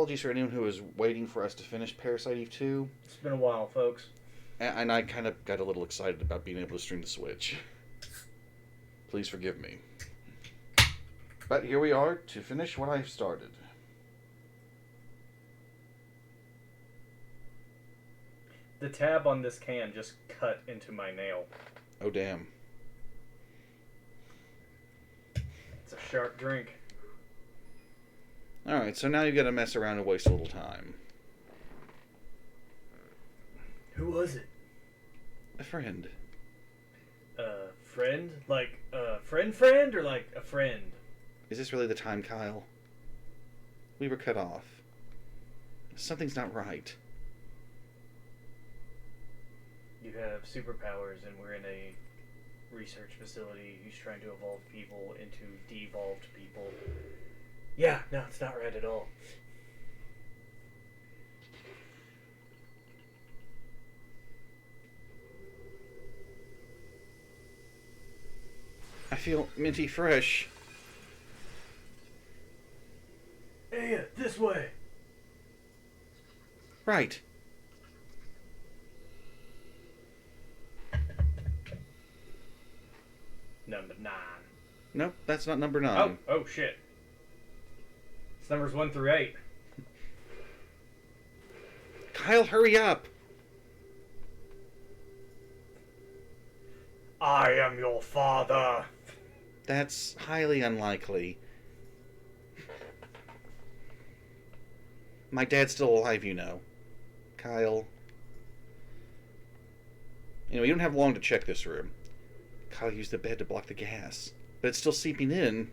apologies for anyone who was waiting for us to finish Parasite Eve 2. It's been a while, folks. And I kind of got a little excited about being able to stream the Switch. Please forgive me. But here we are to finish what I've started. The tab on this can just cut into my nail. Oh, damn. It's a sharp drink. Alright, so now you gotta mess around and waste a little time. Who was it? A friend. Friend? Like a friend or like a friend? Is this really the time, Kyle? We were cut off. Something's not right. You have superpowers and we're in a research facility. He's trying to evolve people into devolved people. Yeah, no, it's not right at all. I feel minty fresh. Hey, this way. Right. Number 9. Nope, that's not number 9. Oh shit. It's numbers 1 through 8. Kyle, hurry up! I am your father. That's highly unlikely. My dad's still alive, you know. Kyle. You don't have long to check this room. Kyle used the bed to block the gas, but it's still seeping in.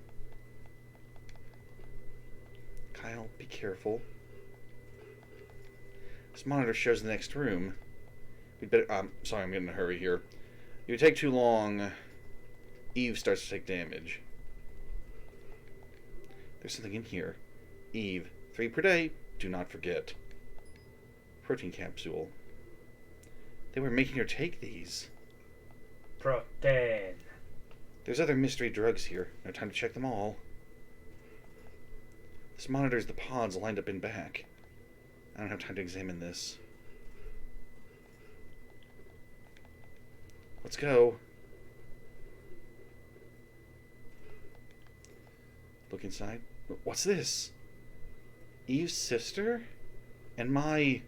Kyle, be careful. This monitor shows the next room. We'd better... sorry, I'm getting in a hurry here. If you take too long, Eve starts to take damage. There's something in here. Eve, 3 per day. Do not forget. Protein capsule. They were making her take these. Protein. There's other mystery drugs here. No time to check them all. This monitors the pods lined up in back. I don't have time to examine this. Let's go. Look inside. What's this? Eve's sister? And my...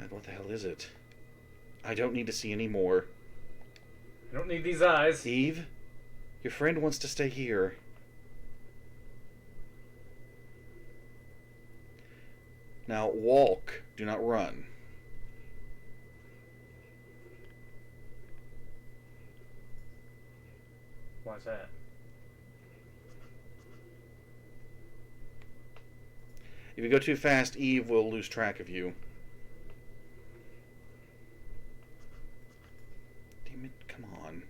God, what the hell is it? I don't need to see any more. I don't need these eyes. Eve, your friend wants to stay here. Now walk, do not run. Why's that? If you go too fast, Eve will lose track of you. Damn it, come on.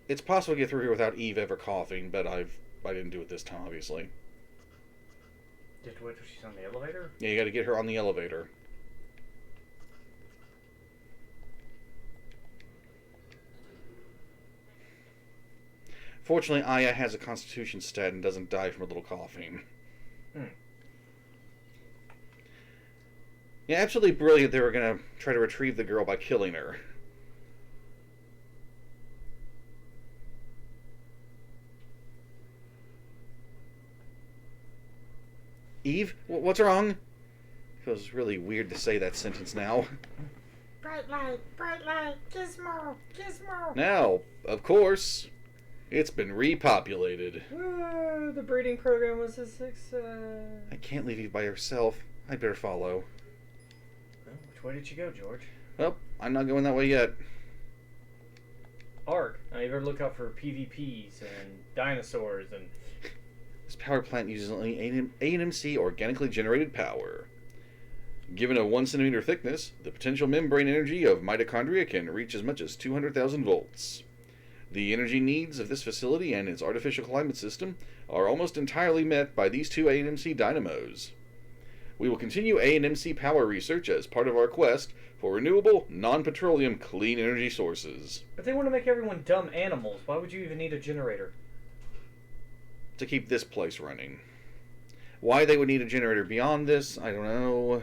It's possible to get through here without Eve ever coughing, but I didn't do it this time, obviously. You have to wait till she's on the elevator? Yeah, you gotta get her on the elevator. Fortunately, Aya has a constitution stat and doesn't die from a little coughing. Yeah, absolutely brilliant they were gonna try to retrieve the girl by killing her. Eve, what's wrong? Feels really weird to say that sentence now. Bright light, gizmo, gizmo. Now, of course, it's been repopulated. The breeding program was a success. I can't leave you by yourself. I'd better follow. Well, which way did you go, George? Well, I'm not going that way yet. Ark. Now you better look out for PvPs and dinosaurs and... This power plant uses only ANMC organically generated power. Given a 1 centimeter thickness, the potential membrane energy of mitochondria can reach as much as 200,000 volts. The energy needs of this facility and its artificial climate system are almost entirely met by these 2 ANMC dynamos. We will continue ANMC power research as part of our quest for renewable, non-petroleum, clean energy sources. If they want to make everyone dumb animals, why would you even need a generator? To keep this place running. Why they would need a generator beyond this, I don't know.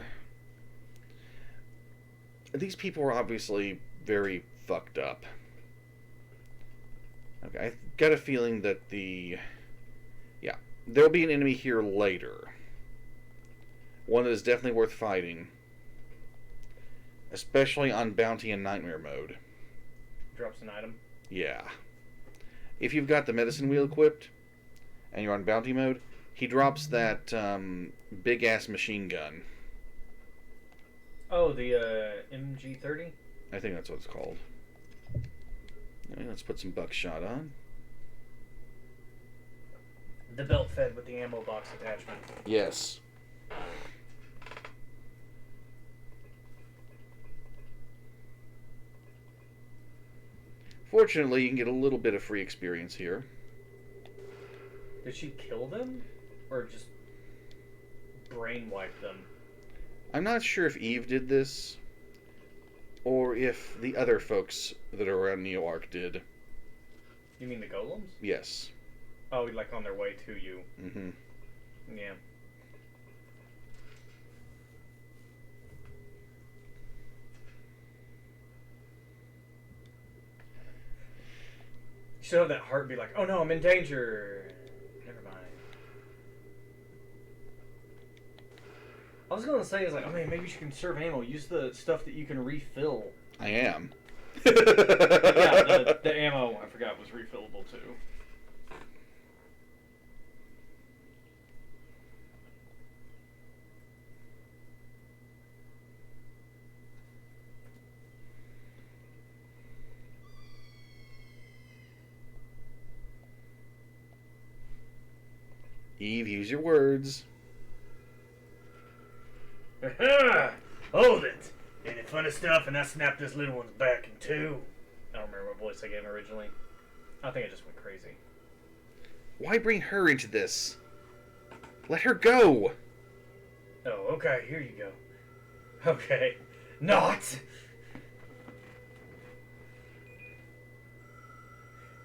These people are obviously very fucked up. Okay, I've got a feeling that yeah, there'll be an enemy here later. One that is definitely worth fighting. Especially on Bounty and Nightmare mode. Drops an item. Yeah. If you've got the medicine wheel equipped, and you're on Bounty mode, he drops that big-ass machine gun. Oh, the MG30? I think that's what it's called. Okay, let's put some buckshot on. The belt fed with the ammo box attachment. Yes. Fortunately, you can get a little bit of free experience here. Did she kill them? Or just brainwipe them? I'm not sure if Eve did this, or if the other folks that are around Neo-Arc did. You mean the golems? Yes. Oh, like on their way to you. Mm-hmm. Yeah. You still have that heart be like, oh no, I'm in danger. Never mind. I was gonna say, is like, oh man, maybe you should conserve ammo. Use the stuff that you can refill. I am. Yeah, the ammo, I forgot, was refillable too. Eve, use your words. Hold it! Any funny stuff, and I snapped this little one's back in two. I don't remember what voice I gave him originally. I think I just went crazy. Why bring her into this? Let her go! Oh, okay, here you go. Okay. Not!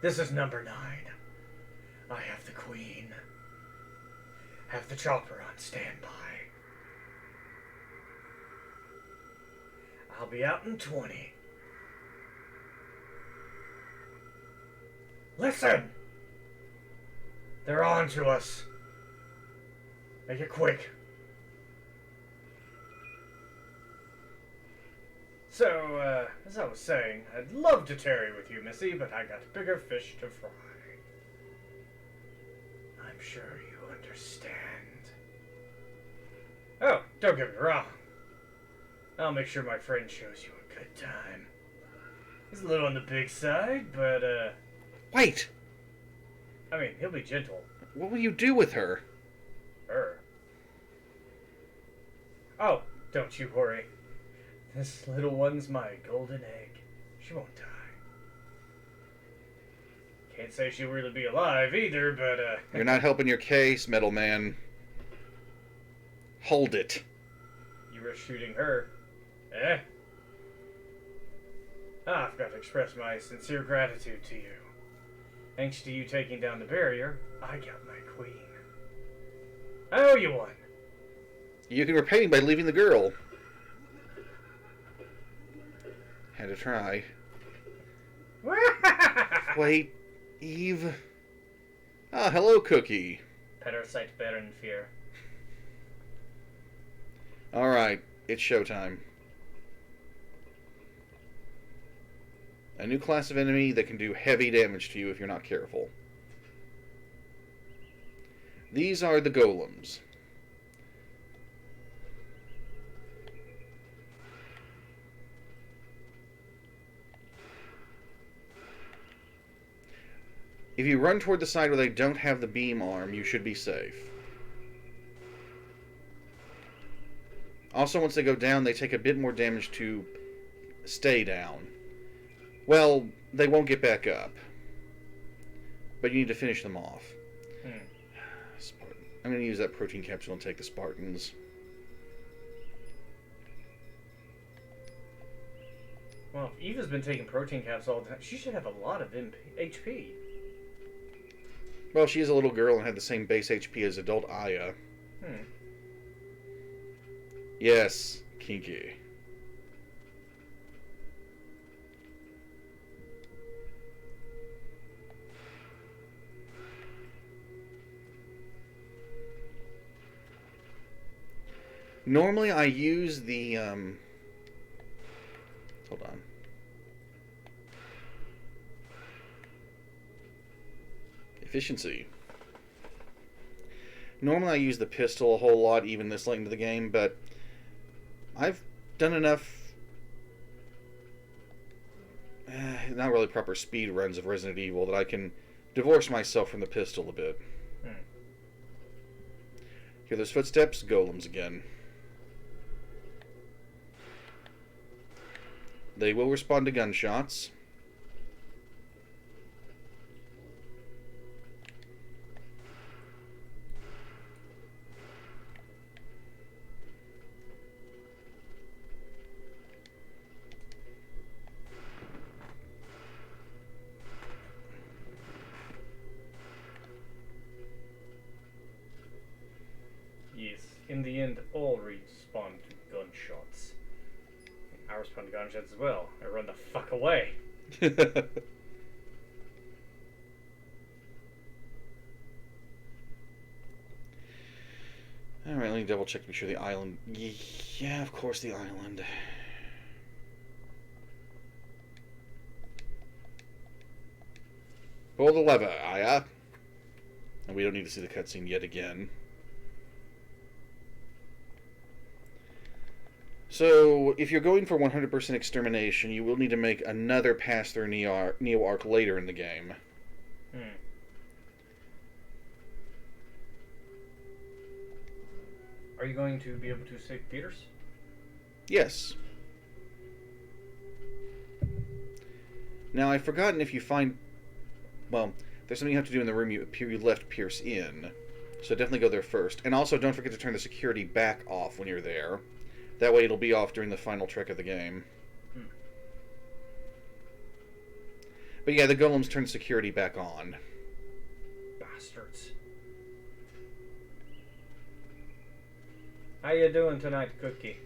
This is number 9. I have the queen. Have the chopper on standby. I'll be out in 20. Listen! They're on to us. Make it quick. So, as I was saying, I'd love to tarry with you, Missy, but I got bigger fish to fry. I'm sure you understand. Oh, don't get me wrong. I'll make sure my friend shows you a good time. He's a little on the big side, but, Wait! I mean, he'll be gentle. What will you do with her? Her. Oh, don't you worry. This little one's my golden egg. She won't die. Can't say she'll really be alive either, but, You're not helping your case, Metal Man. Hold it. You risk shooting her. Eh? I've got to express my sincere gratitude to you. Thanks to you taking down the barrier, I got my queen. I owe you one. You can repay me by leaving the girl. Had to try. Wait, Eve. Ah, hello, Cookie. Parasite Baron Fear. Alright, it's showtime. A new class of enemy that can do heavy damage to you if you're not careful. These are the golems. If you run toward the side where they don't have the beam arm, you should be safe. Also, once they go down, they take a bit more damage to stay down. Well, they won't get back up. But you need to finish them off. Spartan. I'm going to use that protein capsule and take the Spartans. Well, if Eva's been taking protein caps all the time, she should have a lot of HP. Well, she is a little girl and had the same base HP as adult Aya. Hmm. Yes, kinky. Normally I use the, hold on. Efficiency. Normally I use the pistol a whole lot, even this late into the game, but I've done enough, not really proper speed runs of Resident Evil, that I can divorce myself from the pistol a bit. Hmm. Hear those footsteps? Golems again. They will respond to gunshots. Yes. In the end, all respond to gunshots. I respond to gunshots as well. I run the fuck away. Alright, let me double check to be sure the island... Yeah, of course the island. Pull the lever, Aya. And we don't need to see the cutscene yet again. So, if you're going for 100% extermination, you will need to make another pass through Neo-Arc later in the game. Hmm. Are you going to be able to save Peters? Yes. Now, I've forgotten if you find... Well, there's something you have to do in the room you left Pierce in. So definitely go there first. And also, don't forget to turn the security back off when you're there. That way it'll be off during the final trek of the game. Hmm. But yeah, the golems turn security back on. Bastards. How you doing tonight, Cookie?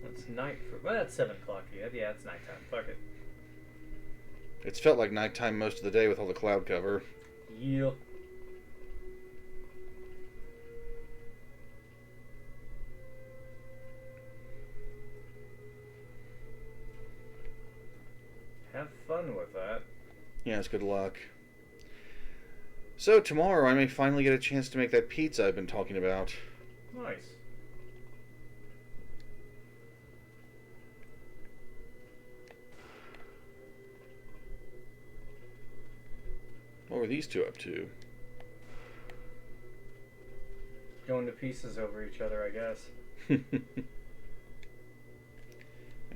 It's night for... Well, that's 7 o'clock yet. Yeah, it's nighttime. Fuck it. It's felt like nighttime most of the day with all the cloud cover. Yeah. Have fun with that. Yes, good luck. So, tomorrow I may finally get a chance to make that pizza I've been talking about. Nice. What were these two up to? Going to pieces over each other, I guess. Is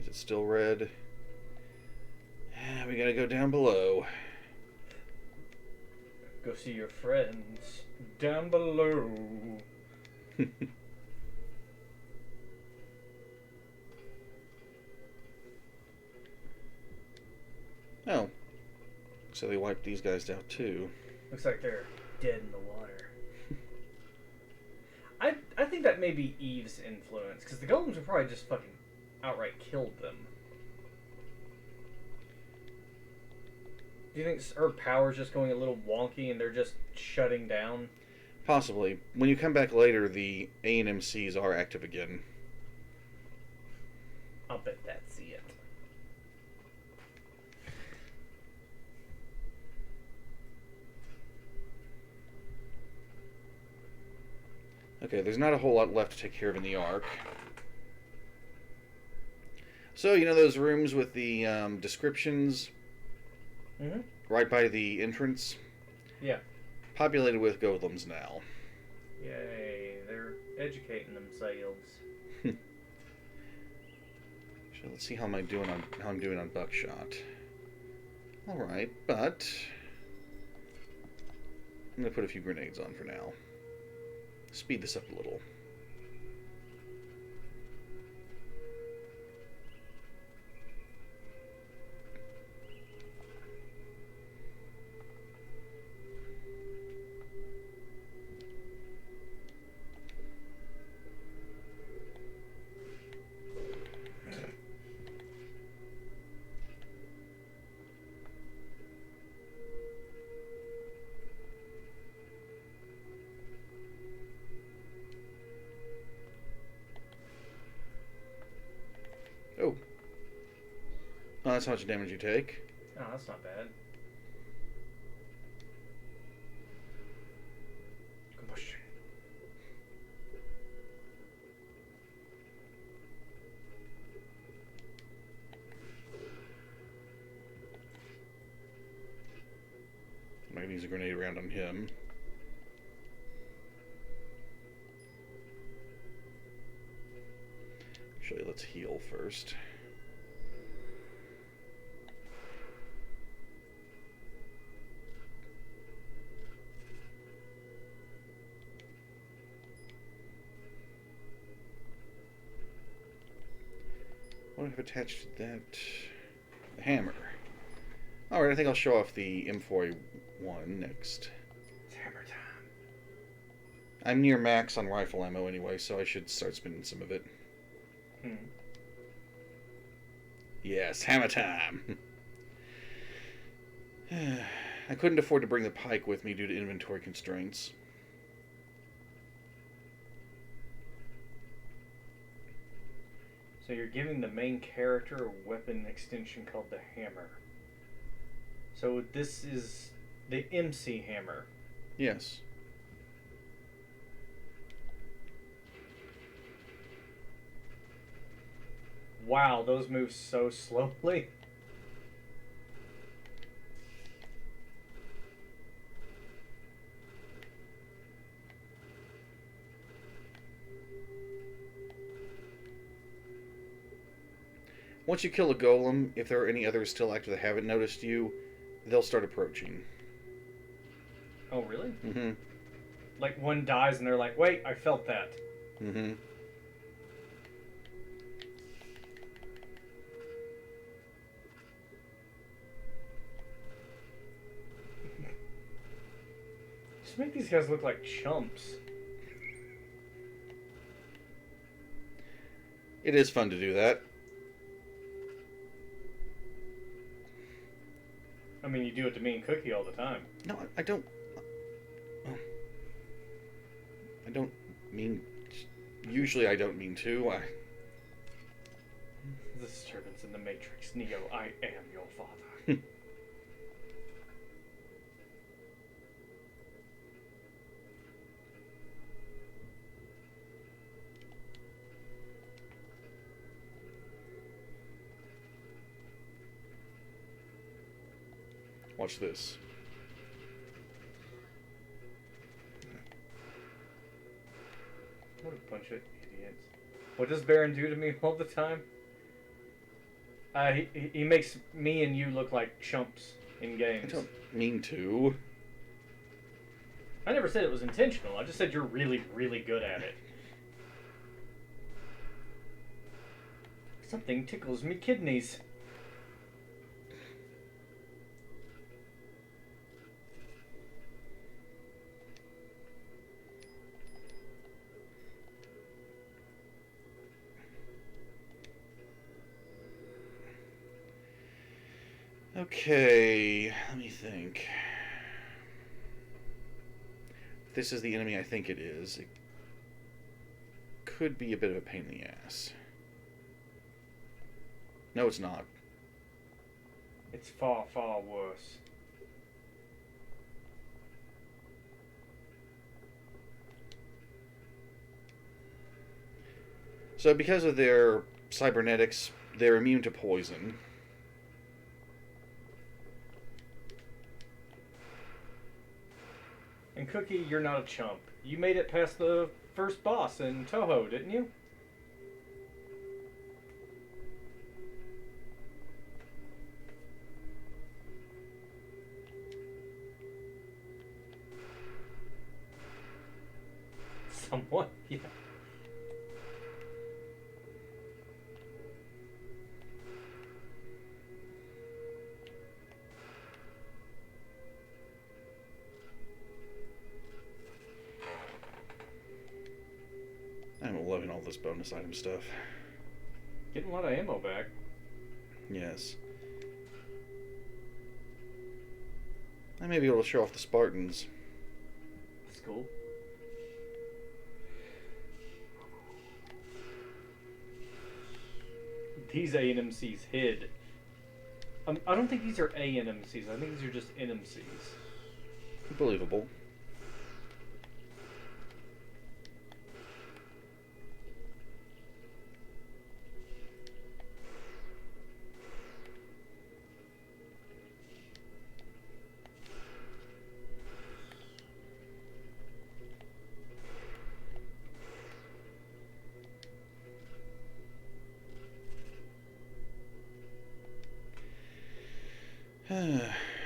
it still red? Yeah, we gotta go down below. Go see your friends down below. Oh. So they wiped these guys out too. Looks like they're dead in the water. I think that may be Eve's influence, because the golems have probably just fucking outright killed them. Do you think her power's just going a little wonky and they're just shutting down? Possibly. When you come back later, the A&MCs are active again. I'll bet that's it. Okay, there's not a whole lot left to take care of in the Ark. So, you know those rooms with the descriptions Mm-hmm. right by the entrance? Yeah. Populated with golems now. Yay, they're educating themselves. So let's see how I'm doing on buckshot. All right, but I'm gonna put a few grenades on for now. Speed this up a little. Oh, that's how much damage you take. Oh, that's not bad. Combustion. I'm not gonna use a grenade round on him. Actually, let's heal first. What do I have attached to that? The hammer. Alright, I think I'll show off the M4A1 next. It's hammer time. I'm near max on rifle ammo anyway, so I should start spending some of it. Yes, hammer time! I couldn't afford to bring the pike with me due to inventory constraints. So you're giving the main character a weapon extension called the hammer. So this is the MC hammer. Yes. Wow, those move so slowly. Once you kill a golem, if there are any others still active that haven't noticed you, they'll start approaching. Oh, really? Mm-hmm. Like one dies and they're like, wait, I felt that. Mm-hmm. Just make these guys look like chumps. It is fun to do that. I mean, you do it to me and Cookie all the time. No, I don't. I don't mean. Usually, I don't mean to. The disturbance in the Matrix. Neo, I am your father. Watch this. What a bunch of idiots. What does Baron do to me all the time? He makes me and you look like chumps in I games. don't mean to. I never said it was intentional. I just said you're really, really good at it. Something tickles me kidneys. Okay, let me think. If this is the enemy I think it is, it could be a bit of a pain in the ass. No, it's not. It's far, far worse. So because of their cybernetics, they're immune to poison. And Cookie, you're not a chump. You made it past the first boss in Toho, didn't you? Somewhat, yeah. I'm loving all this bonus item stuff. Getting a lot of ammo back. Yes. I may be able to show off the Spartans. That's cool. These A&MCs hid. I don't think these are ANMCs. I think these are just NMCs. Believable.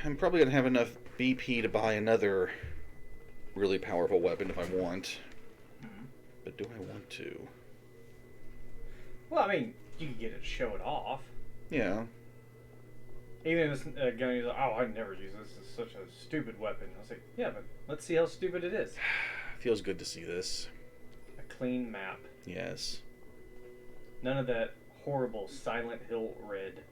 I'm probably going to have enough BP to buy another really powerful weapon if I want. But do I want to? Well, I mean, you can get it to show it off. Yeah. Even if this guy is like, oh, I'd never use this. This is such a stupid weapon. I was like, yeah, but let's see how stupid it is. Feels good to see this. A clean map. Yes. None of that horrible Silent Hill red.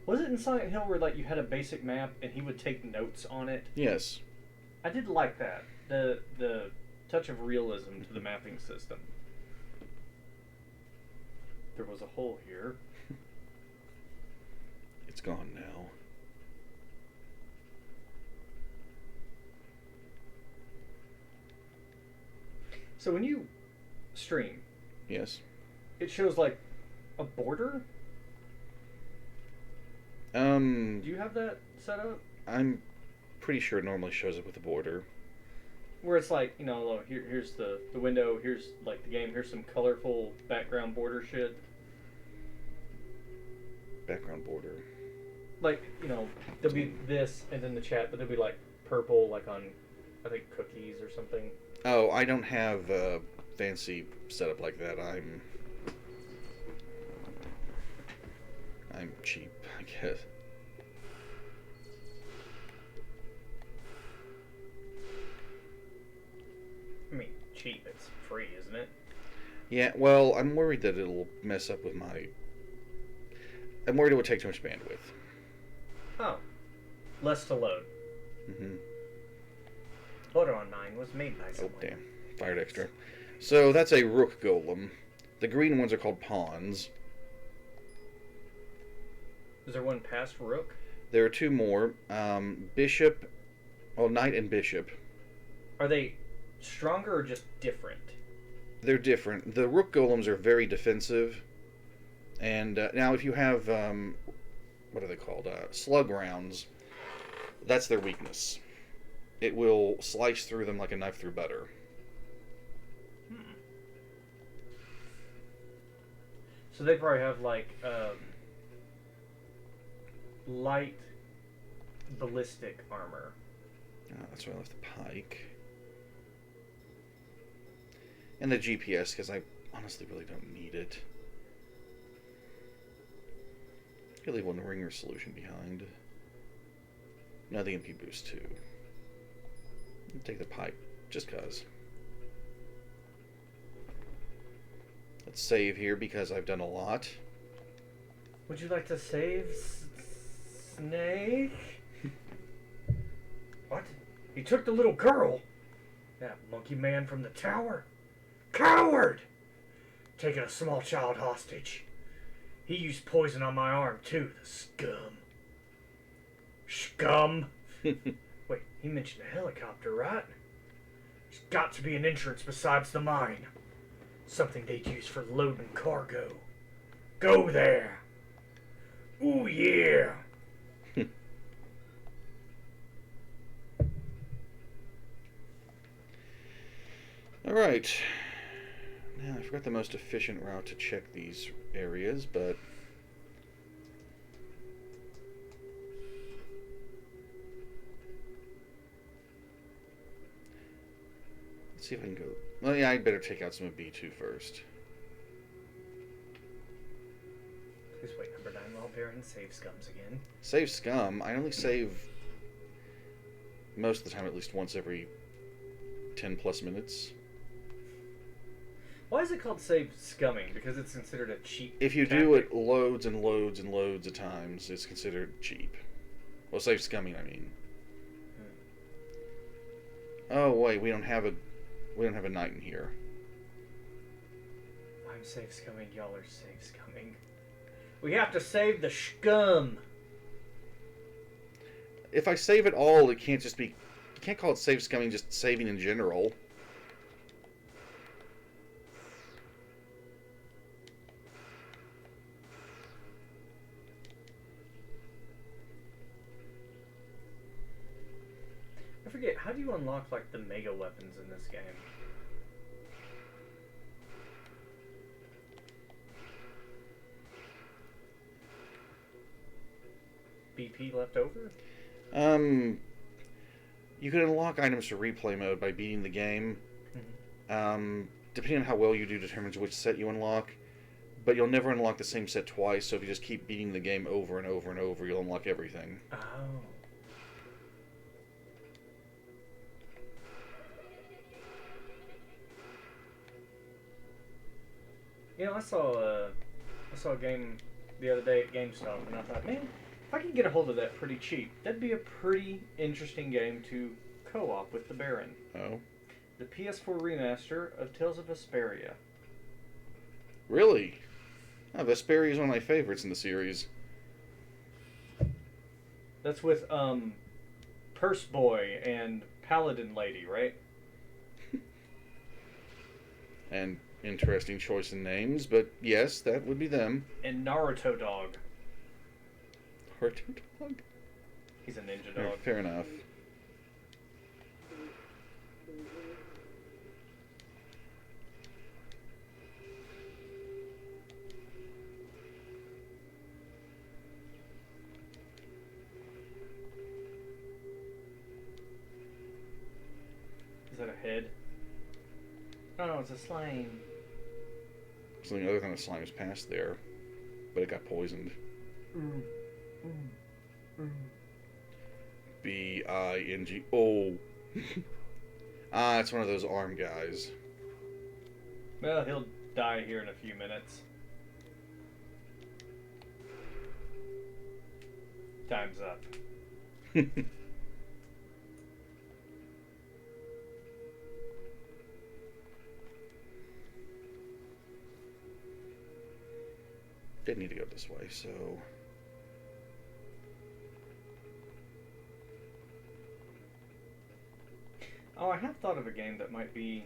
Was it in Silent Hill where like you had a basic map and he would take notes on it? Yes. I did like that. The touch of realism to the mapping system. There was a hole here. It's gone now. So when you stream, Yes. it shows like a border. Do you have that set up? I'm pretty sure it normally shows up with a border. Where it's like, you know, look, here's the window, here's like the game, here's some colorful background border shit. Background border. Like, you know, there'll be this and then the chat, but there'll be like purple, like on, I think, cookies or something. Oh, I don't have a fancy setup like that. I'm cheap, I guess. I mean, cheap, it's free, isn't it? Yeah, well, I'm worried that it'll mess up with my... I'm worried it would take too much bandwidth. Oh. Less to load. Mm-hmm. Photo on mine was made by Oh, someone. damn. Fired extra. So, that's a rook golem. The green ones are called pawns. Is there one past rook? There are two more. Bishop... Well, knight and bishop. Are they stronger or just different? They're different. The rook golems are very defensive. And now if you have... what are they called? Slug rounds. That's their weakness. It will slice through them like a knife through butter. So they probably have like light ballistic armor. Oh, that's why I left the pike. And the GPS, because I honestly really don't need it. Could leave one ringer solution behind. Now the MP boost too. Take the pipe, just cause. Let's save here because I've done a lot. Would you like to save Snake? What? He took the little girl? That monkey man from the tower? Coward! Taking a small child hostage. He used poison on my arm too, the scum. Scum? Wait, he mentioned a helicopter, right? There's got to be an entrance besides the mine. Something they'd use for loading cargo. Go there! Ooh, yeah! Alright. Now, I forgot the most efficient route to check these areas, but... Let's see if I can go... Well, yeah, I'd better take out some of B2 first. Please wait, number 9 while Baron save scums again. Save scum? I only save... most of the time at least once every 10 plus minutes. Why is it called save scumming? Because it's considered a cheap If you tactic? do it loads and loads and loads of times, it's considered cheap. Well, save scumming, I mean. Oh wait, we don't have a knight in here. My I'm safe scumming. Y'all are safe scumming. We have to save the scum. If I save it all, it can't just be... You can't call it save scumming, just saving in general. I forget, how do you unlock, like, the mega weapons in this game? BP left over? You can unlock items for replay mode by beating the game. Depending on how well you do determines which set you unlock. But you'll never unlock the same set twice, so if you just keep beating the game over and over and over, you'll unlock everything. Oh. You know, I saw a game the other day at GameStop, and I thought, man, if I could get a hold of that pretty cheap, that'd be a pretty interesting game to co-op with the Baron. Oh. The PS4 remaster of Tales of Vesperia. Really? Oh, Vesperia is one of my favorites in the series. That's with Purse Boy and Paladin Lady, right? And interesting choice in names, but yes, that would be them. And Naruto Dog. Naruto Dog? He's a ninja dog. Fair enough. Is that a head? Oh, it's a slime. Something other than a slime is passed there, but it got poisoned. B-I-N-G. Ah, it's one of those arm guys. Well, he'll die here in a few minutes. Time's up. Didn't need to go this way, so... Oh, I have thought of a game that might be...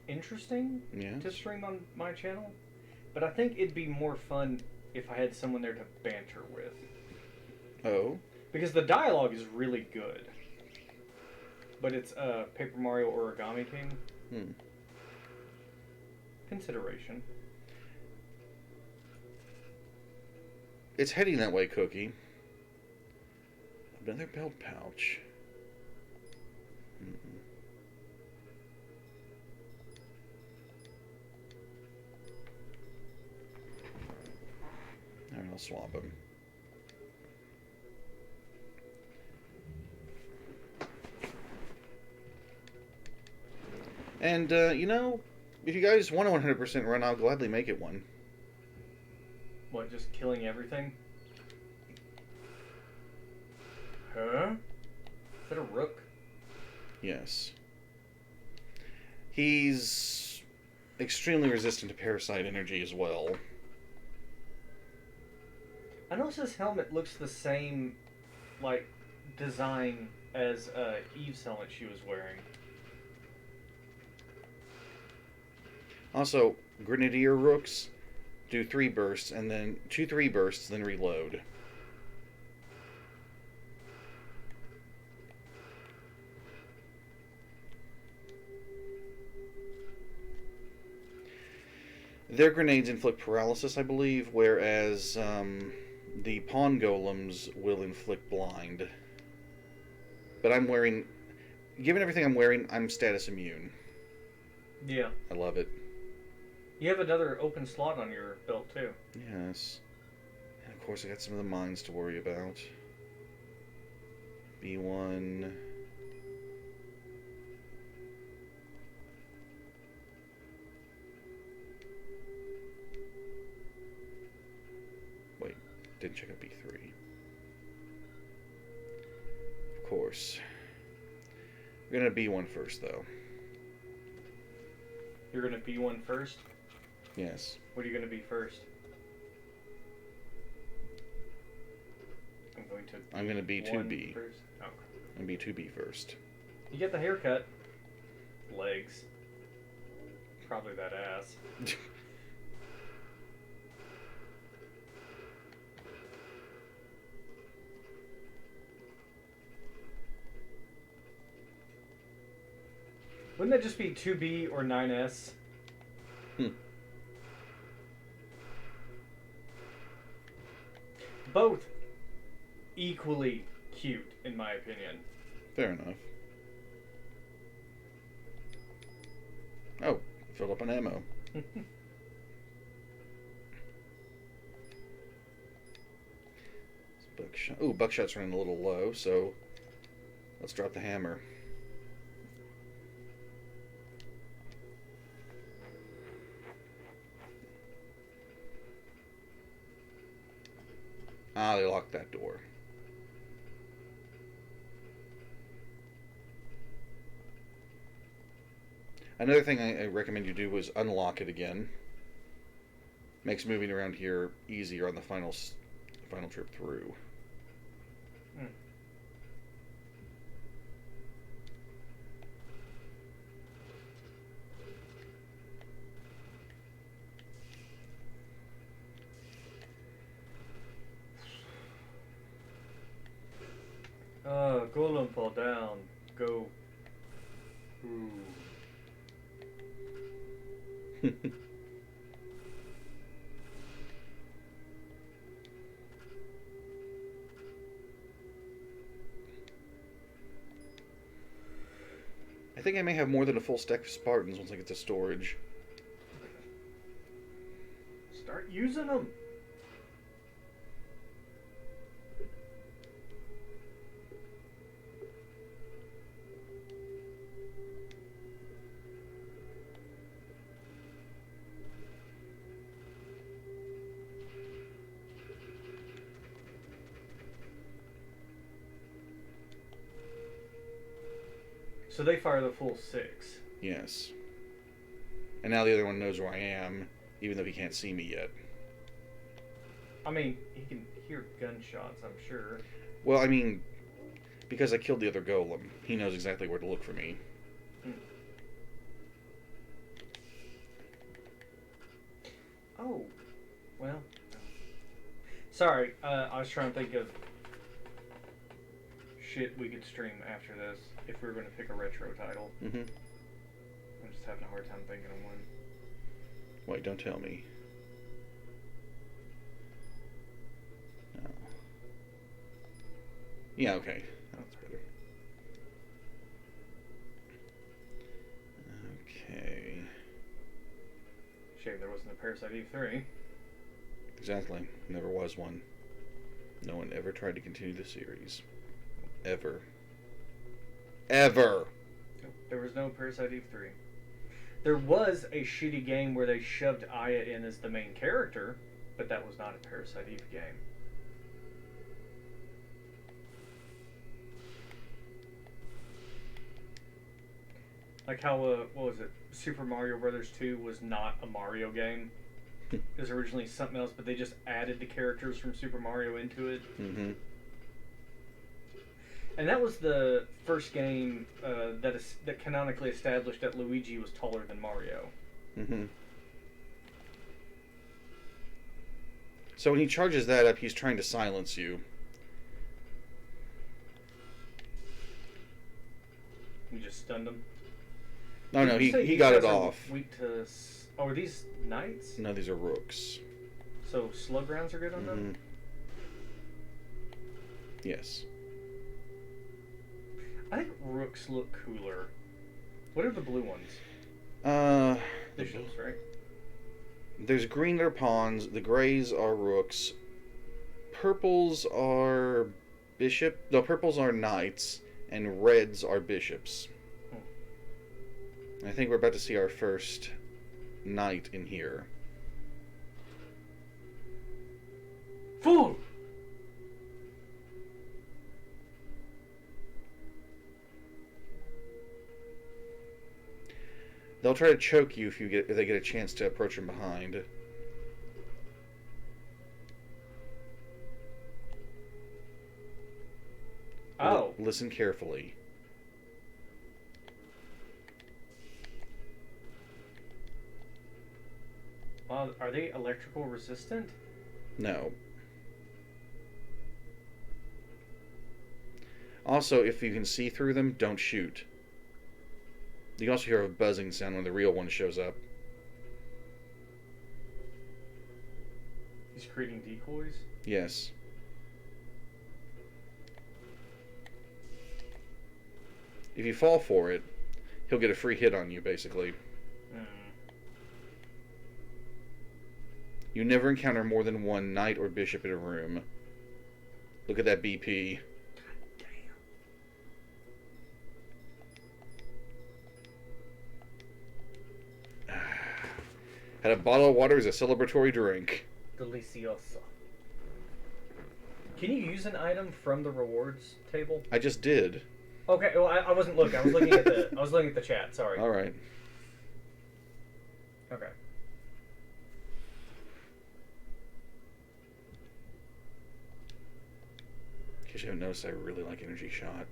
interesting to stream on my channel. But I think it'd be more fun if I had someone there to banter with. Oh? Because the dialogue is really good. But it's Paper Mario Origami King. Consideration. It's heading that way, Cookie. Another belt pouch. Alright, I'll swap him. And, you know, if you guys want a 100% run, I'll gladly make it one. What, just killing everything? Huh? Is that a rook? Yes. He's extremely resistant to Parasite energy as well. I noticed his helmet looks the same, like, design as Eve's helmet she was wearing. Also, Grenadier Rooks do 3 bursts, and then 2 3 bursts, then reload. Their grenades inflict paralysis, I believe, whereas the pawn golems will inflict blind. But I'm wearing... Given everything I'm wearing, I'm status immune. Yeah. I love it. You have another open slot on your belt, too. Yes. And of course I got some of the mines to worry about. B1... Wait, didn't check out B3. Of course. We're gonna be one first, though. You're gonna be one first? Yes. What are you gonna be first? I'm gonna be 2B. First. Oh. I'm gonna be 2B first. You get the haircut. Legs. Probably that ass. Wouldn't that just be 2B or 9S? Both equally cute, in my opinion. Fair enough. Oh, filled up on ammo. Buckshot. Ooh, buckshot's running a little low, so let's drop the hammer. Ah, they locked that door. Another thing I recommend you do is unlock it again. Makes moving around here easier on the final trip through. Golem fall down. Go. Ooh. I think I may have more than a full stack of Spartans once I get to storage. Start using them. So they fire the full 6. Yes. And now the other one knows where I am, even though he can't see me yet. I mean, he can hear gunshots, I'm sure. Well, I mean, because I killed the other golem, he knows exactly where to look for me. Oh, well. Sorry, I was trying to think of shit we could stream after this if we were going to pick a retro title. Mm-hmm. I'm just having a hard time thinking of one. Wait, don't tell me. No. Yeah, okay. That's better. Okay. Shame there wasn't a Parasite Eve 3. Exactly. Never was one. No one ever tried to continue the series. Ever. Ever! There was no Parasite Eve 3. There was a shitty game where they shoved Aya in as the main character, but that was not a Parasite Eve game. Like how, what was it? Super Mario Brothers 2 was not a Mario game. It was originally something else, but they just added the characters from Super Mario into it. Mm-hmm. And that was the first game that canonically established that Luigi was taller than Mario. Mm-hmm. So when he charges that up, he's trying to silence you. You just stunned him. No, no, he got it off. Weak to. Oh, are these knights? No, these are rooks. So slug rounds are good on them? Yes. I think rooks look cooler. What are the blue ones? Bishops, right? There's green that are pawns, the grays are rooks, purples are purples are knights, and reds are bishops. I think we're about to see our first knight in here. Fool! They'll try to choke you if they get a chance to approach from behind. Oh. Listen carefully. Well, are they electrical resistant? No. Also, if you can see through them, don't shoot. You can also hear a buzzing sound when the real one shows up. He's creating decoys? Yes. If you fall for it, he'll get a free hit on you, basically. You never encounter more than one knight or bishop in a room. Look at that BP. Had a bottle of water as a celebratory drink. Delicioso. Can you use an item from the rewards table? I just did. Okay, well I wasn't looking. I was looking at the chat. Sorry. All right. Okay. In case you haven't noticed, I really like Energy Shot.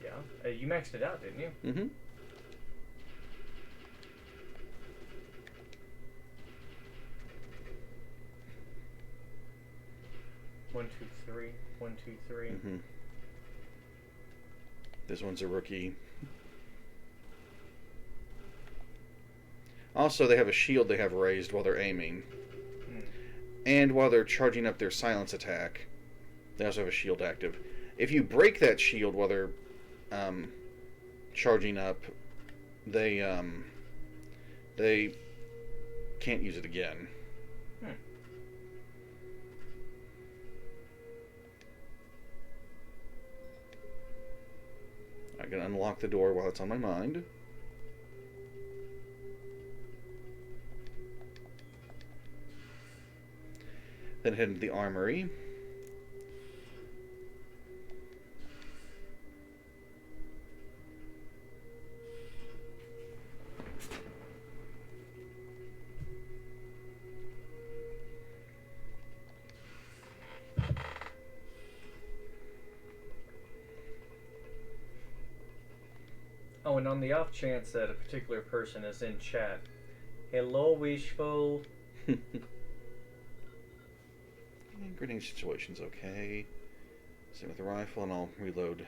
Yeah. You maxed it out, didn't you? Mm-hmm. One, two, three. 1, 2, 3. Mm-hmm. This one's a rookie. Also, they have a shield they have raised while they're aiming. And while they're charging up their silence attack, they also have a shield active. If you break that shield while they're charging up, they can't use it again. I can unlock the door while it's on my mind. Then head into the armory. Oh, and on the off chance that a particular person is in chat, hello, Wishful. Grenade situation's okay. Same with the rifle, and I'll reload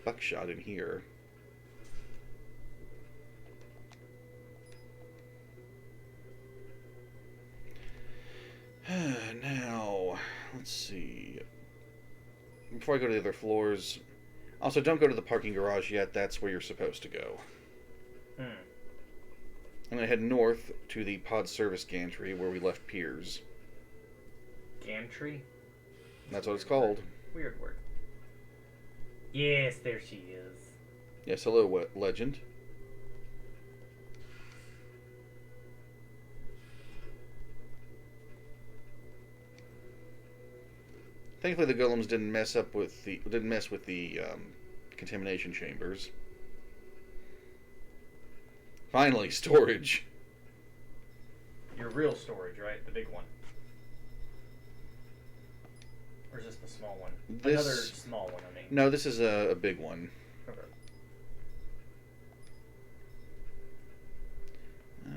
buckshot in here. Now, let's see. Before I go to the other floors, also don't go to the parking garage yet. That's where you're supposed to go. I'm going to head north to the pod service gantry where we left Piers. Gantry? That's what it's called. Weird word. Yes, there she is. Yes, hello, legend. Thankfully, the golems didn't mess with the contamination chambers. Finally, storage. Your real storage, right? The big one. Or is this the small one? Another small one, I mean. No, this is a big one. Okay.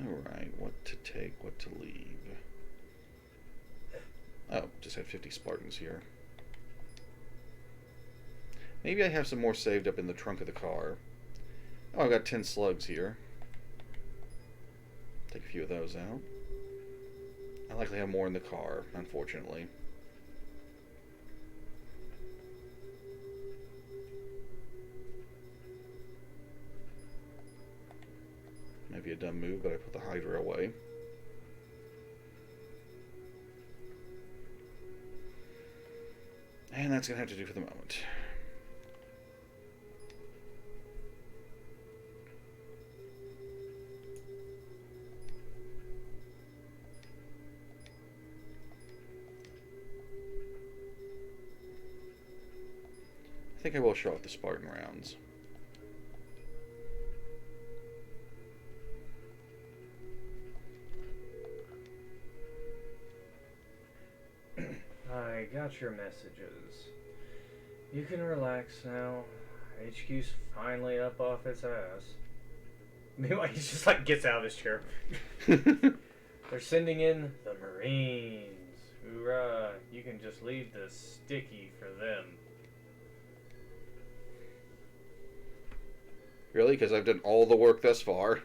Alright, what to take, what to leave. Oh, just had 50 Spartans here. Maybe I have some more saved up in the trunk of the car. Oh, I've got 10 slugs here. Take a few of those out. I likely have more in the car, unfortunately. Maybe a dumb move, but I put the Hydra away. And that's going to have to do for the moment. I think I will show off the Spartan rounds. I got your messages. You can relax now. HQ's finally up off its ass. Meanwhile, he just like gets out of his chair. They're sending in the Marines. Hoorah! You can just leave the sticky for them. Really? Because I've done all the work thus far.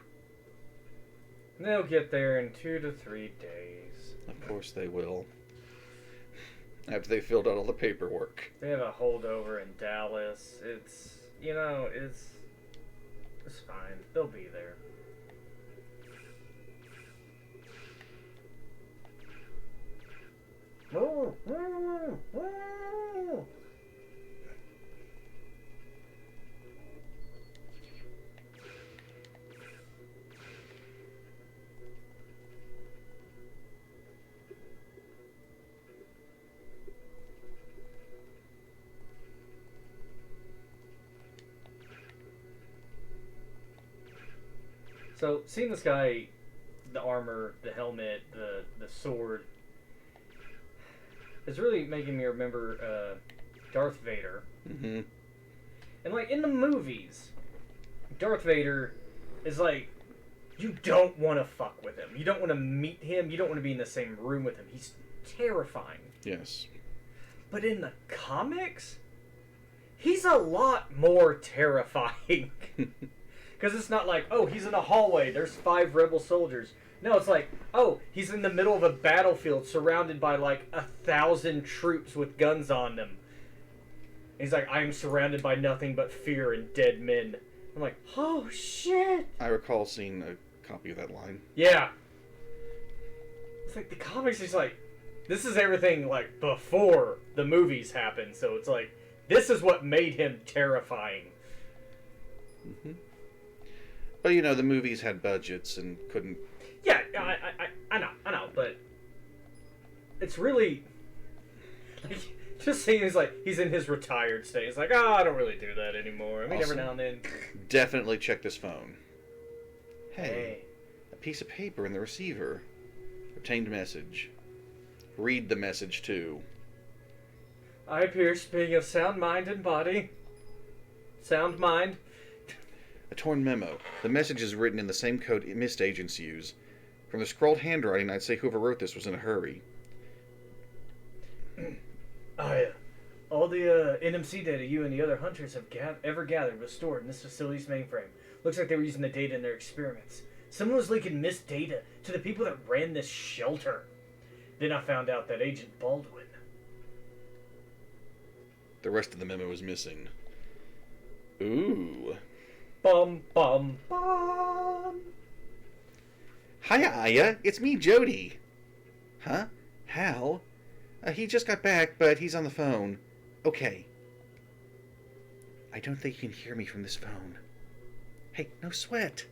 They'll get there in 2 to 3 days. Of course they will. After they filled out all the paperwork. They have a holdover in Dallas. It's, you know, it's fine. They'll be there. Oh, oh, oh. So, seeing this guy, the armor, the helmet, the sword, it's really making me remember Darth Vader. Mm-hmm. And, like, in the movies, Darth Vader is like, you don't want to fuck with him. You don't want to meet him. You don't want to be in the same room with him. He's terrifying. Yes. But in the comics, he's a lot more terrifying. Because it's not like, oh, he's in a hallway, there's 5 rebel soldiers. No, it's like, oh, he's in the middle of a battlefield surrounded by like 1,000 troops with guns on them. And he's like, I am surrounded by nothing but fear and dead men. I'm like, oh, shit. I recall seeing a copy of that line. Yeah. It's like, the comics is like, this is everything like before the movies happened. So it's like, this is what made him terrifying. Mm-hmm. But, you know, the movies had budgets and couldn't... Yeah, I know, but it's really... Like, just seeing he's in his retired state. He's like, I don't really do that anymore. I mean, every now and then... Definitely check this phone. Hey, a piece of paper in the receiver. Obtained message. Read the message, too. I Pierce, being of sound mind and body. Sound mind. A torn memo. The message is written in the same code mist agents use. From the scrawled handwriting, I'd say whoever wrote this was in a hurry. All the NMC data you and the other hunters have ever gathered was stored in this facility's mainframe. Looks like they were using the data in their experiments. Someone was leaking mist data to the people that ran this shelter. Then I found out that Agent Baldwin. The rest of the memo was missing. Ooh. Bum, bum, bum. Hiya, Aya. It's me, Jody. Huh? Hal? He just got back, but he's on the phone. Okay. I don't think you can hear me from this phone. Hey, no sweat.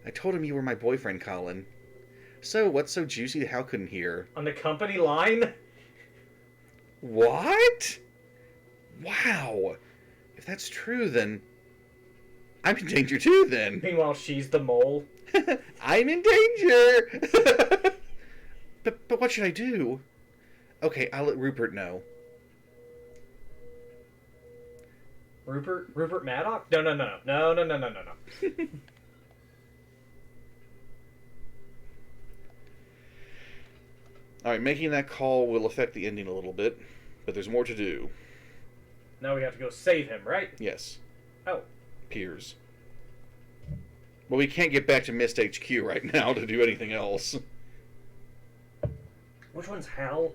I told him you were my boyfriend, Colin. So, what's so juicy that Hal couldn't hear? On the company line? What? Wow. If that's true, then... I'm in danger too, then. Meanwhile, she's the mole. I'm in danger! but what should I do? Okay, I'll let Rupert know. Rupert Maddox? No. Alright, making that call will affect the ending a little bit, but there's more to do. Now we have to go save him, right? Yes. Oh. Piers. But we can't get back to Mist HQ right now to do anything else. Which one's Hal?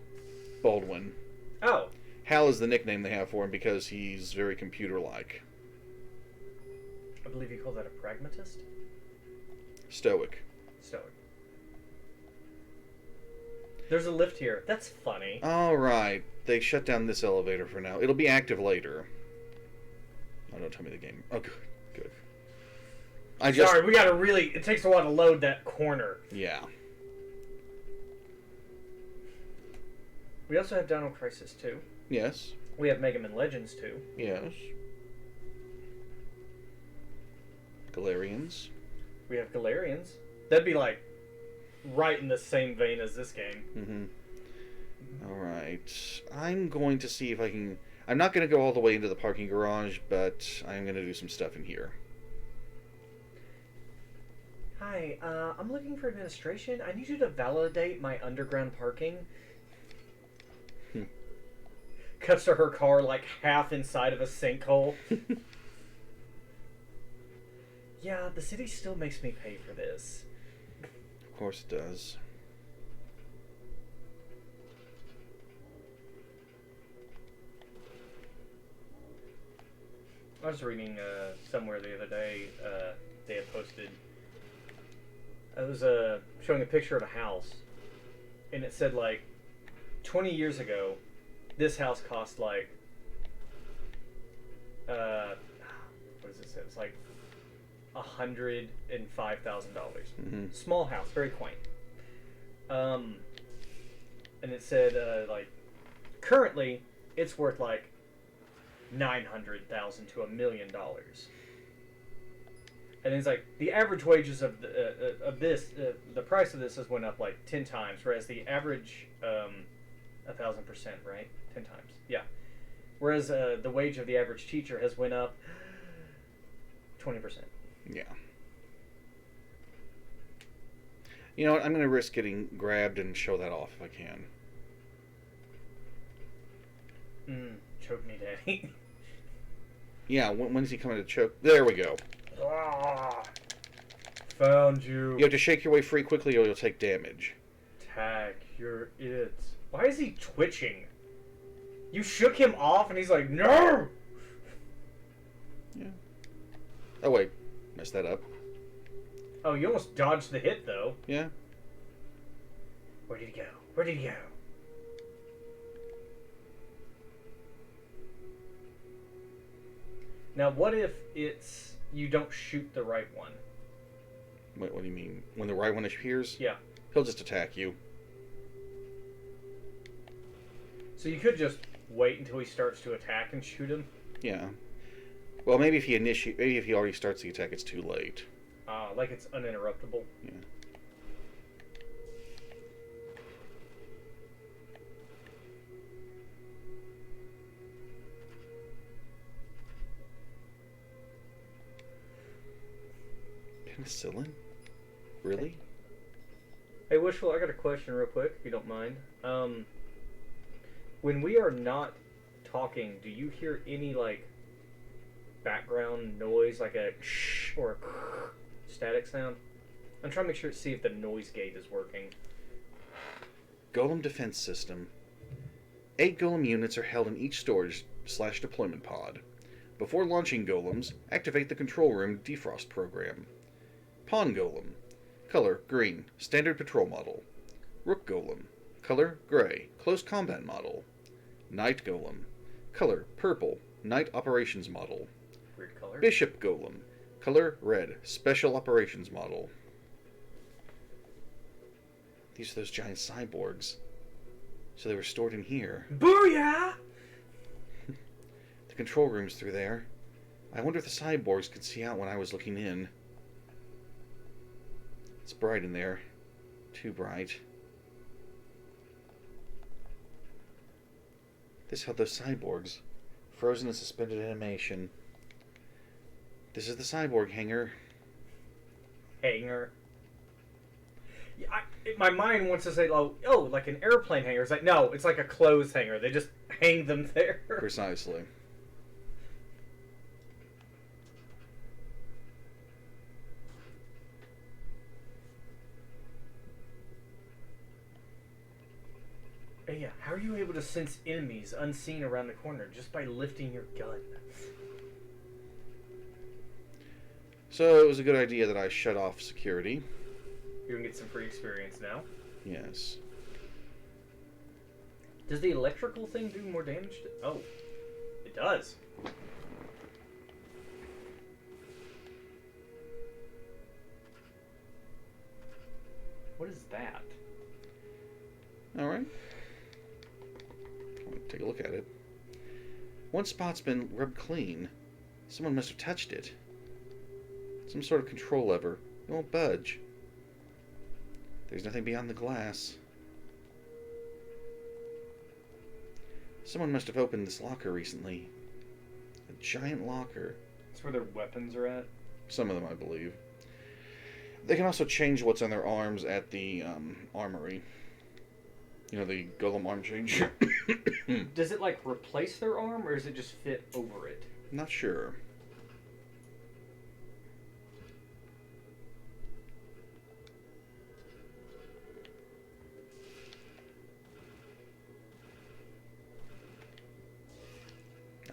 Baldwin. Oh. Hal is the nickname they have for him because he's very computer-like. I believe you call that a pragmatist? Stoic. Stoic. There's a lift here. That's funny. Alright. They shut down this elevator for now. It'll be active later. Oh, don't tell me the game. Oh, good. Good. Sorry, we gotta really... It takes a while to load that corner. Yeah. We also have Dino Crisis 2. Yes. We have Mega Man Legends 2. Yes. Galarians. We have Galarians. That'd be like right in the same vein as this game. Mm-hmm. Alright. Alright. I'm going to see if I can... I'm not going to go all the way into the parking garage, but I'm going to do some stuff in here. Hi, I'm looking for administration. I need you to validate my underground parking. Cuts to her car like half inside of a sinkhole. Yeah, the city still makes me pay for this. Of course it does. I was reading somewhere the other day, they had posted, it was showing a picture of a house, and it said like 20 years ago, this house cost like, what does it say? It's like $105,000. Mm-hmm. Small house, very quaint. And it said like currently it's worth like $900,000 to $1 million. And it's like the average wages of the price of this has went up like 10 times, whereas the average 1,000%, right? 10 times, yeah. Whereas the wage of the average teacher has went up 20%. Yeah. You know what? I'm going to risk getting grabbed and show that off if I can. Choke me, Daddy. Yeah, when's he coming to choke? There we go. Ah, found you. You have to shake your way free quickly or you'll take damage. Tag, you're it. Why is he twitching? You shook him off and he's like, no! Yeah. Oh, wait. Messed that up. Oh, you almost dodged the hit, though. Yeah. Where did he go? Where did he go? Now, what if it's you don't shoot the right one? Wait, what do you mean? When the right one appears? Yeah. He'll just attack you. So you could just wait until he starts to attack and shoot him? Yeah. Well, maybe if he already starts the attack, it's too late. Like it's uninterruptible? Yeah. Penicillin? Really? Hey, Wishful, I got a question real quick, if you don't mind. When we are not talking, do you hear any, like, background noise, like a shh or a static sound? I'm trying to make sure to see if the noise gate is working. Golem defense system. 8 golem units are held in each storage/deployment pod. Before launching golems, activate the control room defrost program. Pawn golem. Color green, standard patrol model. Rook golem. Color gray, close combat model. Knight golem. Color purple, night operations model. Weird color. Bishop golem. Color red, special operations model. These are those giant cyborgs. So they were stored in here. Booyah! The control room's through there. I wonder if the cyborgs could see out when I was looking in. It's bright in there. Too bright. This held those cyborgs. Frozen in suspended animation. This is the cyborg hangar. Hangar. Yeah, my mind wants to say, oh, like an airplane hangar. It's like, no, it's like a clothes hanger. They just hang them there. Precisely. Yeah, how are you able to sense enemies unseen around the corner just by lifting your gun? So it was a good idea that I shut off security. You're gonna get some free experience now. Yes. Does the electrical thing do more damage? Oh, it does. What is that? Alright. Take a look at it. One spot's been rubbed clean. Someone must have touched it. Some sort of control lever. It won't budge. There's nothing beyond the glass. Someone must have opened this locker recently. A giant locker. That's where their weapons are at. Some of them, I believe. They can also change what's on their arms at the armory. You know, the golem arm change. Does it, like, replace their arm, or does it just fit over it? Not sure.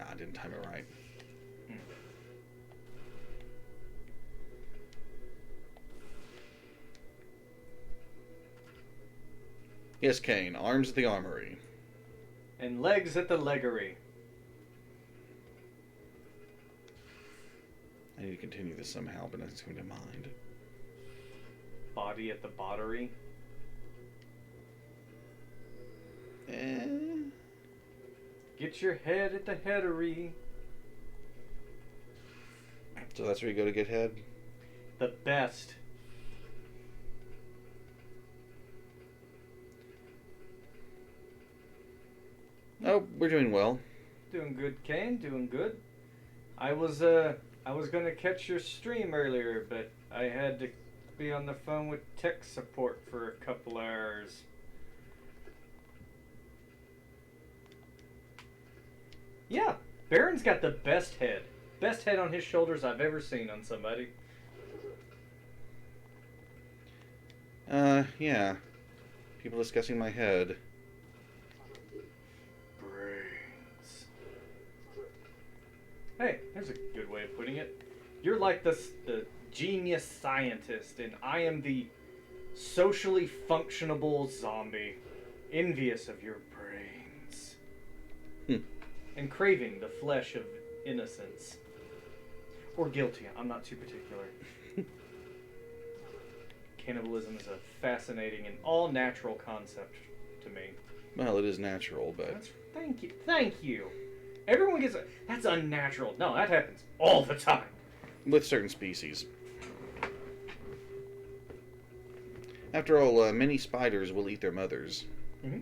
I didn't time it right. Yes, Kane. Arms at the armory. And legs at the leggery. I need to continue this somehow, but nothing's coming to mind. Body at the bottery. Get your head at the headery. So that's where you go to get head? The best. Oh, we're doing well. Doing good, Kane. Doing good. I was gonna catch your stream earlier, but I had to be on the phone with tech support for a couple hours. Yeah, Baron's got the best head. Best head on his shoulders I've ever seen on somebody. Yeah. People discussing my head. Brains. Hey, there's a good way of putting it. You're like the genius scientist, and I am the socially functionable zombie, envious of your brains. And craving the flesh of innocence. Or guilty, I'm not too particular. Cannibalism is a fascinating and all-natural concept to me. Well, it is natural, but... Thank you. Everyone gets that's unnatural. No, that happens all the time. With certain species. After all, many spiders will eat their mothers. Mm-hmm.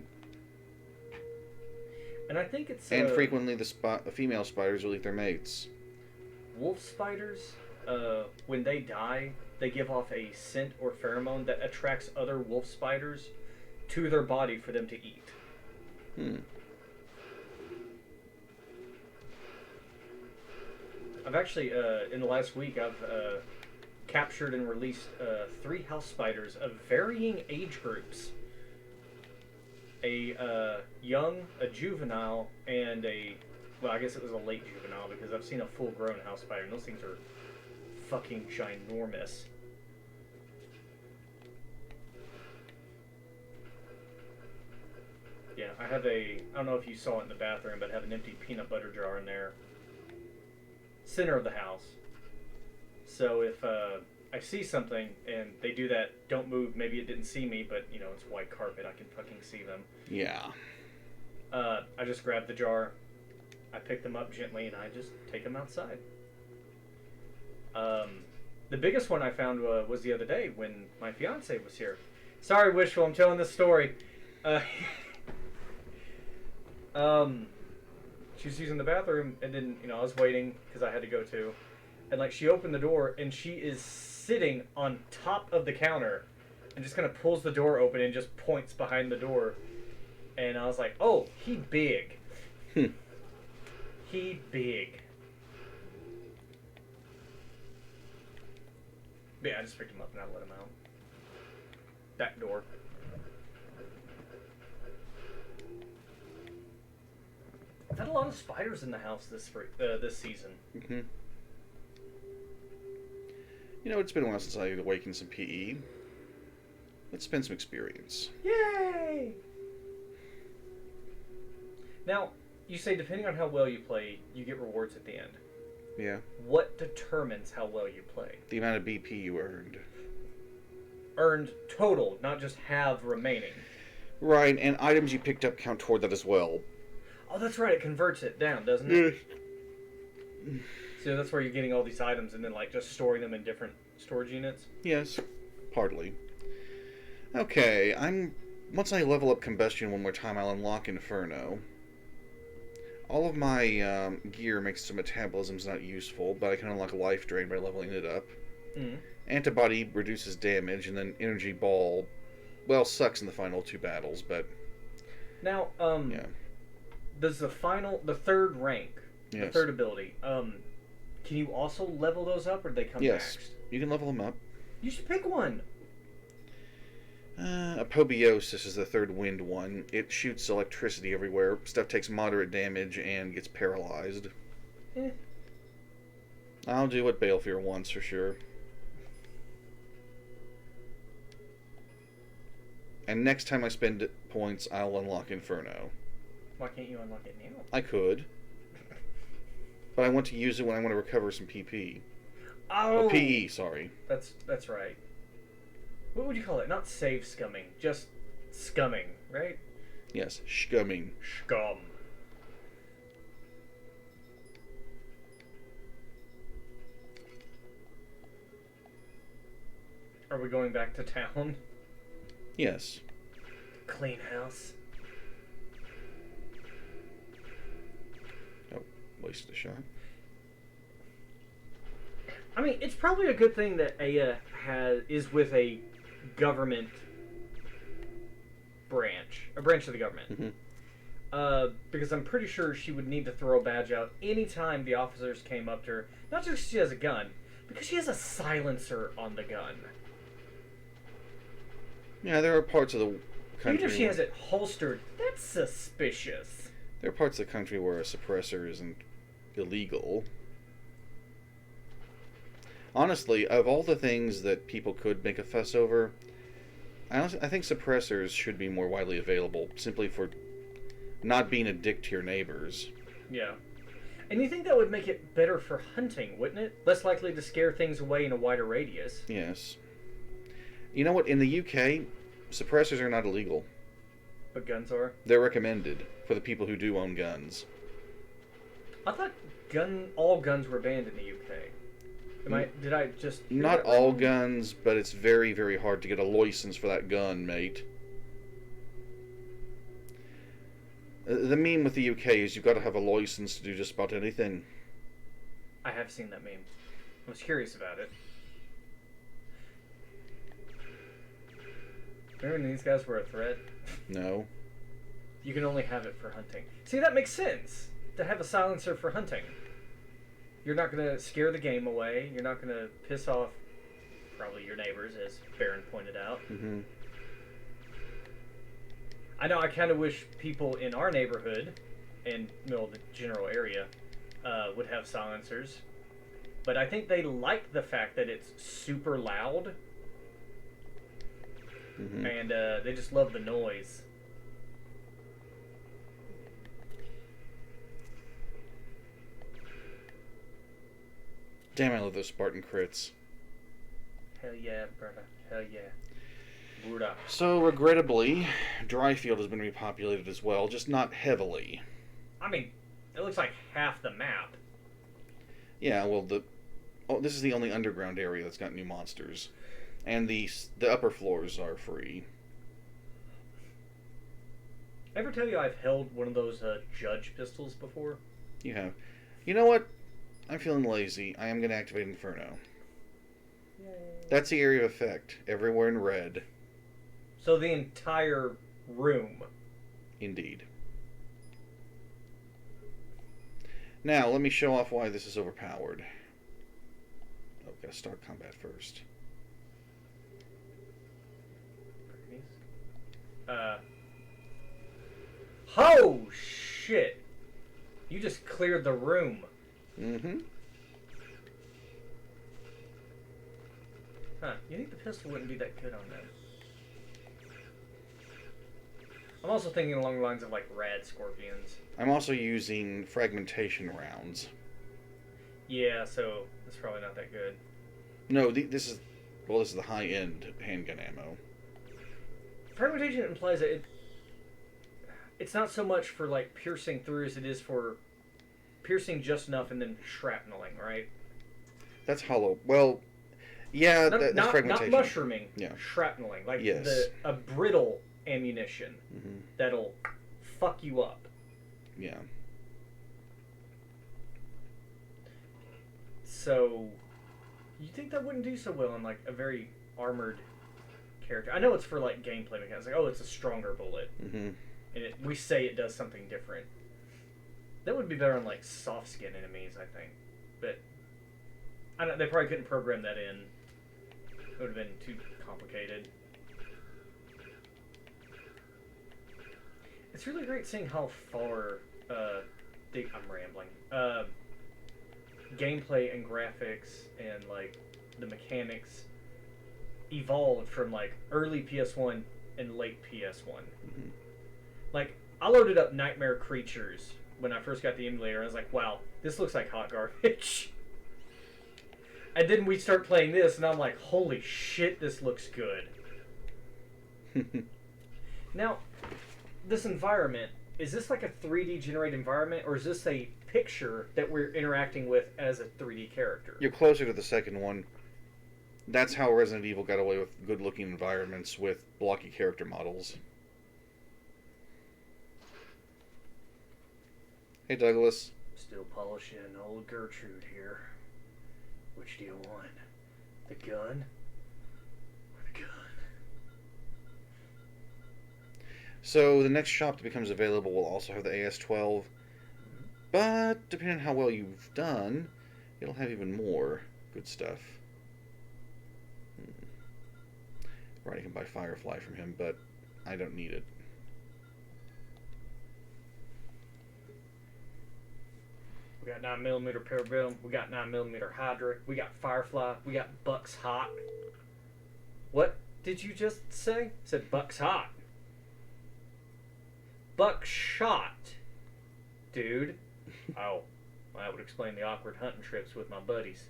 And I think it's... And frequently the female spiders will eat their mates. Wolf spiders, when they die, they give off a scent or pheromone that attracts other wolf spiders to their body for them to eat. I've actually, in the last week, I've captured and released 3 house spiders of varying age groups. A young, a juvenile, and well, I guess it was a late juvenile, because I've seen a full-grown house spider, and those things are fucking ginormous. Yeah, I don't know if you saw it in the bathroom, but I have an empty peanut butter jar in there. Center of the house. So if I see something and they do that, don't move, maybe it didn't see me, but, you know, it's white carpet, I can fucking see them. Yeah. I just grab the jar, I pick them up gently, and I just take them outside. The biggest one I found was the other day when my fiance was here. Sorry, Wishful, I'm telling this story. She was using the bathroom, and then, you know, I was waiting because I had to go too. And, like, she opened the door, and she is sitting on top of the counter and just kind of pulls the door open and just points behind the door. And I was like, oh, he big. He big. But yeah, I just picked him up and I let him out. Back door. I've had a lot of spiders in the house this season. Mm-hmm. You know, it's been a while since I awakened some PE. Let's spend some experience. Yay! Now, you say depending on how well you play, you get rewards at the end. Yeah. What determines how well you play? The amount of BP you earned. Earned total, not just have remaining. Right, and items you picked up count toward that as well. Oh, that's right. It converts it down, doesn't it? So that's where you're getting all these items and then, like, just storing them in different storage units? Yes, partly. Okay, once I level up Combustion one more time, I'll unlock Inferno. All of my gear makes it so metabolism's not useful, but I can unlock life drain by leveling it up. Mm. Antibody reduces damage, and then energy ball, well, sucks in the final 2 battles, but Now, yeah. does the third rank, the Yes. third ability, can you also level those up, or do they come Yes. maxed? You can level them up. You should pick one. Apobiosis is the third wind one. It shoots electricity everywhere. Stuff takes moderate damage and gets paralyzed. Eh. I'll do what Balefear wants for sure. And next time I spend points, I'll unlock Inferno. Why can't you unlock it now? I could. But I want to use it when I want to recover some PP. Oh, PE, sorry. That's right. What would you call it? Not save scumming, just scumming, right? Yes, scumming. Scum. Are we going back to town? Yes. Clean house. Oh, wasted a shot. I mean, it's probably a good thing that Aya is with a government branch, a branch of the government. Mm-hmm. Because I'm pretty sure she would need to throw a badge out anytime the officers came up to her. Not just because she has a gun, because she has a silencer on the gun. Yeah, there are parts of the country. Even if she has it holstered, that's suspicious. There are parts of the country where a suppressor isn't illegal. Honestly, of all the things that people could make a fuss over, I think suppressors should be more widely available, simply for not being a dick to your neighbors. Yeah. And you think that would make it better for hunting, wouldn't it? Less likely to scare things away in a wider radius. Yes. You know what? In the UK, suppressors are not illegal. But guns are? They're recommended for the people who do own guns. I thought all guns were banned in the UK. Did I just hear Not that all wrong? guns, but it's very, very hard to get a license for that gun, mate. The meme with the UK is you've got to have a license to do just about anything. I have seen that meme. I was curious about it. Remember when these guys were a threat? No. You can only have it for hunting. See, that makes sense. To have a silencer for hunting. You're not going to scare the game away. You're not going to piss off probably your neighbors, as Baron pointed out. Mm-hmm. I know I kind of wish people in our neighborhood and the general area would have silencers. But I think they like the fact that it's super loud. Mm-hmm. And they just love the noise. Damn, I love those Spartan crits. Hell yeah, brother. Hell yeah. Bruda. So, regrettably, Dryfield has been repopulated as well, just not heavily. I mean, it looks like half the map. Yeah, well, this is the only underground area that's got new monsters. And the upper floors are free. Ever tell you I've held one of those judge pistols before? You have. You know what? I'm feeling lazy. I am going to activate Inferno. Yay. That's the area of effect. Everywhere in red. So the entire room. Indeed. Now, let me show off why this is overpowered. Oh, gotta start combat first. Oh, shit. You just cleared the room. Mm-hmm. Huh. You think the pistol wouldn't be that good on that? I'm also thinking along the lines of, like, rad scorpions. I'm also using fragmentation rounds. Yeah, so it's probably not that good. No, this is the high-end handgun ammo. Fragmentation implies that it's not so much for, like, piercing through as it is for piercing just enough and then shrapneling, right? That's hollow. Well, yeah, that's Not fragmentation. not mushrooming, Yeah. shrapneling. Like Yes. a brittle ammunition Mm-hmm. that'll fuck you up. Yeah. so you think that wouldn't do so well on like a very armored character? I know it's for like gameplay mechanics. Like, oh, it's a stronger bullet, Mm-hmm. and we say it does something different. That would be better on like soft skin enemies, I think. But I don't. They probably couldn't program that in. It would have been too complicated. It's really great seeing how far. I'm rambling. Gameplay and graphics and like the mechanics evolved from like early PS1 and late PS1. Mm-hmm. Like I loaded up Nightmare Creatures when I first got the emulator. I was like, wow, this looks like hot garbage. And then we start playing this, and I'm like, holy shit, this looks good. Now, this environment, is this like a 3D generated environment, or is this a picture that we're interacting with as a 3D character? You're closer to the second one. That's how Resident Evil got away with good-looking environments with blocky character models. Hey, Douglas. Still polishing old Gertrude here. Which do you want? The gun? Or the gun? So, the next shop that becomes available will also have the AS-12. But, depending on how well you've done, it'll have even more good stuff. Right, I can buy Firefly from him, but I don't need it. We got 9mm Parabellum, we got 9mm Hydra, we got Firefly, we got Buck's Hot. What did you just say? I said Buck's Hot. Buckshot, dude. Oh, well, that would explain the awkward hunting trips with my buddies.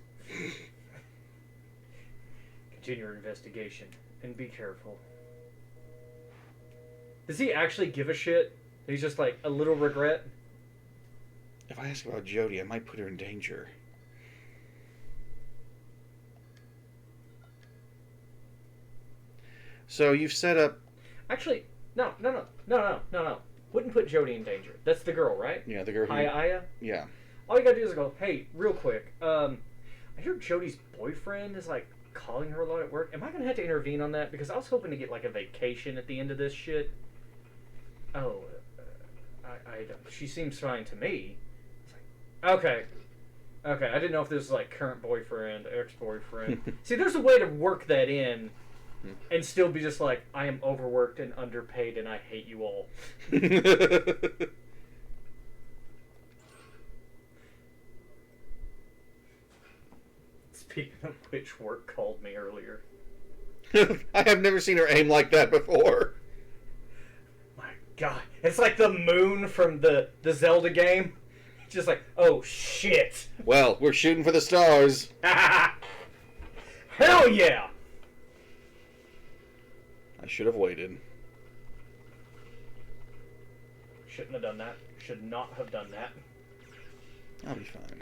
Continue your investigation and be careful. Does he actually give a shit? He's just like a little regret. If I ask about Jodie, I might put her in danger. So you've set up... Actually, no. Wouldn't put Jodie in danger. That's the girl, right? Yeah, the girl who... Aya? Yeah. All you gotta do is go, hey, real quick, I hear Jodie's boyfriend is, like, calling her a lot at work. Am I gonna have to intervene on that? Because I was hoping to get, like, a vacation at the end of this shit. Oh, I don't... She seems fine to me. It's like, okay, I didn't know if this was, like, current boyfriend, ex-boyfriend. See, there's a way to work that in and still be just like, I am overworked and underpaid and I hate you all. Speaking of which, work called me earlier. I have never seen her aim like that before. My God. It's like the moon from the Zelda game. Just like, oh shit. Well, we're shooting for the stars. Hell yeah! I should have waited. Shouldn't have done that. Should not have done that. I'll be fine.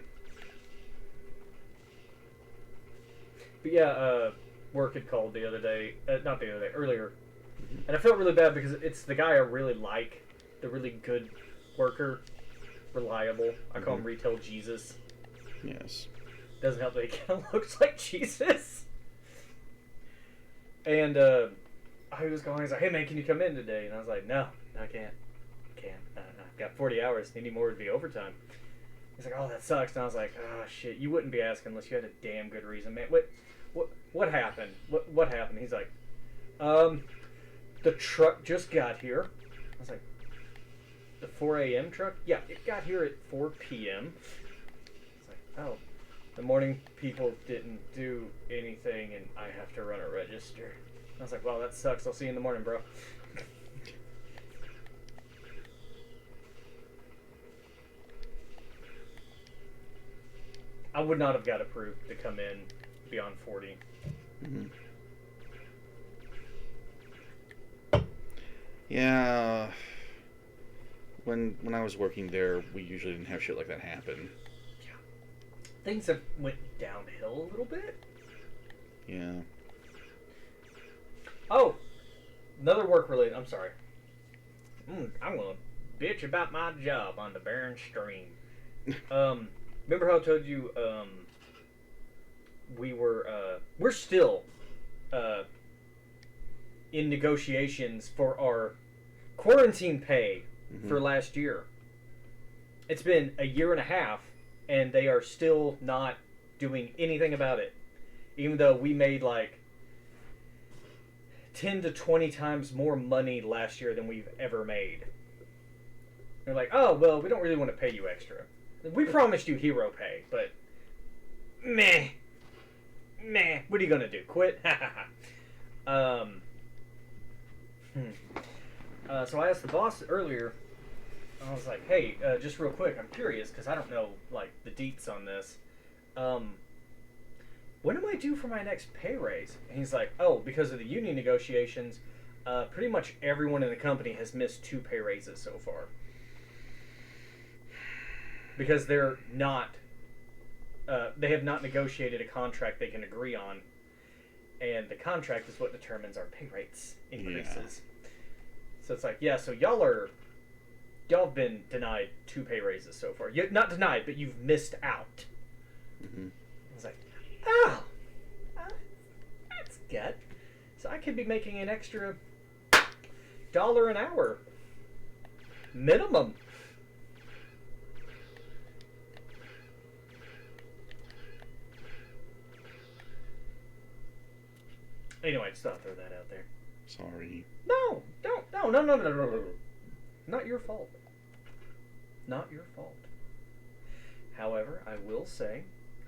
But yeah, work had called the other day. Not the other day, earlier. And I felt really bad because it's the guy I really like. The really good worker. Reliable. I call him Retail Jesus. Yes. Doesn't help that he kind of looks like Jesus. And I was going, he's like, hey man, can you come in today? And I was like, no, I can't. I've got 40 hours. Any more would be overtime. He's like, oh, that sucks. And I was like, oh shit, you wouldn't be asking unless you had a damn good reason, man. What happened? What happened? He's like, the truck just got here. I was like, the 4 a.m. truck? Yeah, it got here at 4 p.m. It's like, oh, the morning people didn't do anything and I have to run a register. I was like, well, that sucks. I'll see you in the morning, bro. I would not have got approved to come in beyond 40. Mm-hmm. Yeah. When I was working there, we usually didn't have shit like that happen. Yeah. Things have went downhill a little bit. Yeah. Oh, another work-related. I'm sorry. I'm gonna bitch about my job on the Barren Stream. Remember how I told you we're still in negotiations for our quarantine pay for last year. It's been a year and a half, and they are still not doing anything about it, even though we made like 10 to 20 times more money last year than we've ever made. They're like, oh, well, we don't really want to pay you extra. We promised you hero pay, but meh. What are you going to do? Quit? So I asked the boss earlier, I was like, hey, just real quick, I'm curious, because I don't know, like, the deets on this. When am I due for my next pay raise? And he's like, oh, because of the union negotiations, pretty much everyone in the company has missed 2 pay raises so far. Because they're not, they have not negotiated a contract they can agree on. And the contract is what determines our pay rates increases. Yeah. So it's like, yeah, so y'all have been denied 2 pay raises so far. Not denied, but you've missed out. Mm-hmm. I was like, oh, that's good. So I could be making an extra $1 an hour. Minimum. Anyway, just thought I'd throw that out there. Sorry. No. Not your fault. Not your fault. However, I will say,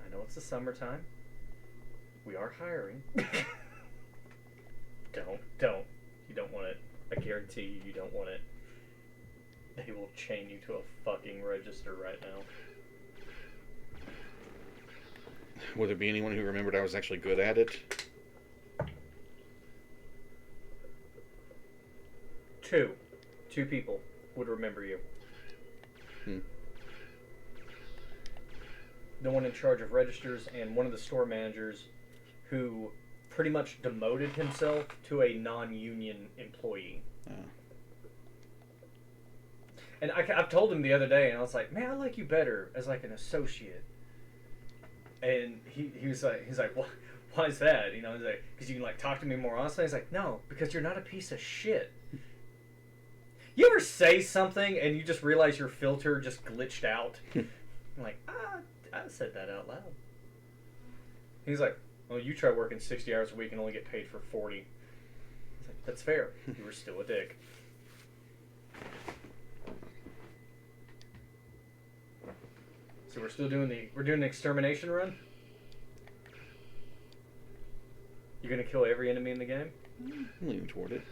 I know it's the summertime. We are hiring. Don't. You don't want it. I guarantee you don't want it. They will chain you to a fucking register right now. Would there be anyone who remembered I was actually good at it? 2 people would remember you. The one in charge of registers and one of the store managers who pretty much demoted himself to a non-union employee. Oh. And I've told him the other day, and I was like, man, I like you better as like an associate. And he's like, why is that? You know, he's like, because you can like talk to me more honestly. He's like, no, because you're not a piece of shit. You ever say something and you just realize your filter just glitched out? I'm like, I said that out loud. He's like, well, you try working 60 hours a week and only get paid for 40. I was like, that's fair. You were still a dick. So we're doing the extermination run? You're gonna kill every enemy in the game? I'm leaning toward it.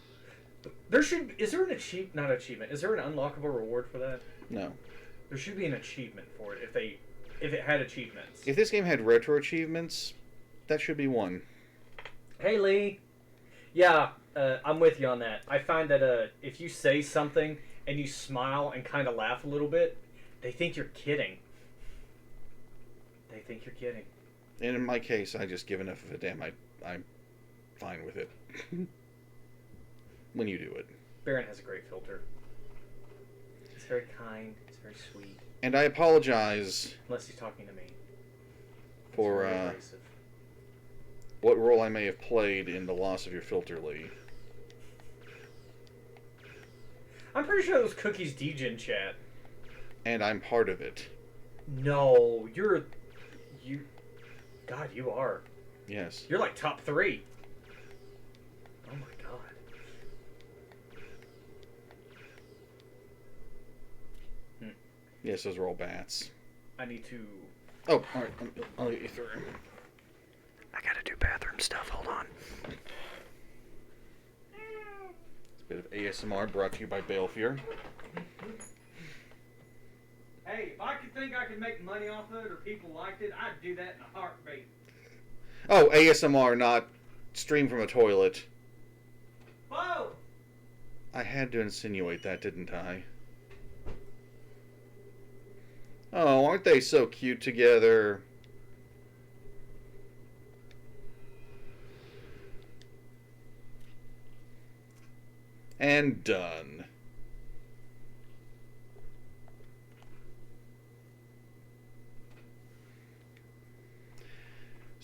Is there an unlockable reward for that? No. There should be an achievement for it if it had achievements. If this game had retro achievements, that should be one. Hey Lee. Yeah, I'm with you on that. I find that if you say something and you smile and kind of laugh a little bit, they think you're kidding. And in my case, I just give enough of a damn. I'm fine with it. When you do it. Baron has a great filter. He's very kind. He's very sweet. And I apologize. Unless he's talking to me. For what role I may have played in the loss of your filter, Lee. I'm pretty sure those cookies degen chat. And I'm part of it. No, God, you are. Yes. You're like top 3. Oh my god. Yes, those are all bats. I need to... Oh, alright. I'll get you through. I gotta do bathroom stuff. Hold on. It's a bit of ASMR brought to you by Balefear. Hey, if I could think I could make money off of it or people liked it, I'd do that in a heartbeat. Oh, ASMR, not stream from a toilet. Whoa! I had to insinuate that, didn't I? Oh, aren't they so cute together? And done.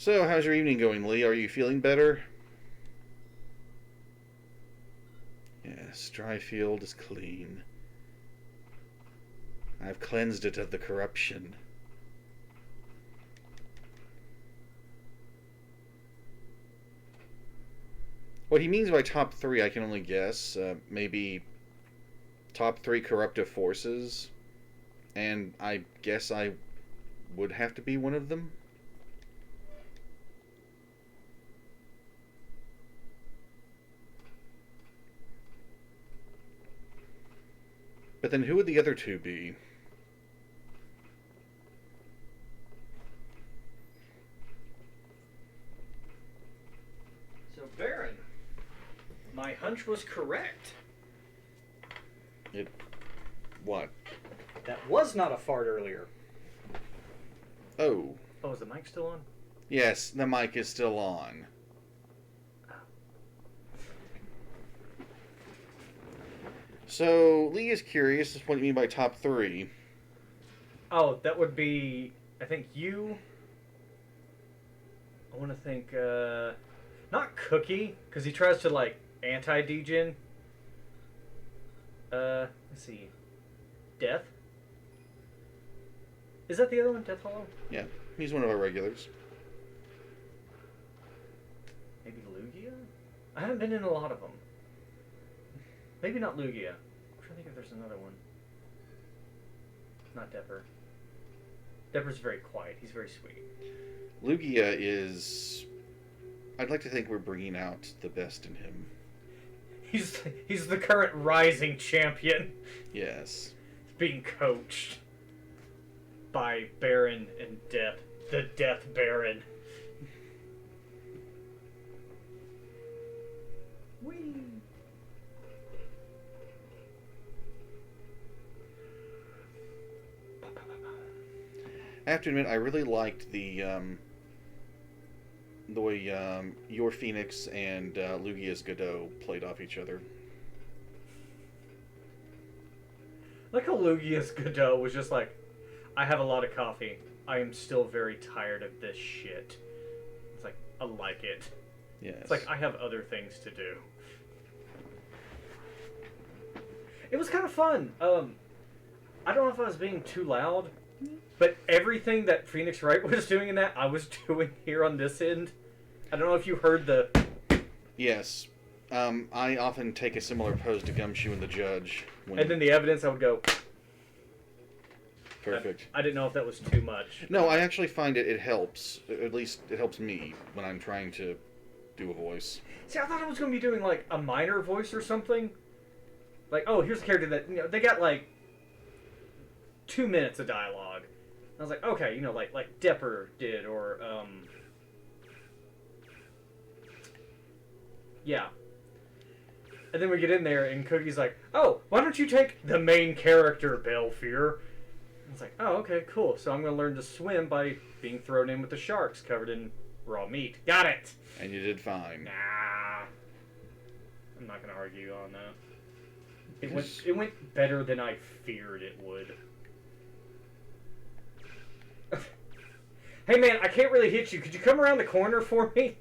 So, how's your evening going, Lee? Are you feeling better? Yes, Dryfield is clean. I've cleansed it of the corruption. What he means by top 3, I can only guess. Maybe top 3 corruptive forces. And I guess I would have to be one of them. But then who would the other 2 be? So, Baron, my hunch was correct. What? That was not a fart earlier. Oh. Oh, is the mic still on? Yes, the mic is still on. So, Lee is curious as to what you mean by top 3. Oh, that would be, I think you. I want to think, not Cookie, because he tries to, like, anti-degen. Let's see. Death? Is that the other one? Death Hollow? Yeah, he's one of our regulars. Maybe Lugia? I haven't been in a lot of them. Maybe not Lugia. I'm trying to think if there's another one. Not Depper. Depper's very quiet. He's very sweet. Lugia is... I'd like to think we're bringing out the best in him. He's the current rising champion. Yes. He's being coached by Baron and Death. The Death Baron. Whee! I have to admit, I really liked the way your Phoenix and Lugia's Godot played off each other. Like how Lugia's Godot was just like, I have a lot of coffee. I am still very tired of this shit. It's like, I like it. Yes. It's like, I have other things to do. It was kind of fun. I don't know if I was being too loud, but everything that Phoenix Wright was doing in that, I was doing here on this end. I don't know if you heard the... Yes. I often take a similar pose to Gumshoe and the Judge. And then the evidence, I would go... Perfect. I didn't know if that was too much. No, I actually find it helps. At least it helps me when I'm trying to do a voice. See, I thought I was going to be doing, like, a minor voice or something. Like, oh, here's a character that, you know, they got, like, 2 minutes of dialogue. I was like, okay, you know, like Depper did, or, yeah. And then we get in there, and Cookie's like, oh, why don't you take the main character, Belfier? It's like, oh, okay, cool. So I'm going to learn to swim by being thrown in with the sharks covered in raw meat. Got it! And you did fine. Nah. I'm not going to argue on that. It went better than I feared it would. Hey man, I can't really hit you. Could you come around the corner for me?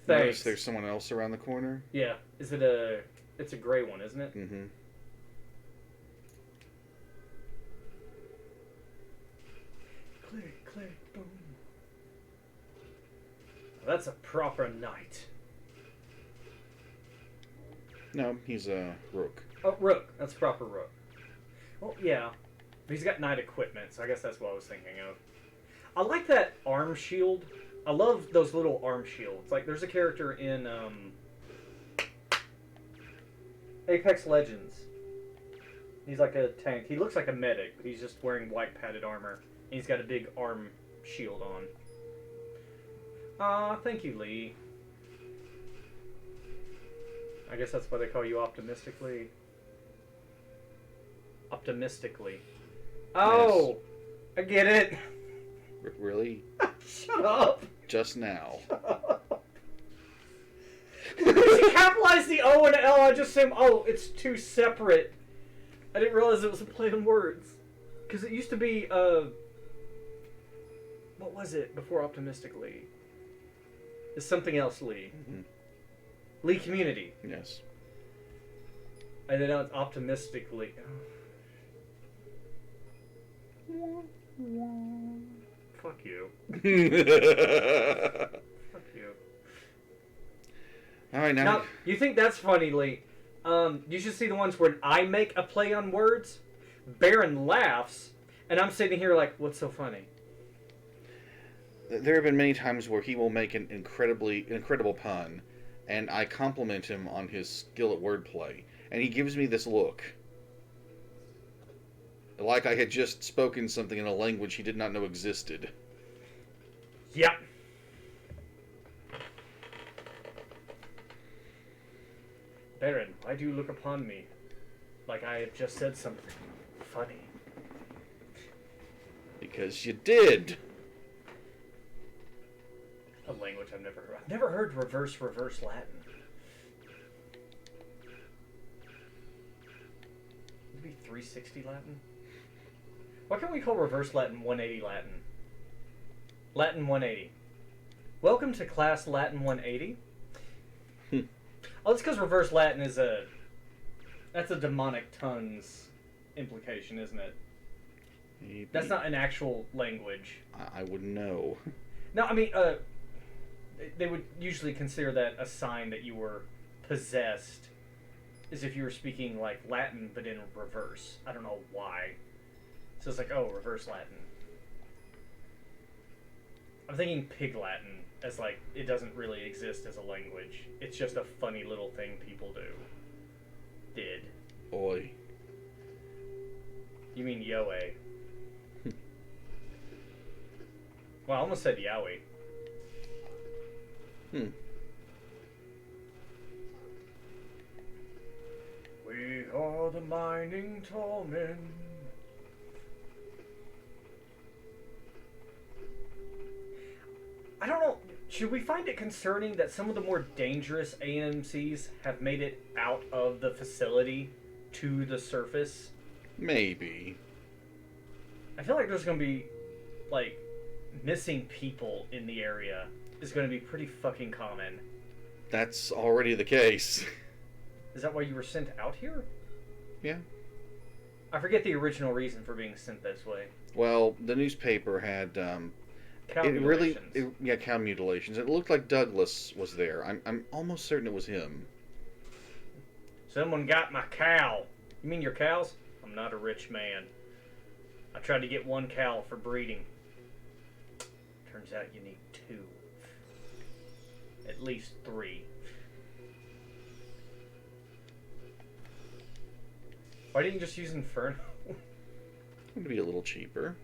Thanks. Notice there's someone else around the corner. Yeah. Is it a... It's a gray one, isn't it? Mm-hmm. Click, click, boom. That's a proper knight. No, he's a Rook. Oh, Rook. That's proper Rook. Well, yeah. But he's got knight equipment, so I guess that's what I was thinking of. I like that arm shield. I love those little arm shields. Like, there's a character in Apex Legends. He's like a tank. He looks like a medic, but he's just wearing white padded armor. And he's got a big arm shield on. Aw, thank you, Lee. I guess that's why they call you Optimistically. Optimistically. Oh! Yes. I get it! Really? Shut up! Just now. Because you capitalized the O and L, I just assumed, oh, it's two separate. I didn't realize it was a play on words. Because it used to be, what was it before Optimistic Lee? It's something else Lee. Mhm. Lee Community. Yes. And then now it's Optimistic Lee. Fuck you. Fuck you. All right, now. Now, you think that's funny, Lee? You should see the ones where I make a play on words. Baron laughs, and I'm sitting here like, what's so funny? There have been many times where he will make an incredible pun, and I compliment him on his skill at wordplay, and he gives me this look. Like I had just spoken something in a language he did not know existed. Yep. Baron, why do you look upon me like I have just said something funny? Because you did. A language I've never heard. I've never heard reverse Latin. Maybe 360 Latin? Why can't we call reverse Latin 180 Latin? Latin 180. Welcome to class Latin 180. Oh, that's because reverse Latin is that's a demonic tongues implication, isn't it? Maybe. That's not an actual language. I wouldn't know. No, I mean, they would usually consider that a sign that you were possessed, as if you were speaking like Latin but in reverse. I don't know why. So it's like, oh, reverse Latin. I'm thinking Pig Latin as like it doesn't really exist as a language. It's just a funny little thing people did. Oi. You mean Yoe? Well, I almost said Yowie. We are the mining tall men. I don't know. Should we find it concerning that some of the more dangerous AMCs have made it out of the facility to the surface? Maybe. I feel like there's going to be, like, missing people in the area is going to be pretty fucking common. That's already the case. Is that why you were sent out here? Yeah. I forget the original reason for being sent this way. Well, the newspaper had Cow it really, mutilations. cow mutilations. It looked like Douglas was there. I'm almost certain it was him. Someone got my cow. You mean your cows? I'm not a rich man. I tried to get one cow for breeding. Turns out you need two. At least three. Why didn't you just use Inferno? It'd be a little cheaper.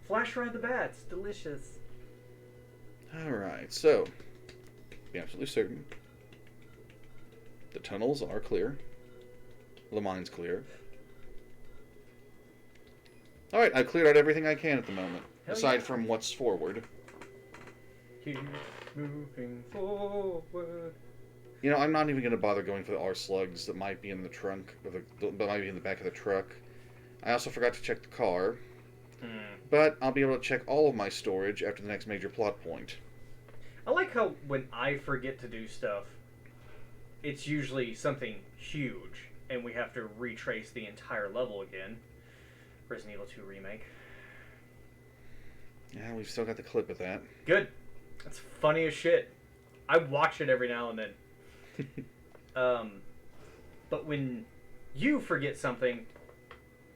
Flash ride the bats. Delicious. Alright, so, be absolutely certain. The tunnels are clear. The mine's clear. Alright, I've cleared out everything I can at the moment. Hell aside yeah. from what's forward. Keep moving forward. You know, I'm not even going to bother going for the R slugs that might be in the trunk, or that might be in the back of the truck. I also forgot to check the car. But I'll be able to check all of my storage after the next major plot point. I like how when I forget to do stuff, it's usually something huge, and we have to retrace the entire level again. Resident Evil 2 Remake. Yeah, we've still got the clip of that. Good. That's funny as shit. I watch it every now and then. But when you forget something,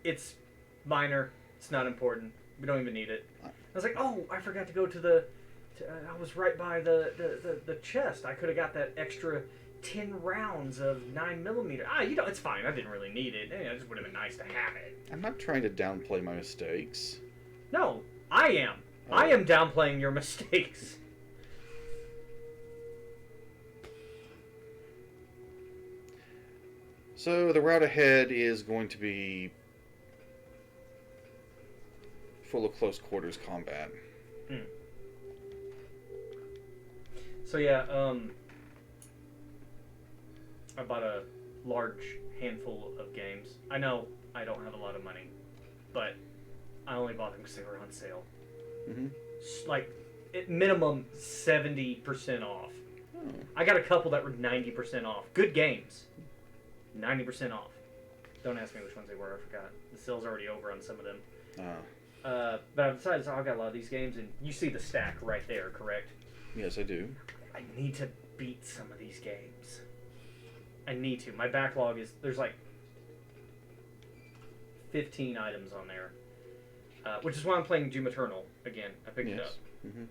it's minor. It's not important. We don't even need it. I was like, oh, I forgot to go to the... I was right by the chest. I could have got that extra 10 rounds of 9mm. It's fine. I didn't really need it. It just would have been nice to have it. I'm not trying to downplay my mistakes. No, I am. Oh. I am downplaying your mistakes. So the route ahead is going to be full of close quarters combat. So yeah, I bought a large handful of games. I know I don't have a lot of money, but I only bought them because they were on sale. Mm-hmm. Like, at minimum 70% off. Oh. I got a couple that were 90% off. Good games. 90% off. Don't ask me which ones they were. I forgot. The sale's already over on some of them. But besides, I've got a lot of these games, and you see the stack right there, correct? Yes, I do. I need to beat some of these games. I need to. My backlog is... There's like 15 items on there. Which is why I'm playing Doom Eternal again. I picked it up. Mm-hmm.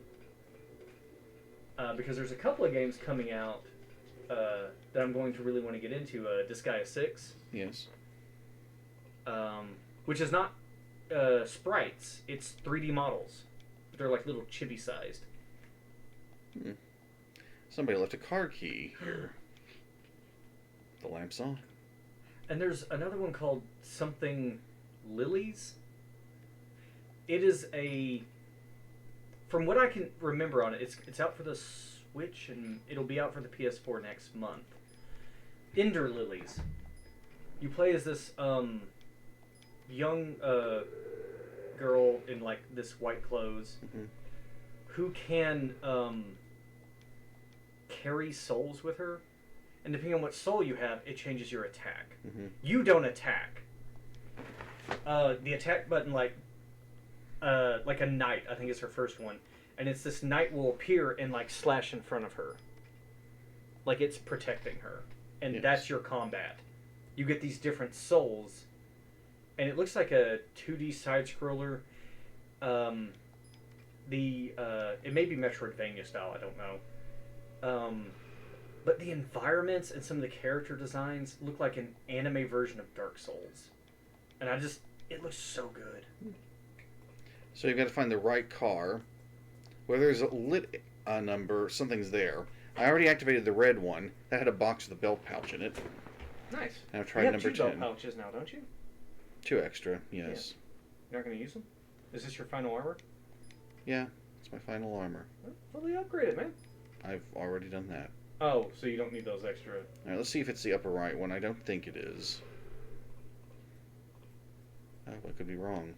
Because there's a couple of games coming out that I'm going to really want to get into. Disgaea 6. Yes. Which is not sprites. It's 3D models. They're like little chibi sized. Hmm. Somebody left a car key here. The lamp's on. And there's another one called something Lilies. It is a... From what I can remember on it, it's out for the Switch, and it'll be out for the PS4 next month. Ender Lilies. You play as this young girl in like this white clothes who can carry souls with her, and depending on what soul you have, it changes your attack. You don't attack. The attack button, like a knight, I think is her first one, and it's this knight will appear and like slash in front of her, like it's protecting her, and that's your combat. You get these different souls, and it looks like a 2D side scroller. It may be Metroidvania style, I don't know. But the environments and some of the character designs look like an anime version of Dark Souls, and it looks so good. So you've got to find the right car. Where there's a lit number, something's there. I already activated the red one. That had a box with a belt pouch in it. Nice. And I've tried you have number 2 10. belt pouches now, don't you? 2 extra, yes. You're not going to use them? Is this your final armor? Yeah, it's my final armor. Fully upgraded, man. I've already done that. Oh, so you don't need those extra... Alright, let's see if it's the upper right one. I don't think it is. Oh, I could be wrong.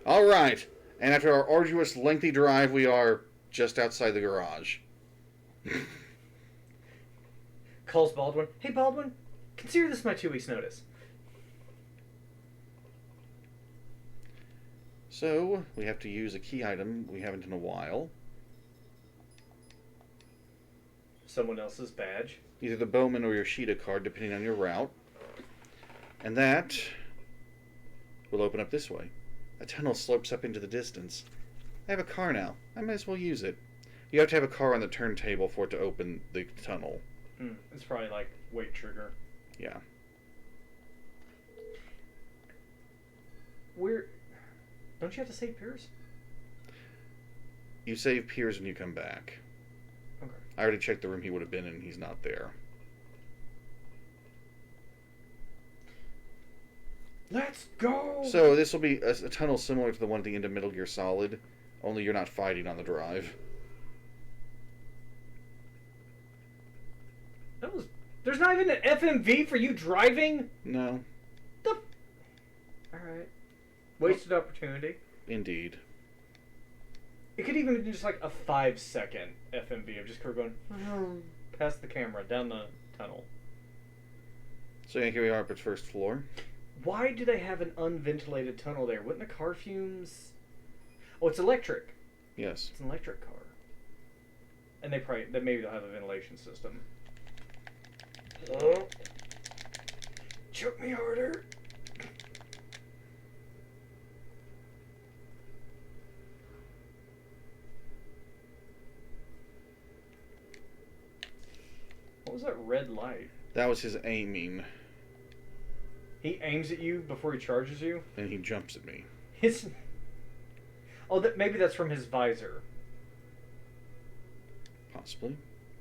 Alright! And after our arduous, lengthy drive, we are just outside the garage. Calls Baldwin. Hey, Baldwin, consider this my 2 weeks' notice. So, we have to use a key item we haven't in a while. Someone else's badge. Either the Bowman or your Sheeta card, depending on your route. And that will open up this way. A tunnel slopes up into the distance. I have a car now. I might as well use it. You have to have a car on the turntable for it to open the tunnel. It's probably like weight trigger. Yeah. Don't you have to save Piers? You save Piers when you come back. Okay. I already checked the room he would have been in. He's not there. Let's go! So this will be a tunnel similar to the one at the end of Metal Gear Solid, only you're not fighting on the drive. There's not even an FMV for you driving? No. Alright. Wasted opportunity. Indeed. It could even be just like a 5-second FMV of just Kurt going past the camera down the tunnel. So yeah, here we are up at first floor. Why do they have an unventilated tunnel there? Wouldn't the car fumes... Oh, it's electric. Yes. It's an electric car. And maybe they'll have a ventilation system. Oh. Choke me harder. What was that red light? That was his aiming. He aims at you before he charges you? And he jumps at me. Maybe that's from his visor. Possibly.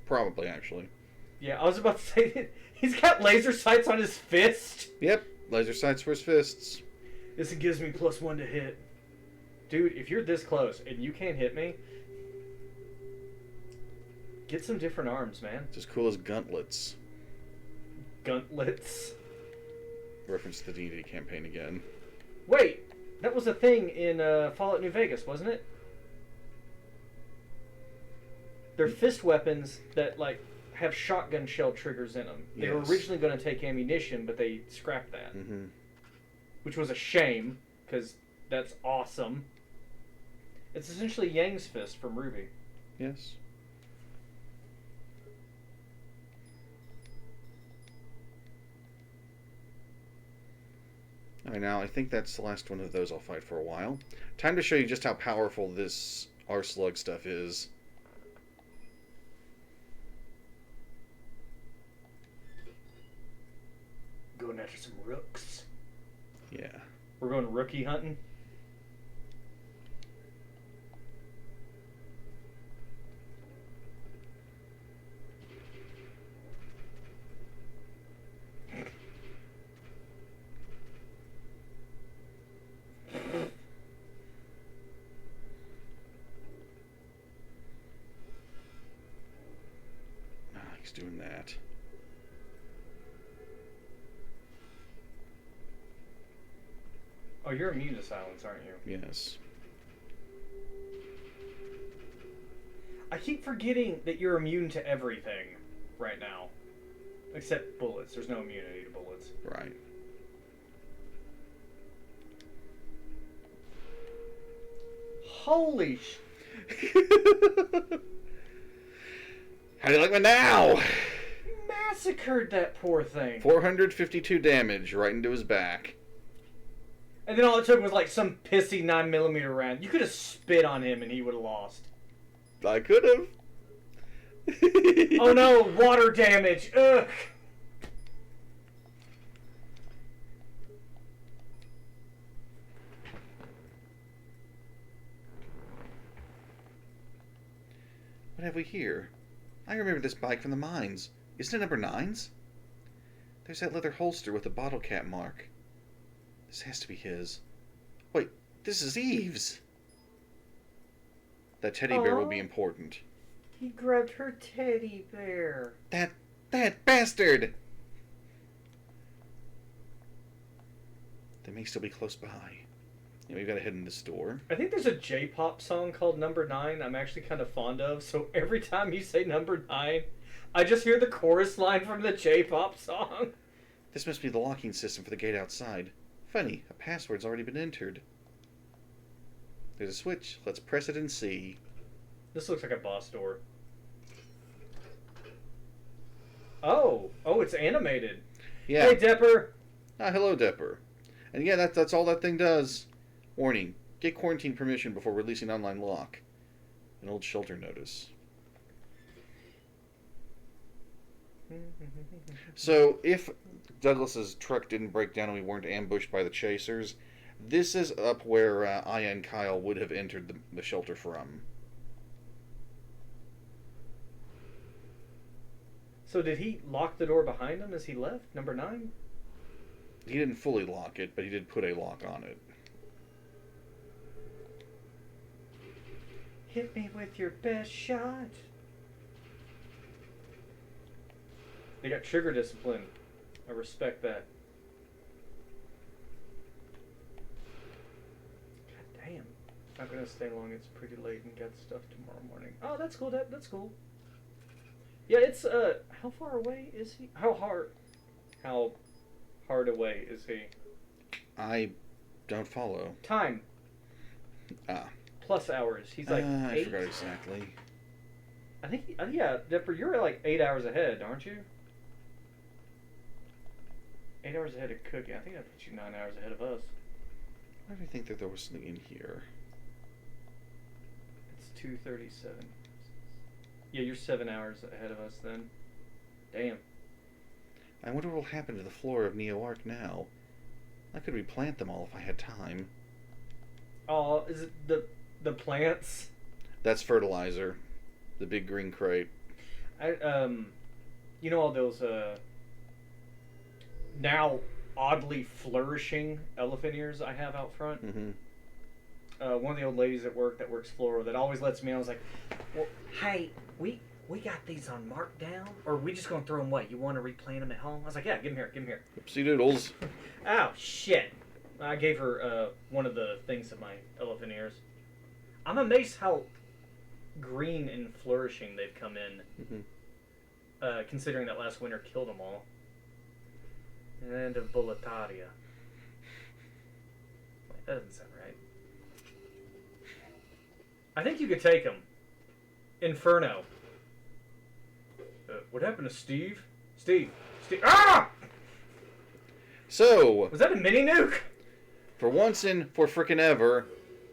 Probably, actually. Yeah, I was about to say that he's got laser sights on his fist. Yep. Laser sights for his fists. This gives me +1 to hit. Dude, if you're this close and you can't hit me, get some different arms, man. It's as cool as gauntlets. Gauntlets. Reference to the D&D campaign again. Wait, that was a thing in Fallout New Vegas, wasn't it? They're fist weapons that, like, have shotgun shell triggers in them. They were Yes. originally going to take ammunition, but they scrapped that. Mm-hmm. Which was a shame, because that's awesome. It's essentially Yang's fist from Ruby. Yes. Alright, now I think that's the last one of those I'll fight for a while. Time to show you just how powerful this R-Slug stuff is. Going after some rooks. Yeah. We're going rookie hunting. Ah, he's doing that. Oh, you're immune to silence, aren't you? Yes. I keep forgetting that you're immune to everything right now. Except bullets. There's no immunity to bullets. Right. Holy sh... How do you like me now? Massacred that poor thing. 452 damage right into his back. And then all it took was like some pissy 9mm round. You could have spit on him and he would have lost. I could have. Oh no, water damage. Ugh. What have we here? I remember this bike from the mines. Isn't it number 9's? There's that leather holster with the bottle cap mark. This has to be his. Wait, this is Eve's! That teddy bear will be important. He grabbed her teddy bear. That bastard! They may still be close by. Yeah, we've got to head in the store. I think there's a J-pop song called Number 9 I'm actually kind of fond of, so every time you say Number 9, I just hear the chorus line from the J-pop song. This must be the locking system for the gate outside. Funny, a password's already been entered. There's a switch. Let's press it and see. This looks like a boss door. Oh, it's animated. Yeah. Hey, Depper. Ah, hello, Depper. And yeah, that's all that thing does. Warning. Get quarantine permission before releasing online lock. An old shelter notice. So, if Douglas's truck didn't break down and we weren't ambushed by the chasers, this is up where Aya and Kyle would have entered the shelter from. So did he lock the door behind him as he left? Number 9? He didn't fully lock it, but he did put a lock on it. Hit me with your best shot. They got trigger discipline. I respect that. God damn. Not gonna stay long. It's pretty late and got stuff tomorrow morning. Oh, that's cool. That's cool. Yeah, it's how far away is he? How hard away is he? I don't follow. Time. Ah. Plus hours. He's like I 8. forgot exactly. I think, yeah, Depper, you're like 8 hours ahead, aren't you? 8 hours ahead of Cookie. I think that puts you 9 hours ahead of us. Why do I think that there was something in here? It's 2:37. Yeah, you're 7 hours ahead of us then. Damn. I wonder what will happen to the floor of Neo Arc now. I could replant them all if I had time. Oh, is it the plants? That's fertilizer. The big green crate. You know all those now oddly flourishing elephant ears I have out front? Mm-hmm. One of the old ladies at work that works floral that always lets me in. I was like, well, hey, we got these on markdown, or are we just gonna throw them away? You want to replant them at home? I was like, yeah, give them here. Oopsie doodles. Oh shit. I gave her one of the things of my elephant ears. I'm amazed how green and flourishing they've come in, considering that last winter killed them all. And a Bulletaria. Wait, that doesn't sound right. I think you could take him. Inferno. What happened to Steve? Steve. Ah! So, Was that a mini nuke? for once and for frickin' ever,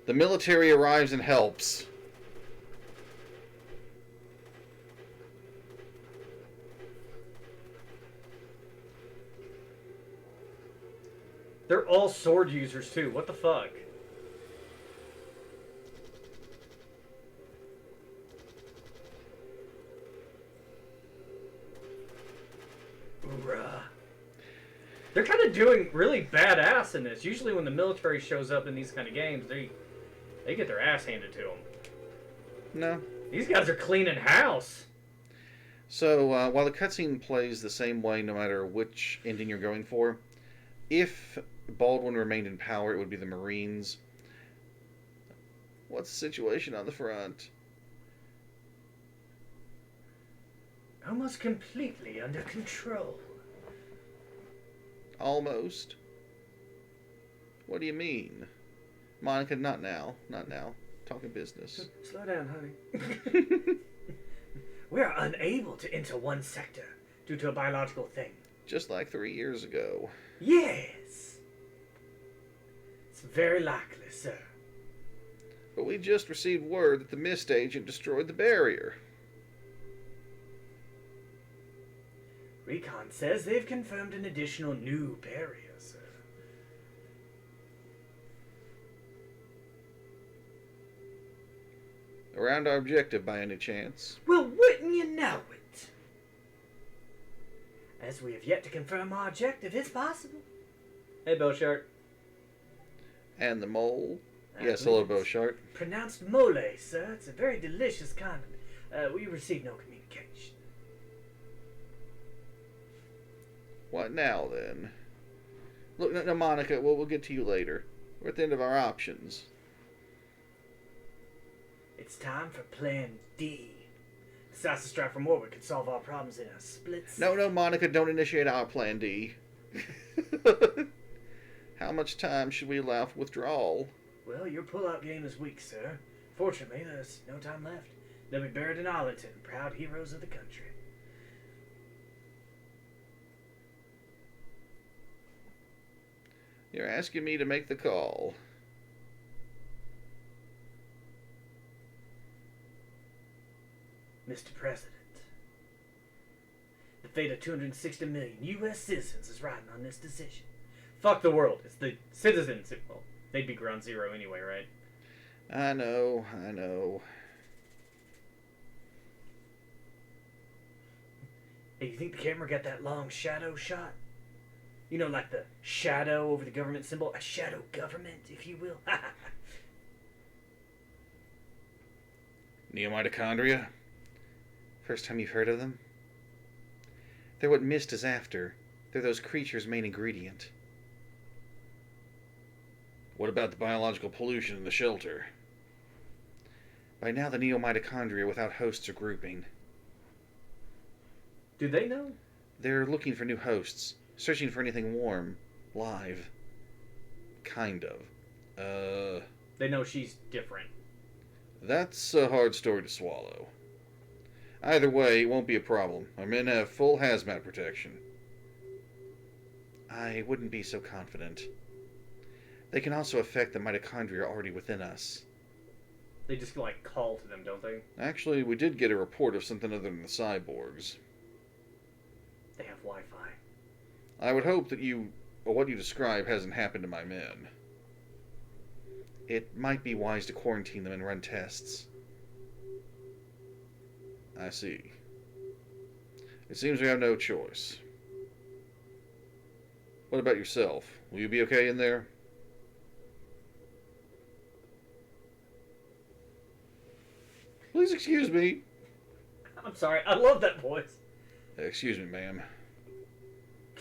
the military arrives and helps. They're all sword users too. What the fuck? Hoorah. They're kind of doing really badass in this. Usually when the military shows up in these kind of games, they get their ass handed to them. No. These guys are cleaning house. So, while the cutscene plays the same way no matter which ending you're going for, if Baldwin remained in power, it would be the Marines. What's the situation on the front? Almost completely under control. Almost. What do you mean? Monica, not now. Not now. Talking business. Slow down, honey. We're unable to enter one sector due to a biological thing. Just like 3 years ago. Yes. It's very likely, sir. But we just received word that the Mist agent destroyed the barrier. Recon says they've confirmed an additional new barrier, sir. Around our objective by any chance? Well, wouldn't you know it? As we have yet to confirm our objective, it's possible. Hey, Beauchart. And the mole? I Yes, believe hello, it's Beauchart. Pronounced mole, sir. It's a very delicious condiment. We received no communication. What now, then? Look, no, Monica, we'll get to you later. We're at the end of our options. It's time for Plan D. Decisive strike from orbit could solve our problems in a split second. No, Monica, don't initiate our Plan D. How much time should we allow for withdrawal? Well, your pull-out game is weak, sir. Fortunately, there's no time left. They'll be buried in Arlington, proud heroes of the country. You're asking me to make the call. Mr. President, the fate of 260 million U.S. citizens is riding on this decision. Fuck the world. It's the citizens. Well, they'd be ground zero anyway, right? I know. Hey, you think the camera got that long shadow shot? You know, like the shadow over the government symbol? A shadow government, if you will. Neomitochondria? First time you've heard of them? They're what Mist is after. They're those creatures' main ingredient. What about the biological pollution in the shelter? By now the neomitochondria without hosts are grouping. Do they know? They're looking for new hosts, searching for anything warm, live. Kind of. They know she's different. That's a hard story to swallow. Either way, it won't be a problem. Our men have full hazmat protection. I wouldn't be so confident. They can also affect the mitochondria already within us. They just like call to them, don't they? Actually, we did get a report of something other than the cyborgs. They have Wi-Fi. I would hope that what you describe hasn't happened to my men. It might be wise to quarantine them and run tests. I see. It seems we have no choice. What about yourself? Will you be okay in there? Please excuse me. I'm sorry. I love that voice. Excuse me, ma'am.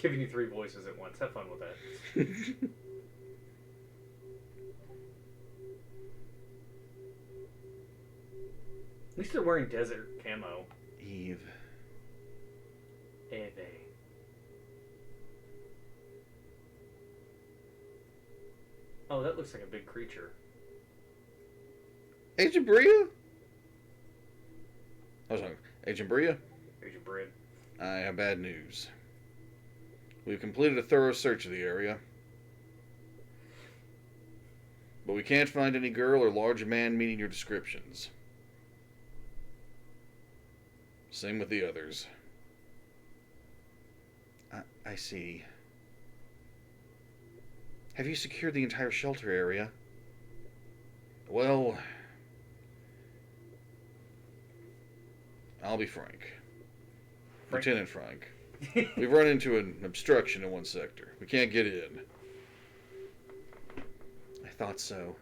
Giving you 3 voices at once. Have fun with that. At least they're wearing desert camo. Eve. Eve. Oh, that looks like a big creature. Agent Bria? I was sorry. Agent Bria? Agent Bread. I have bad news. We've completed a thorough search of the area. But we can't find any girl or large man meeting your descriptions. Same with the others. I see. Have you secured the entire shelter area? Well, I'll be frank. Lieutenant Frank. We've run into an obstruction in one sector. We can't get in. I thought so.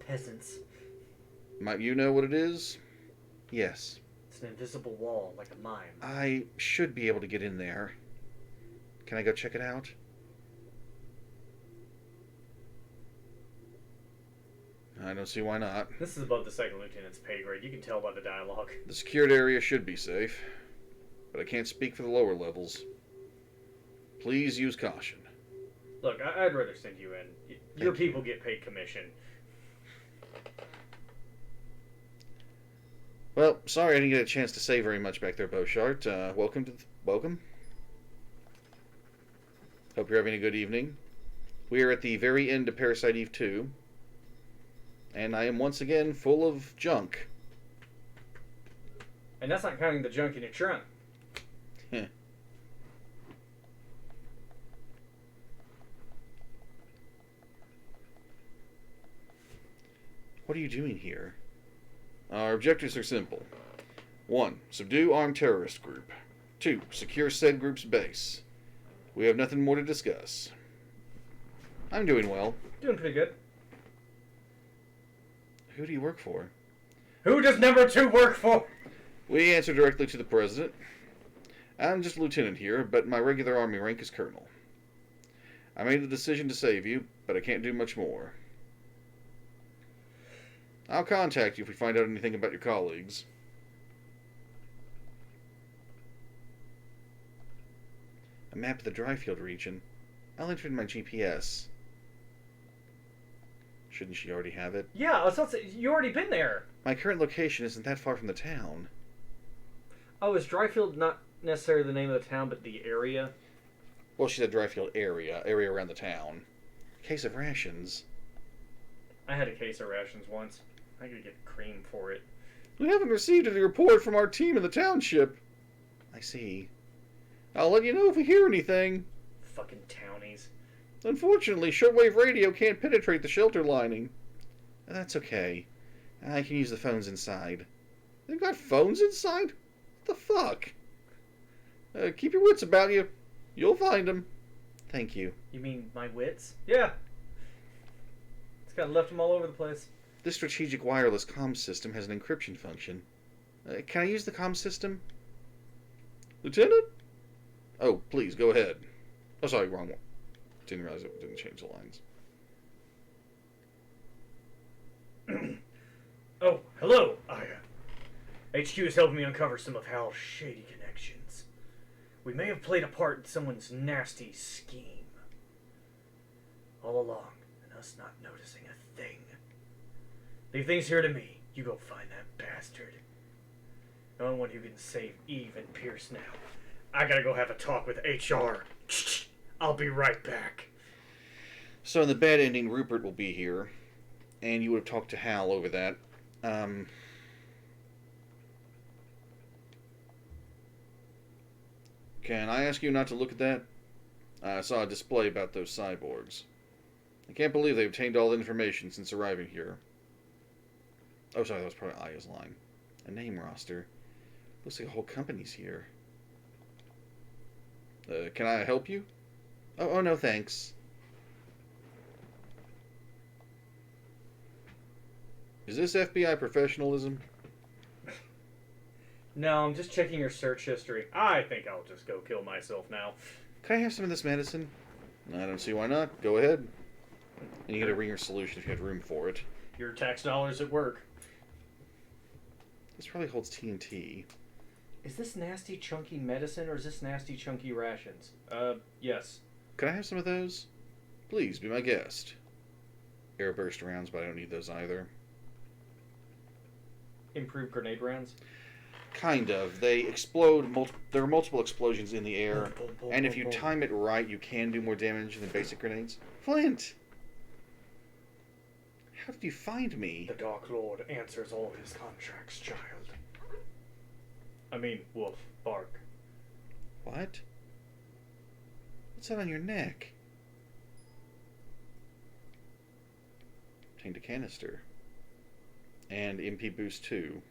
Peasants. Might you know what it is? Yes. It's an invisible wall, like a mime. I should be able to get in there. Can I go check it out? I don't see why not. This is above the second lieutenant's pay grade. You can tell by the dialogue. The secured area should be safe, but I can't speak for the lower levels. Please use caution. Look, I'd rather send you in. Your people get paid commission. Well, sorry I didn't get a chance to say very much back there, Beauchart. Welcome. Hope you're having a good evening. We are at the very end of Parasite Eve 2, and I am once again full of junk. And that's not counting the junk in your trunk. Heh. What are you doing here? Our objectives are simple. 1. Subdue armed terrorist group. 2. Secure said group's base. We have nothing more to discuss. I'm doing well. Doing pretty good. Who do you work for? Who does number 2 work for? We answer directly to the president. I'm just a lieutenant here, but my regular army rank is colonel. I made the decision to save you, but I can't do much more. I'll contact you if we find out anything about your colleagues. A map of the Dryfield region. I'll enter in my GPS. Shouldn't she already have it? Yeah, I was about to say, you already been there. My current location isn't that far from the town. Oh, is Dryfield not necessarily the name of the town, but the area? Well, she said Dryfield area around the town. Case of rations. I had a case of rations once. I could get cream for it. We haven't received any report from our team in the township. I see. I'll let you know if we hear anything. Fucking townies. Unfortunately, shortwave radio can't penetrate the shelter lining. That's okay. I can use the phones inside. They've got phones inside? What the fuck? Keep your wits about you. You'll find them. Thank you. You mean my wits? Yeah. It's kind of left them all over the place. This strategic wireless comm system has an encryption function. Can I use the comm system? Lieutenant? Oh, please, go ahead. Oh, sorry, wrong one. Didn't realize it didn't change the lines. Oh, hello, Aya. HQ is helping me uncover some of Hal's shady connections. We may have played a part in someone's nasty scheme. All along, and us not noticing a thing. Leave things here to me. You go find that bastard. The only one who can save Eve and Pierce now. I gotta go have a talk with HR. I'll be right back. So in the bad ending, Rupert will be here, and you would have talked to Hal over that. Can I ask you not to look at that? I saw a display about those cyborgs. I can't believe they obtained all the information since arriving here. Oh, sorry, that was probably Aya's line. A name roster. Looks like a whole company's here. Can I help you? Oh, no, thanks. Is this FBI professionalism? No, I'm just checking your search history. I think I'll just go kill myself now. Can I have some of this medicine? I don't see why not. Go ahead. And you get a ringer solution if you had room for it. Your tax dollars at work. This probably holds TNT. Is this nasty chunky medicine or is this nasty chunky rations? Yes. Can I have some of those? Please, be my guest. Air burst rounds, but I don't need those either. Improved grenade rounds? Kind of. They explode. There are multiple explosions in the air, and if you time it right, you can do more damage than basic grenades. Flint! How did you find me? The Dark Lord answers all his contracts, child. I mean, wolf. Bark. What? What's that on your neck? Obtained a canister. And MP Boost 2.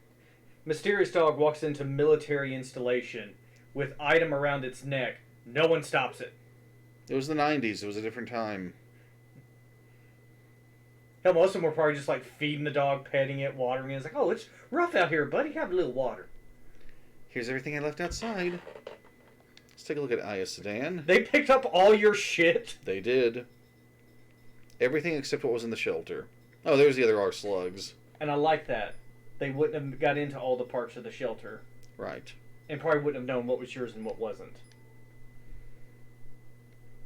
Mysterious dog walks into military installation with item around its neck. No one stops it. It was the 90s. It was a different time. Hell, most of them were probably just like feeding the dog, petting it, watering it. It's like, oh, it's rough out here, buddy. Have a little water. Here's everything I left outside. Let's take a look at Aya Sedan. They picked up all your shit. They did. Everything except what was in the shelter. Oh, there's the other R slugs. And I like that. They wouldn't have got into all the parts of the shelter. Right. And probably wouldn't have known what was yours and what wasn't.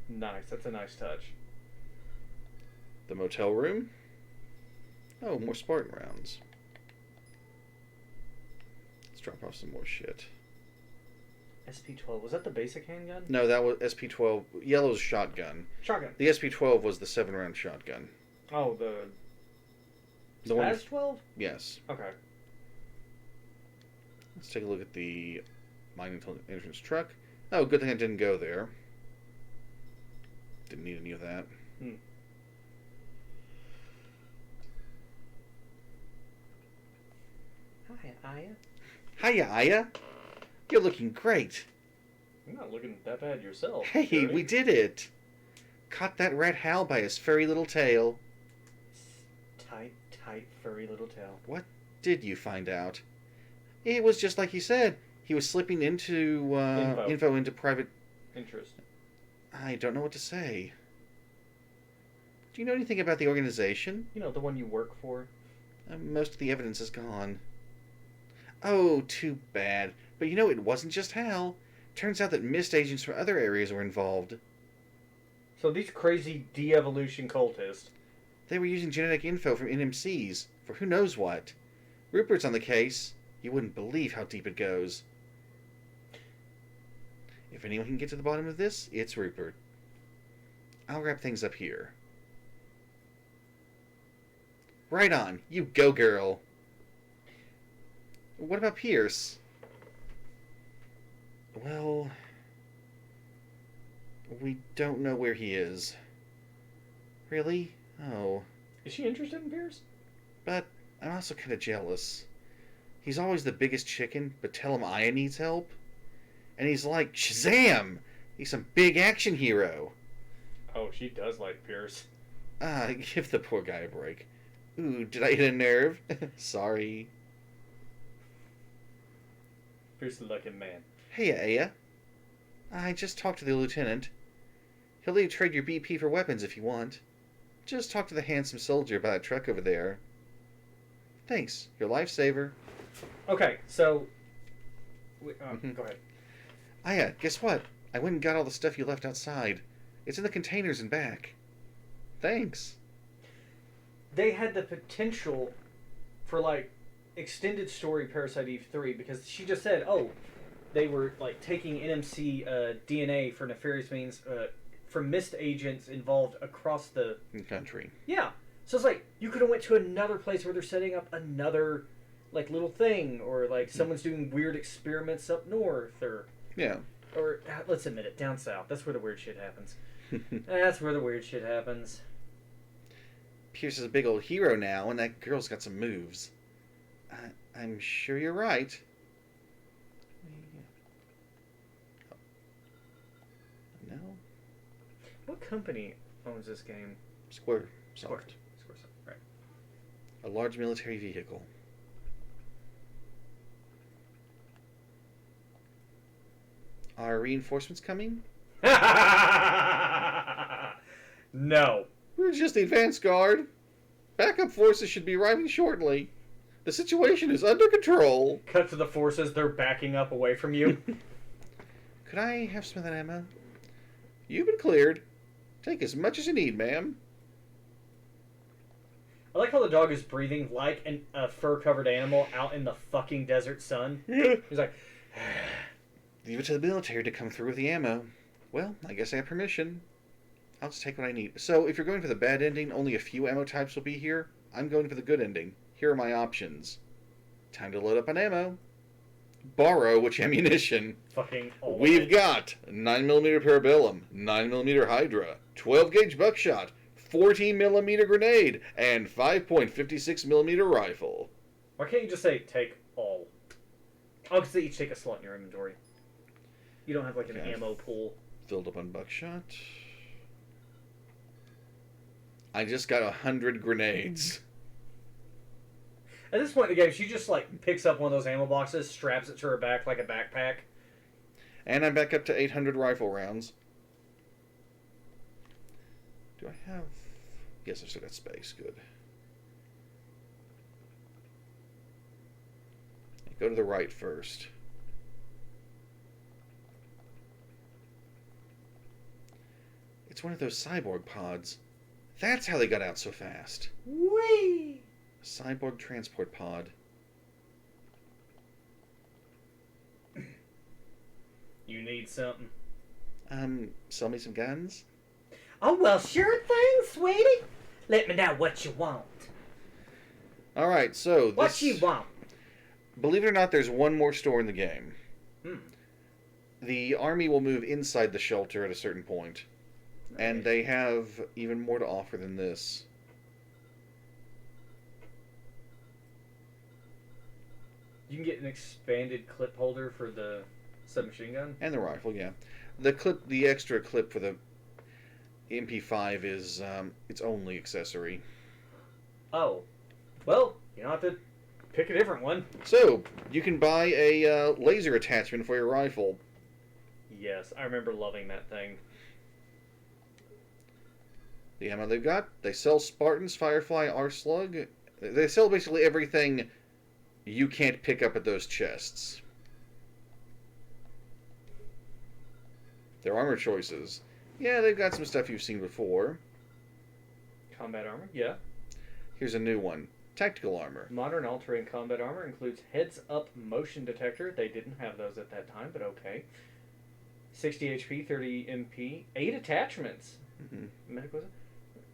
Nice. That's a nice touch. The motel room. Oh, more Spartan rounds. Let's drop off some more shit. SP-12. Was that the basic handgun? No, that was SP-12. Yellow's shotgun. Shotgun. The SP-12 was the 7-round shotgun. Oh, the one. SP-12? Yes. Okay. Let's take a look at the mining entrance truck. Oh, good thing I didn't go there. Didn't need any of that. Hi, Aya. Hiya, Aya. You're looking great. You're not looking that bad yourself. Hey, Jerry. we did it. Caught that rat Hal by his furry little tail. Tight, furry little tail. What did you find out? It was just like he said. He was slipping into info into private... Interest. I don't know what to say. Do you know anything about the organization? You know, the one you work for? Most of the evidence is gone. Oh, too bad. But you know, it wasn't just Hal. Turns out that mist agents from other areas were involved. So these crazy de-evolution cultists... They were using genetic info from NMCs for who knows what. Rupert's on the case. You wouldn't believe how deep it goes. If anyone can get to the bottom of this, it's Rupert. I'll wrap things up here. Right on. You go, girl. What about Pierce? Well, we don't know where he is. Really? Oh. Is she interested in Pierce? But I'm also kind of jealous. He's always the biggest chicken, but tell him Aya needs help. And he's like, Shazam! He's some big action hero. Oh, she does like Pierce. Give the poor guy a break. Ooh, did I hit a nerve? Sorry. Pierce the lucky man. Hey, Aya. I just talked to the lieutenant. He'll let you trade your BP for weapons if you want. Just talk to the handsome soldier by that truck over there. Thanks. Your lifesaver. Okay, so... Go ahead. Aya, guess what? I went and got all the stuff you left outside. It's in the containers and back. Thanks. They had the potential for, like, extended story Parasite Eve 3, because she just said, oh, they were, like, taking NMC DNA for nefarious means from mist agents involved across the country. Yeah. So it's like, you could have went to another place where they're setting up another, like, little thing, or, like, someone's doing weird experiments up north, or... Yeah. Or, let's admit it, down south. That's where the weird shit happens. That's where the weird shit happens. Pierce is a big old hero now, and that girl's got some moves. I'm sure you're right. No? What company owns this game? Square. Square. Soft. Squaresoft, right. A large military vehicle. Are reinforcements coming? No. We're is just the advance guard. Backup forces should be arriving shortly. The situation is under control. Cut to the forces. They're backing up away from you. Could I have some of that ammo? You've been cleared. Take as much as you need, ma'am. I like how the dog is breathing like a fur-covered animal out in the fucking desert sun. He's like, Leave it to the military to come through with the ammo. Well, I guess I have permission. I'll just take what I need. So, if you're going for the bad ending, only a few ammo types will be here. I'm going for the good ending. Here are my options. Time to load up on ammo. Borrow which ammunition. fucking all We've of it. got 9mm Parabellum, 9mm Hydra, 12-gauge buckshot, 14mm grenade, and 5.56mm rifle. Why can't you just say, take all? Oh, because they each take a slot in your inventory. You don't have, like, an Okay. ammo pool. Filled up on buckshot. I just got 100 grenades. At this point in the game, she just, like, picks up one of those ammo boxes, straps it to her back like a backpack. And I'm back up to 800 rifle rounds. Do I have... Yes, I've still got space. Good. Go to the right first. It's one of those cyborg pods. That's how they got out so fast. Whee! A cyborg transport pod. You need something. Sell me some guns? Oh, well, sure thing, sweetie. Let me know what you want. Alright, so What this... you want? Believe it or not, there's one more store in the game. Hmm. The army will move inside the shelter at a certain point. And Nice. they have even more to offer than this. You can get an expanded clip holder for the submachine gun. And the rifle, yeah. The extra clip for the MP5 is its only accessory. Oh. Well, you don't have to pick a different one. So, you can buy a laser attachment for your rifle. Yes, I remember loving that thing. The ammo they've got, they sell Spartans, Firefly, R-Slug. They sell basically everything you can't pick up at those chests. Their armor choices. Yeah, they've got some stuff you've seen before. Combat armor, yeah. Here's a new one. Tactical armor. Modern all-terrain combat armor includes heads-up motion detector. They didn't have those at that time, but okay. 60 HP, 30 MP, 8 attachments. Mhm. Medical.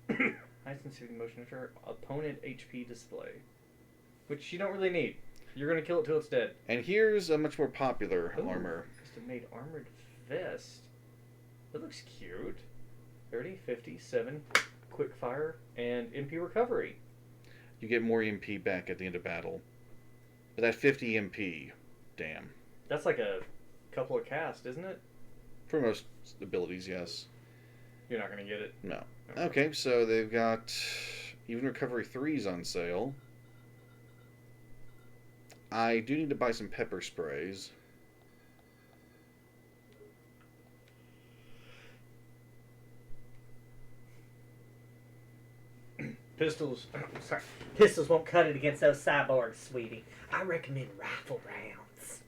High sensitivity motion detector, opponent HP display, which you don't really need. You're gonna kill it till it's dead. And here's a much more popular Ooh. armor. Custom-made armored vest. That looks cute. 30, 50, 7, quick fire, and MP recovery. You get more MP back at the end of battle. But that 50 MP, damn. That's like a couple of casts, isn't it? For most abilities, yes. You're not gonna get it. No. Okay, so they've got even recovery 3s on sale. I do need to buy some pepper sprays. Pistols. Sorry. Pistols won't cut it against those cyborgs, sweetie. I recommend rifle rounds.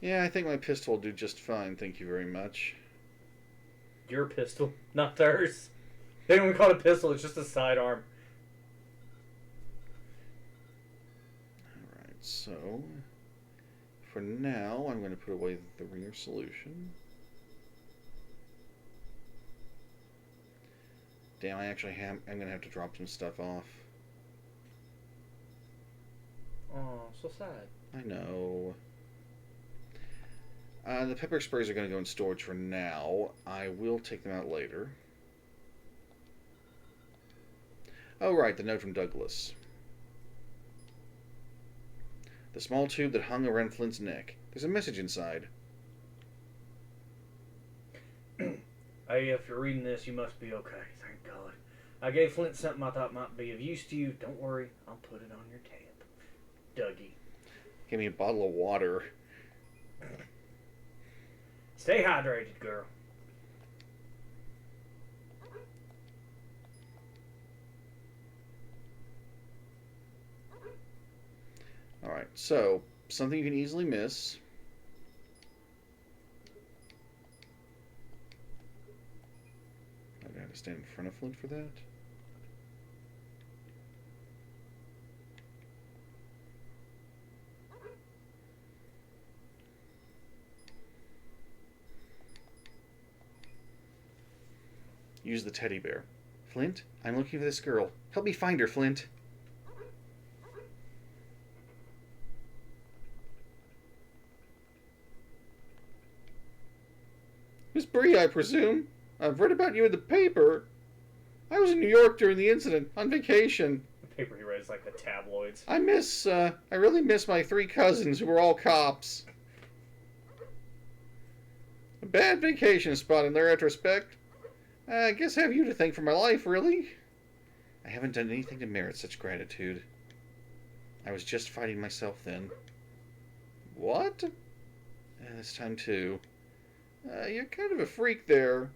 Yeah, I think my pistol will do just fine, thank you very much. Your pistol, not theirs. They don't even call it a pistol, it's just a sidearm. Alright, so... For now, I'm going to put away the ringer solution. Damn, I'm going to have to drop some stuff off. Oh, so sad. I know. The pepper sprays are going to go in storage for now. I will take them out later. Oh, right, the note from Douglas. The small tube that hung around Flint's neck. There's a message inside. Hey, if you're reading this, you must be okay. Thank God. I gave Flint something I thought might be of use to you. Don't worry, I'll put it on your tab. Dougie. Give me a bottle of water. Stay hydrated, girl. Alright, so, something you can easily miss. I gotta stand in front of Flint for that. Use the teddy bear. Flint, I'm looking for this girl. Help me find her, Flint. Miss Bree, I presume. I've read about you in the paper. I was in New York during the incident, on vacation. The paper he read is like the tabloids. I really miss my 3 cousins who were all cops. A bad vacation spot in their retrospect. I guess I have you to thank for my life, really. I haven't done anything to merit such gratitude. I was just fighting myself then. What? This time too. You're kind of a freak there.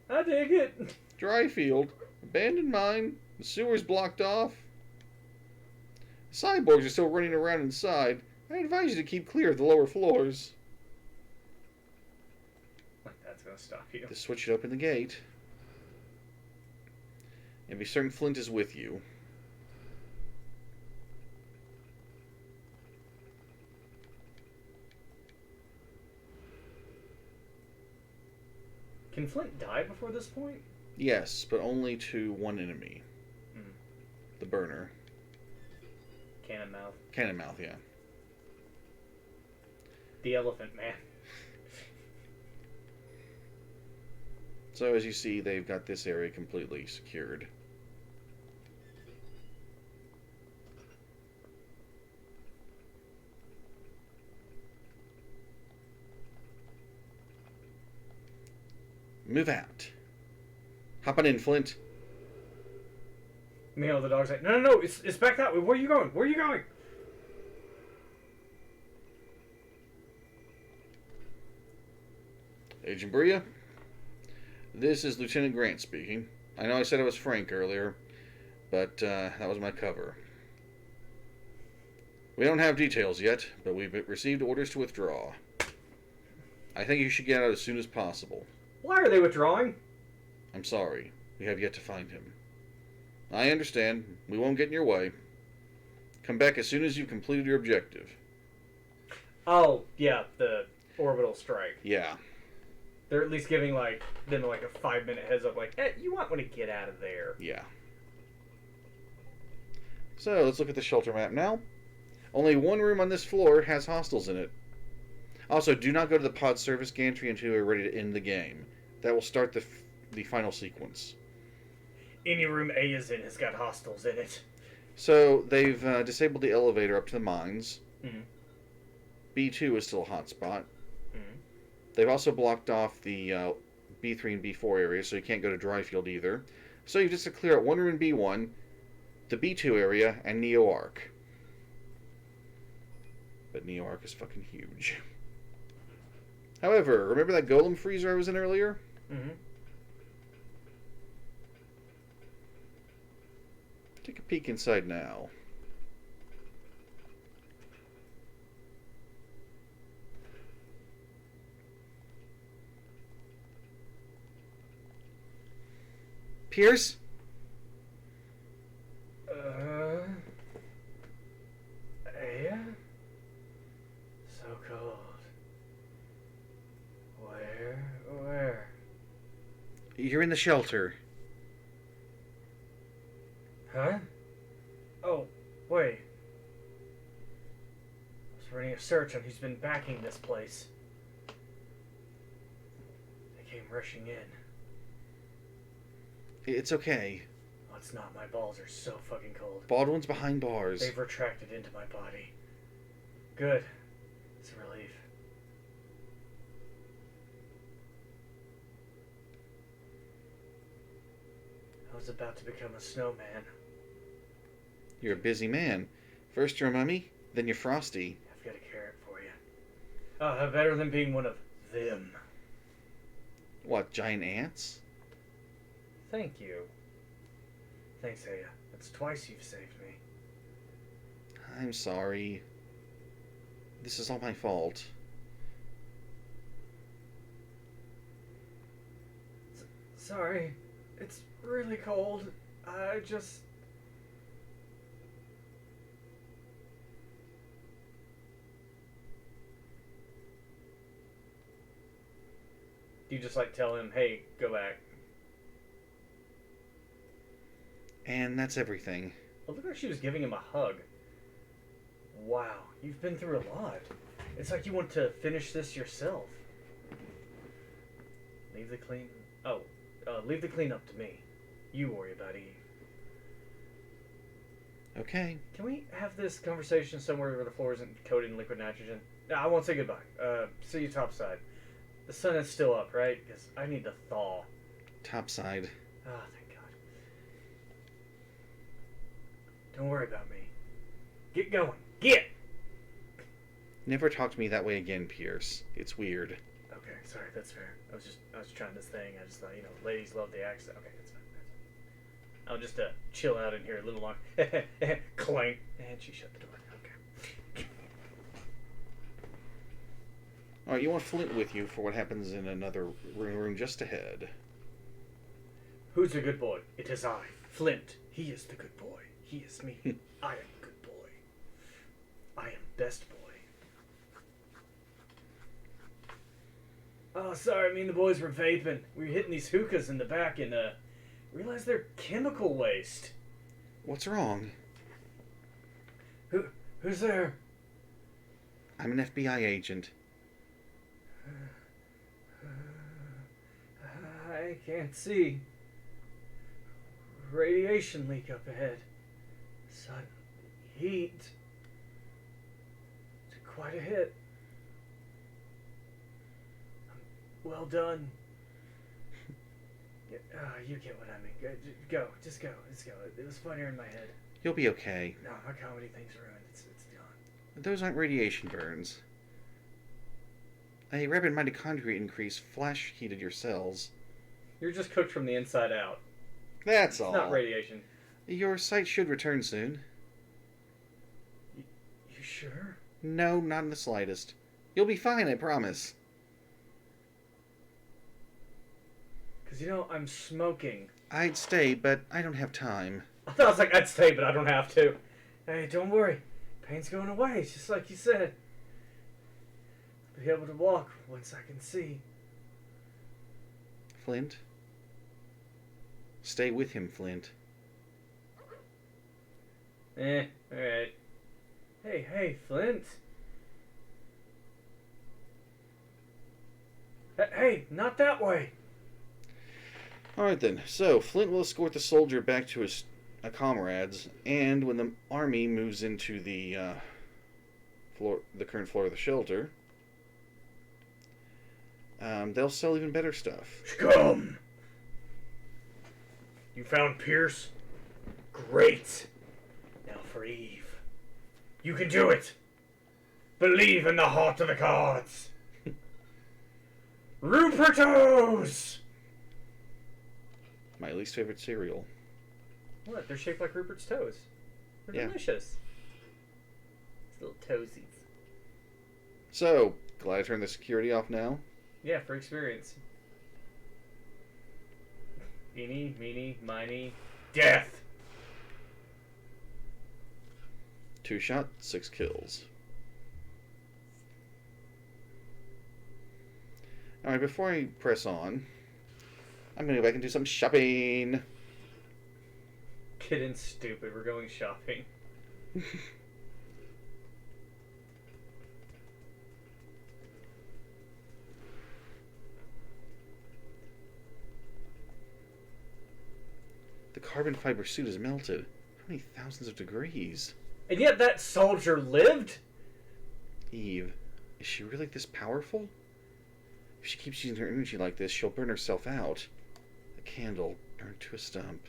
I dig it. Dry field. Abandoned mine. The sewer's blocked off. Cyborgs are still running around inside. I advise you to keep clear of the lower floors. That's gonna stop you. The switch should open the gate. And be certain Flint is with you. Can Flint die before this point? Yes, but only to one enemy. The burner. Cannon mouth. Cannon mouth, yeah. The elephant man. So as you see, they've got this area completely secured. Move out. Hop on in, Flint. Meanwhile, the dog's like, no, it's back that way. Where are you going? Where are you going? Agent Bria, this is Lieutenant Grant speaking. I know I said I was Frank earlier, but that was my cover. We don't have details yet, but we've received orders to withdraw. I think you should get out as soon as possible. Why are they withdrawing? I'm sorry. We have yet to find him. I understand. We won't get in your way. Come back as soon as you've completed your objective. Oh, yeah, the orbital strike. Yeah. They're at least giving them a 5-minute heads up, hey, you might want to get out of there. Yeah. So, let's look at the shelter map now. Only one room on this floor has hostiles in it. Also, do not go to the pod service gantry until you're ready to end the game. That will start the final sequence. Any room A is in has got hostiles in it. So, they've disabled the elevator up to the mines. Mm-hmm. B2 is still a hotspot. Mm-hmm. They've also blocked off the B3 and B4 areas, so you can't go to Dryfield either. So you just have to clear out one room in B1, the B2 area, and Neo Arc. But Neo Arc is fucking huge. However, remember that golem freezer I was in earlier? Mm-hmm. Take a peek inside now. Pierce? Yeah? So cold. Where? You're in the shelter. Huh? Oh, wait. I was running a search on who's been backing this place. They came rushing in. It's okay. Oh, it's not. My balls are so fucking cold. Baldwin's behind bars. They've retracted into my body. Good. It's a relief. I was about to become a snowman. You're a busy man. First you're a mummy, then you're Frosty. I've got a carrot for you. Oh, better than being one of them. What, giant ants? Thank you. Thanks, Aya. That's twice you've saved me. I'm sorry. This is all my fault. Sorry. It's really cold. I just... You just like tell him, hey, go back. And that's everything. It looked like she was giving him a hug. Wow, you've been through a lot. It's like you want to finish this yourself. Leave the clean... Oh, leave the cleanup to me. You worry about Eve. Okay. Can we have this conversation somewhere where the floor isn't coated in liquid nitrogen? No, I won't say goodbye. See you topside. The sun is still up, right? Because I need to thaw. Topside. Ah, thank God. Don't worry about me. Get going. Get! Never talk to me that way again, Pierce. It's weird. Okay, sorry, that's fair. I was trying this thing. I just thought, ladies love the accent. Okay, that's fine. I'll just chill out in here a little longer. Clank. And she shut the door. Okay. Alright, you want Flint with you for what happens in another room just ahead. Who's the good boy? It is I, Flint. He is the good boy. He is me. I am good boy. I am best boy. Oh, sorry. Me and the boys were vaping. We were hitting these hookahs in the back and realized they're chemical waste. What's wrong? Who's there? I'm an FBI agent. I can't see. Radiation leak up ahead. Sudden heat. It's quite a hit. Well done. You get what I mean. Go. Just go. It was funnier in my head. You'll be okay. No, my comedy thing's ruined. It's done. Those aren't radiation burns. A rapid mitochondria increase flash heated your cells. You're just cooked from the inside out. That's It's all. not radiation. Your sight should return soon. You sure? No, not in the slightest. You'll be fine, I promise. Because, I'm smoking. I'd stay, but I don't have time. I was like, I'd stay, but I don't have to. Hey, don't worry. Pain's going away, just like you said. I'll be able to walk once I can see. Flint? Stay with him, Flint. Alright. Hey, Flint. Hey, not that way. Alright then, so Flint will escort the soldier back to his comrades, and when the army moves into the current floor of the shelter, they'll sell even better stuff. Scum! You found Pierce? Great! Now for Eve. You can do it! Believe in the heart of the cards! Rupertos! My least favorite cereal. What? They're shaped like Rupert's toes. They're Yeah. delicious. It's little toesies. So, glad I turned the security off now. Yeah, for experience. Eeny, meeny, miny, death! 2 shot, 6 kills. Alright, before I press on, I'm gonna go back and do some shopping. Kidding stupid, we're going shopping. The carbon fiber suit is melted. How many thousands of degrees? And yet that soldier lived? Eve, is she really this powerful? If she keeps using her energy like this, she'll burn herself out. A candle burned to a stump.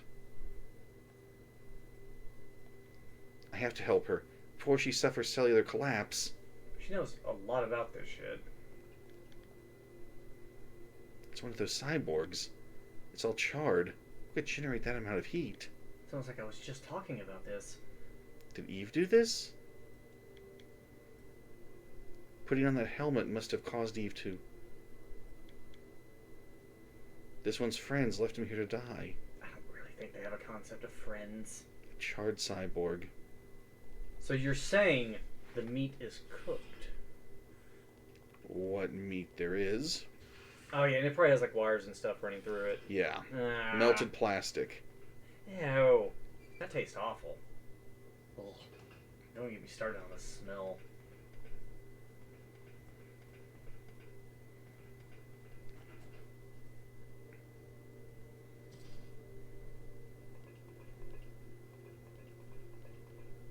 I have to help her before she suffers cellular collapse. She knows a lot about this shit. It's one of those cyborgs. It's all charred. Who could generate that amount of heat? Sounds like I was just talking about this. Did Eve do this? Putting on that helmet must have caused Eve to... This one's friends left him here to die. I don't really think they have a concept of friends. A charred cyborg. So you're saying the meat is cooked? What meat there is. Oh yeah, and it probably has like wires and stuff running through it. Yeah. Ah. Melted plastic. Ew. That tastes awful. Ugh. Don't get me started on the smell.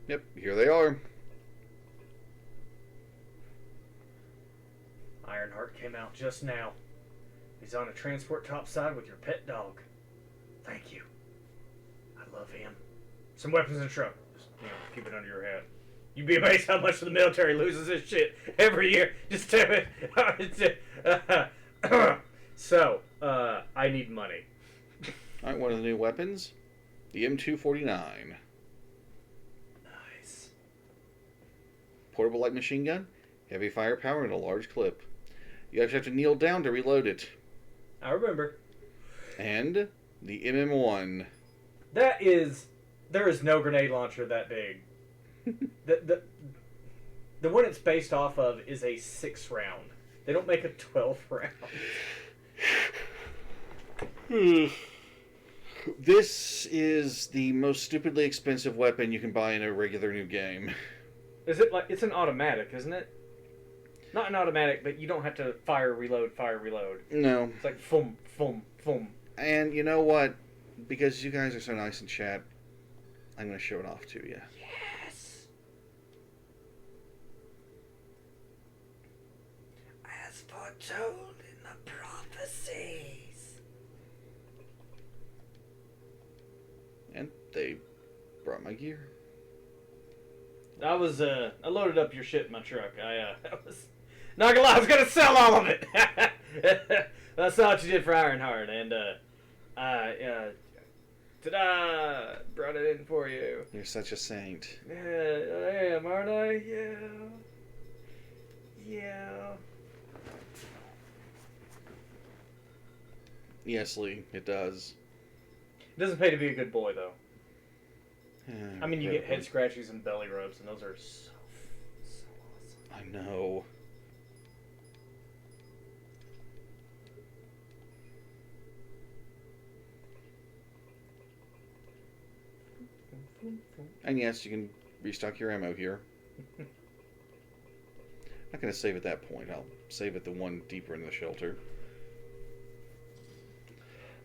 Yep, here they are. Ironheart came out just now. He's on a transport topside with your pet dog. Thank you. I love him. Some weapons in the truck. Just, keep it under your hat. You'd be amazed how much the military loses this shit every year. Just tell it. So, I need money. Alright, one of the new weapons. The M249. Nice. Portable light machine gun. Heavy firepower and a large clip. You actually have to kneel down to reload it. I remember. And the MM1. There is no grenade launcher that big. The one it's based off of is a 6 round. They don't make a 12 round. This is the most stupidly expensive weapon you can buy in a regular new game. Is it like it's an automatic, isn't it? Not an automatic, but you don't have to fire, reload. No. It's like fum, fum, fum. And you know what? Because you guys are so nice in chat, I'm going to show it off to you. Yes. As foretold in the prophecies. And they brought my gear. I loaded up your shit in my truck. I was not gonna lie, I was gonna sell all of it. I saw what you did for Ironheart, and ta-da! Brought it in for you. You're such a saint. Yeah, I am, aren't I? Yeah. Yeah. Yes, Lee, it does. It doesn't pay to be a good boy, though. Yeah, I mean, you get probably. head scratches and belly rubs, and those are so awesome. I know. And yes, you can restock your ammo here. I'm not going to save at that point. I'll save at the one deeper in the shelter.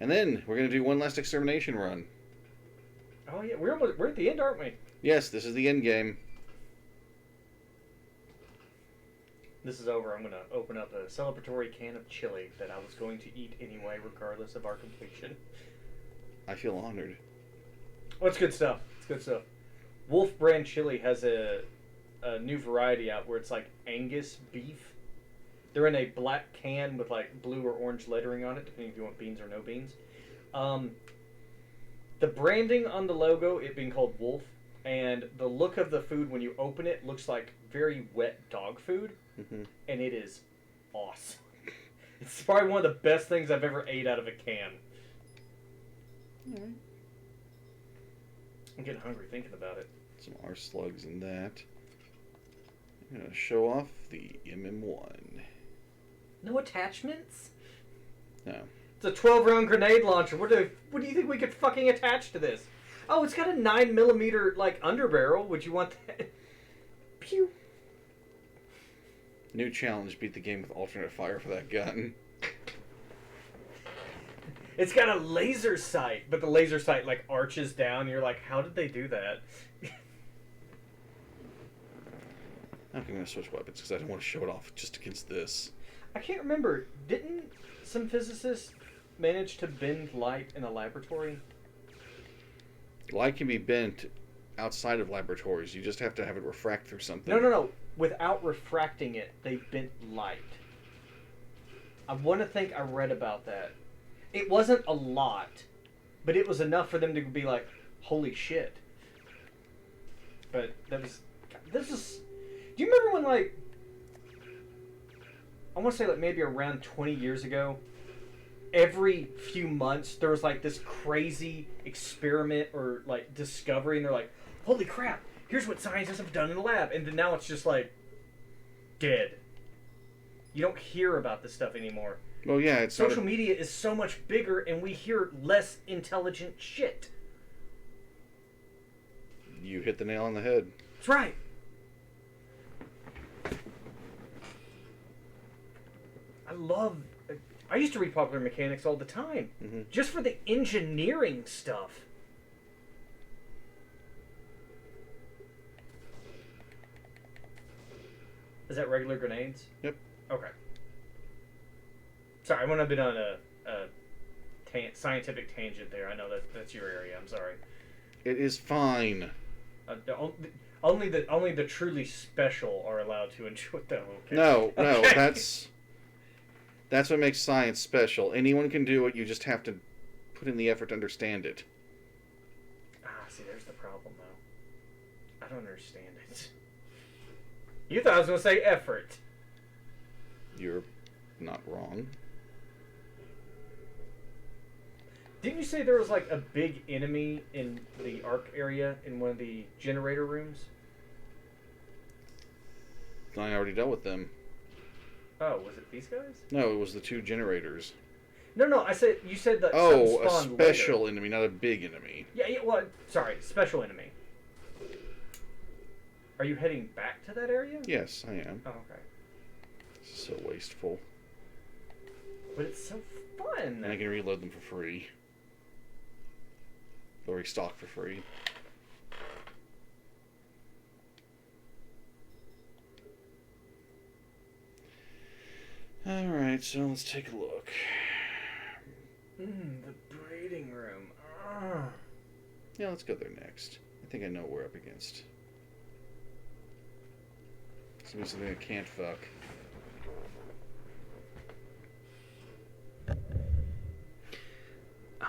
And then we're going to do one last extermination run. Oh yeah, we're at the end, aren't we? Yes, this is the end game. This is over. I'm gonna open up a celebratory can of chili that I was going to eat anyway, regardless of our completion. I feel honored. Oh, it's good stuff. It's good stuff. Wolf brand chili has a new variety out where it's like Angus beef. They're in a black can with like blue or orange lettering on it, depending if you want beans or no beans. The branding on the logo, it being called Wolf, and the look of the food when you open it looks like very wet dog food, Mm-hmm. and it is awesome. It's probably one of the best things I've ever ate out of a can. Alright. I'm getting hungry thinking about it. Some R slugs in that. I'm going to show off the MM1. No attachments? No. It's a 12-round grenade launcher. What do you think we could fucking attach to this? Oh, it's got a 9mm like underbarrel. Would you want that? Pew. New challenge, beat the game with alternate fire for that gun. It's got a laser sight, but the laser sight like arches down. You're like, how did they do that? I'm going to switch weapons because I don't want to show it off just against this. I can't remember. Didn't some physicists manage to bend light in a laboratory? Light can be bent outside of laboratories. You just have to have it refract through something. No. Without refracting it, they bent light. I want to think I read about that. It wasn't a lot, but it was enough for them to be like, holy shit. But this is... Do you remember when, like, I want to say like maybe around 20 years ago, every few months there was like this crazy experiment or like discovery, and they're like, holy crap, here's what scientists have done in the lab. And then now it's just like dead. You don't hear about this stuff anymore. Well, yeah, it's social media is so much bigger, and we hear less intelligent shit. You hit the nail on the head. That's right. I used to read Popular Mechanics all the time, just for the engineering stuff. Is that regular grenades? Yep. Okay. Sorry, I went a bit on a scientific tangent there. I know that's your area. I'm sorry. It is fine. Only the truly special are allowed to enjoy them. Okay. No, Okay. that's what makes science special. Anyone can do it. You just have to put in the effort to understand it. See, there's the problem, though. I don't understand it. You thought I was going to say effort. You're not wrong. Didn't you say there was like a big enemy in the Ark area in one of the generator rooms? I already dealt with them. Oh, was it these guys? No, it was the 2 generators. No, you said that Oh, a something spawned special later. enemy, not a big enemy. Yeah, well, sorry, special enemy. Are you heading back to that area? Yes, I am. Oh, okay. This is so wasteful. But it's so fun. And I can reload them for free. Or restock for free. Alright, so let's take a look. The breeding room. Yeah, let's go there next. I think I know what we're up against. It's gonna be something I can't fuck.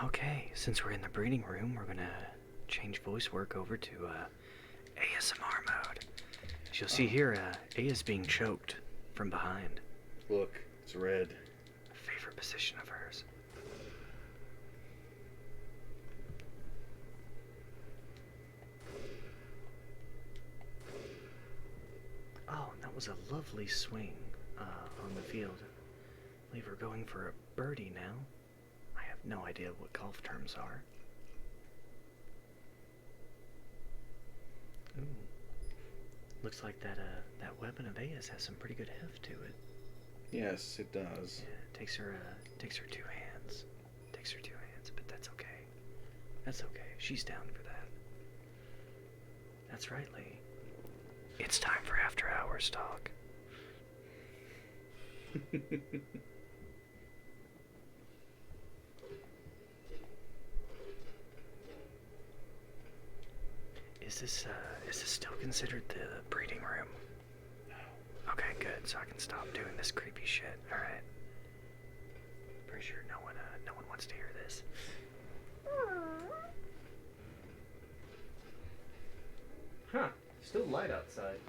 Okay, since we're in the breeding room, we're gonna change voice work over to ASMR mode. As you'll see here, A is being choked from behind. Look, it's red. A favorite position of hers. Oh, and that was a lovely swing on the field. I believe we're going for a birdie now. I have no idea what golf terms are. Ooh. Looks like that weapon of Aya's has some pretty good heft to it. Yes, it does. Yeah, it takes her 2 hands. Takes her 2 hands, but that's okay. That's okay. She's down for that. That's right, Lee. It's time for after hours talk. Is this still considered the breeding room? No. Okay, good. So I can stop doing this creepy shit. All right. Pretty sure no one wants to hear this. Huh. Still light outside.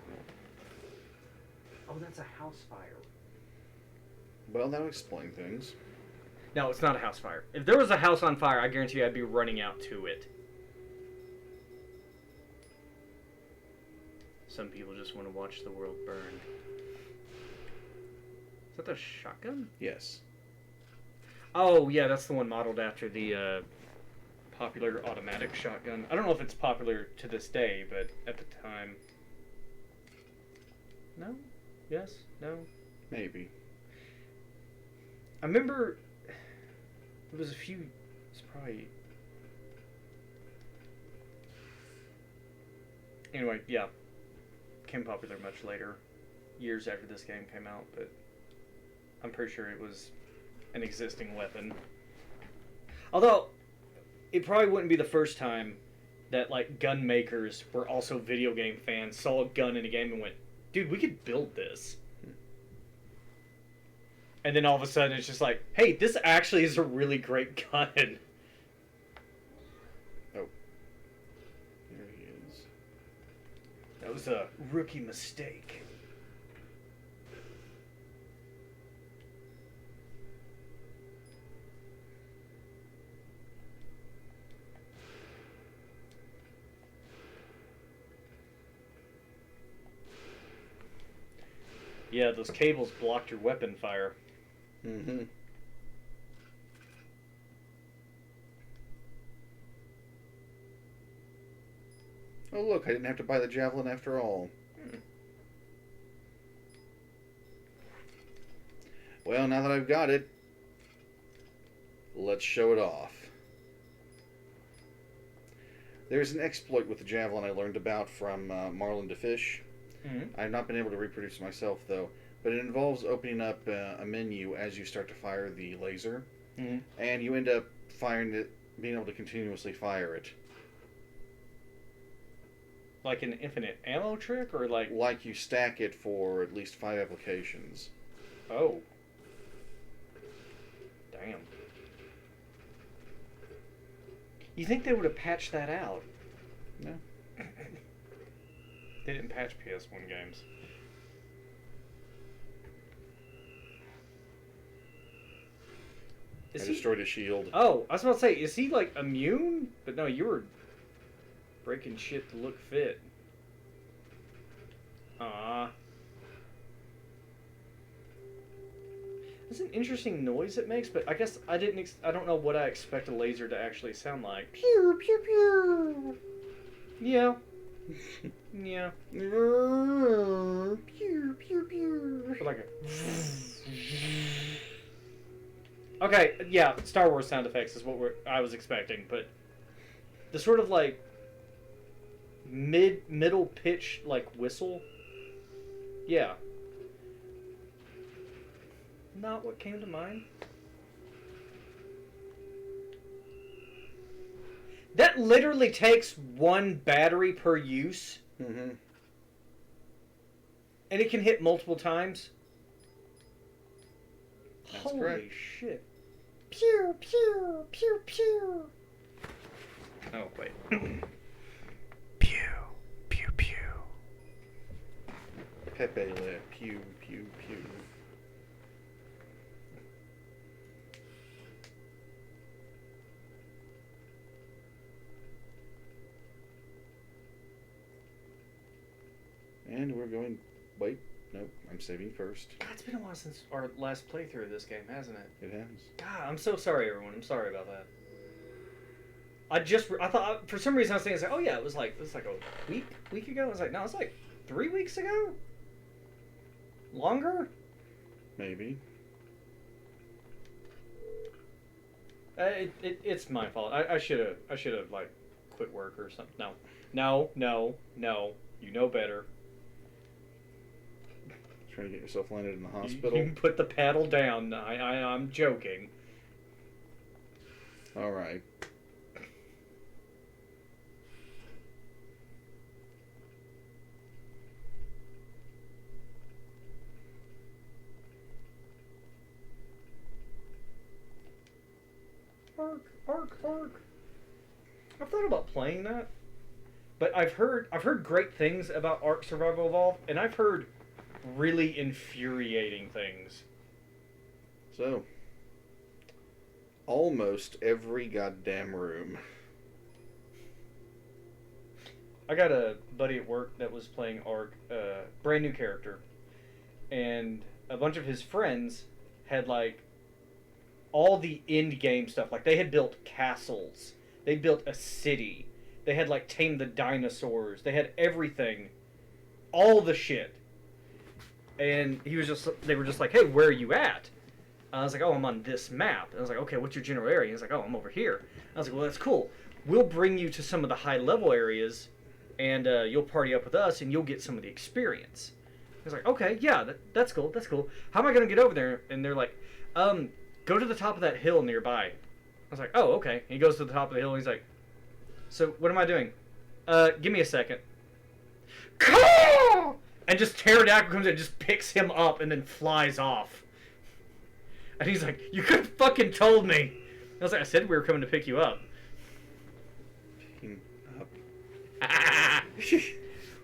Oh, that's a house fire. Well, that'll explain things. No, it's not a house fire. If there was a house on fire, I guarantee you I'd be running out to it. Some people just want to watch the world burn. Is that the shotgun? Yes. Oh, yeah, that's the one modeled after the popular automatic shotgun. I don't know if it's popular to this day, but at the time... No? Yes? No? Maybe. I remember... It was it's probably... Anyway, yeah. Became popular much later. Years after this game came out, but... I'm pretty sure it was an existing weapon. Although, it probably wouldn't be the first time that, like, gun makers were also video game fans, saw a gun in a game and went, dude, we could build this. And then all of a sudden it's just like, hey, this actually is a really great gun. Oh. There he is. That was a rookie mistake. Yeah, those cables blocked your weapon fire. Mm-hmm. Oh, look, I didn't have to buy the javelin after all. Well, now that I've got it, let's show it off. There's an exploit with the javelin I learned about from Marlin to Fish. Mm-hmm. I've not been able to reproduce it myself, though, but it involves opening up a menu as you start to fire the laser, Mm-hmm. and you end up firing it, being able to continuously fire it. Like an infinite ammo trick, or like... Like you stack it for at least 5 applications. Oh. Damn. You think they would have patched that out? No. They didn't patch PS1 games. I destroyed his shield. Oh, I was about to say, is he like immune? But no, you were breaking shit to look fit. It's an interesting noise it makes, but I guess I don't know what I expect a laser to actually sound like. Pew, pew, pew. Yeah. Yeah. Pew, pew, pew. Or like a... Okay, yeah, Star Wars sound effects is what I was expecting, but the sort of like middle pitch like whistle, yeah, not what came to mind. That literally takes 1 battery per use, Mm-hmm. and it can hit multiple times. That's Holy correct. shit. Pew, pew, pew, pew. Oh, wait. Pew, pew, pew. Pepe Le Pew, pew, pew. And we're going... Wait. Nope. I'm saving first. God, it's been a while since our last playthrough of this game, hasn't it? It happens. God, I'm so sorry, everyone. I'm sorry about that. I thought, for some reason I was thinking, oh yeah, it was like a week ago? I was like, no, it's like 3 weeks ago? Longer? Maybe. It's my fault. I should have like quit work or something. No. You know better. Trying to get yourself landed in the You hospital. can put the paddle down. I'm joking. Alright. Arc. I've thought about playing that, but I've heard great things about Ark Survival Evolved, and I've heard really infuriating things. So, almost every goddamn room. I got a buddy at work that was playing Ark, brand new character, and a bunch of his friends had like all the end game stuff. Like they had built castles, they built a city, they had like tamed the dinosaurs, they had everything, all the shit. And they were just like, hey, where are you at? I was like, oh, I'm on this map. And I was like, okay, what's your general area? He's like, oh, I'm over here. I was like, well, that's cool. We'll bring you to some of the high level areas, and you'll party up with us, and you'll get some of the experience. I was like, okay, yeah, that's cool. How am I going to get over there? And they're like, go to the top of that hill nearby. I was like, oh, okay. And he goes to the top of the hill, and he's like, so what am I doing? Give me a second. Caw! And just pterodactyl comes in and just picks him up and then flies off. And he's like, you could have fucking told me. I was like, I said we were coming to pick you up. Picking up.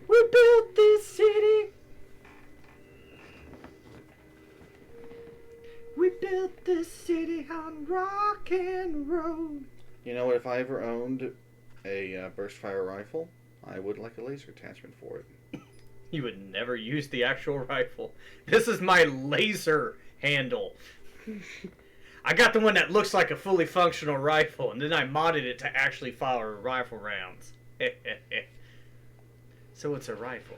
We built this city. We built this city on rock and roll. You know what? If I ever owned a burst fire rifle, I would like a laser attachment for it. You would never use the actual rifle. This is my laser handle. I got the one that looks like a fully functional rifle, and then I modded it to actually fire rifle rounds. So it's a rifle.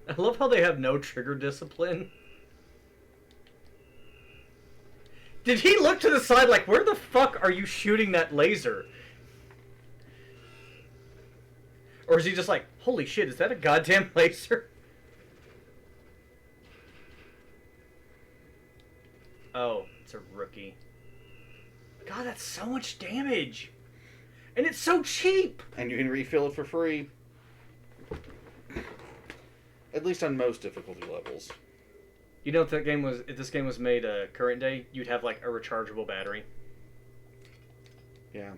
I love how they have no trigger discipline. Did he look to the side like, where the fuck are you shooting that laser? Or is he just like, holy shit, is that a goddamn laser? Oh, it's a rookie. God, that's so much damage. And it's so cheap. And you can refill it for free. At least on most difficulty levels. You know, if this game was made current day, you'd have like a rechargeable battery. Yeah.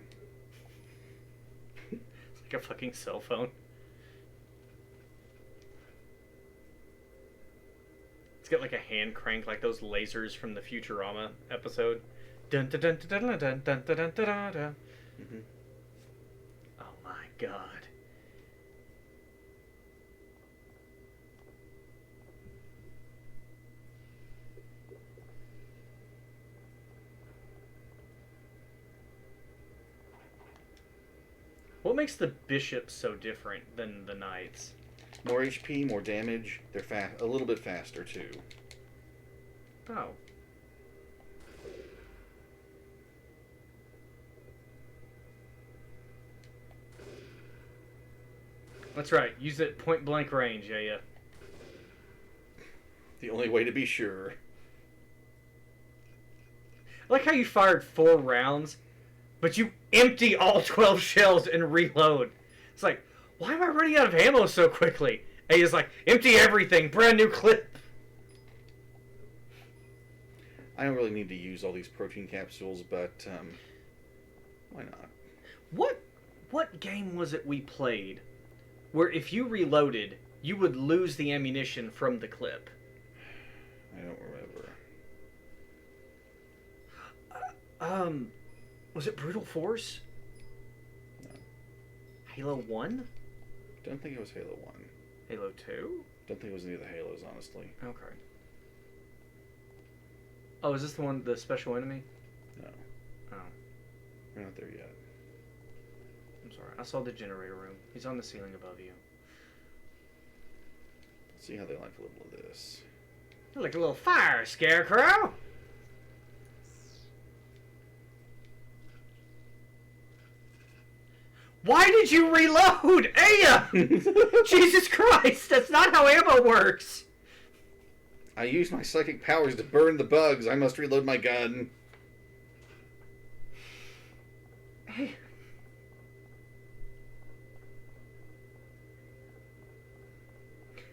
It's like a fucking cell phone. It's got like a hand crank, like those lasers from the Futurama episode. Dun dun dun dun dun dun dun dun dun dun dun. Mm-hmm. Oh my god. What makes the bishops so different than the knights? More HP, more damage. They're a little bit faster too. Oh. That's right. Use it point blank range, yeah. The only way to be sure. I like how you fired 4 rounds, but you empty all 12 shells and reload. It's like, why am I running out of ammo so quickly? And he's like, empty everything, brand new clip. I don't really need to use all these protein capsules, but why not? What game was it we played where if you reloaded, you would lose the ammunition from the clip? I don't remember. Was it Brutal Force? No. Halo 1? Don't think it was Halo 1. Halo 2? Don't think it was any of the Halos, honestly. Okay. Oh, is this the one, the special enemy? No. Oh, We're not there yet. I'm sorry. I saw the generator room. He's on the ceiling above you. Let's see how they like a little of this. You're like a little fire scarecrow! Why did you reload? Aya! Jesus Christ, that's not how ammo works! I used my psychic powers to burn the bugs. I must reload my gun. Hey.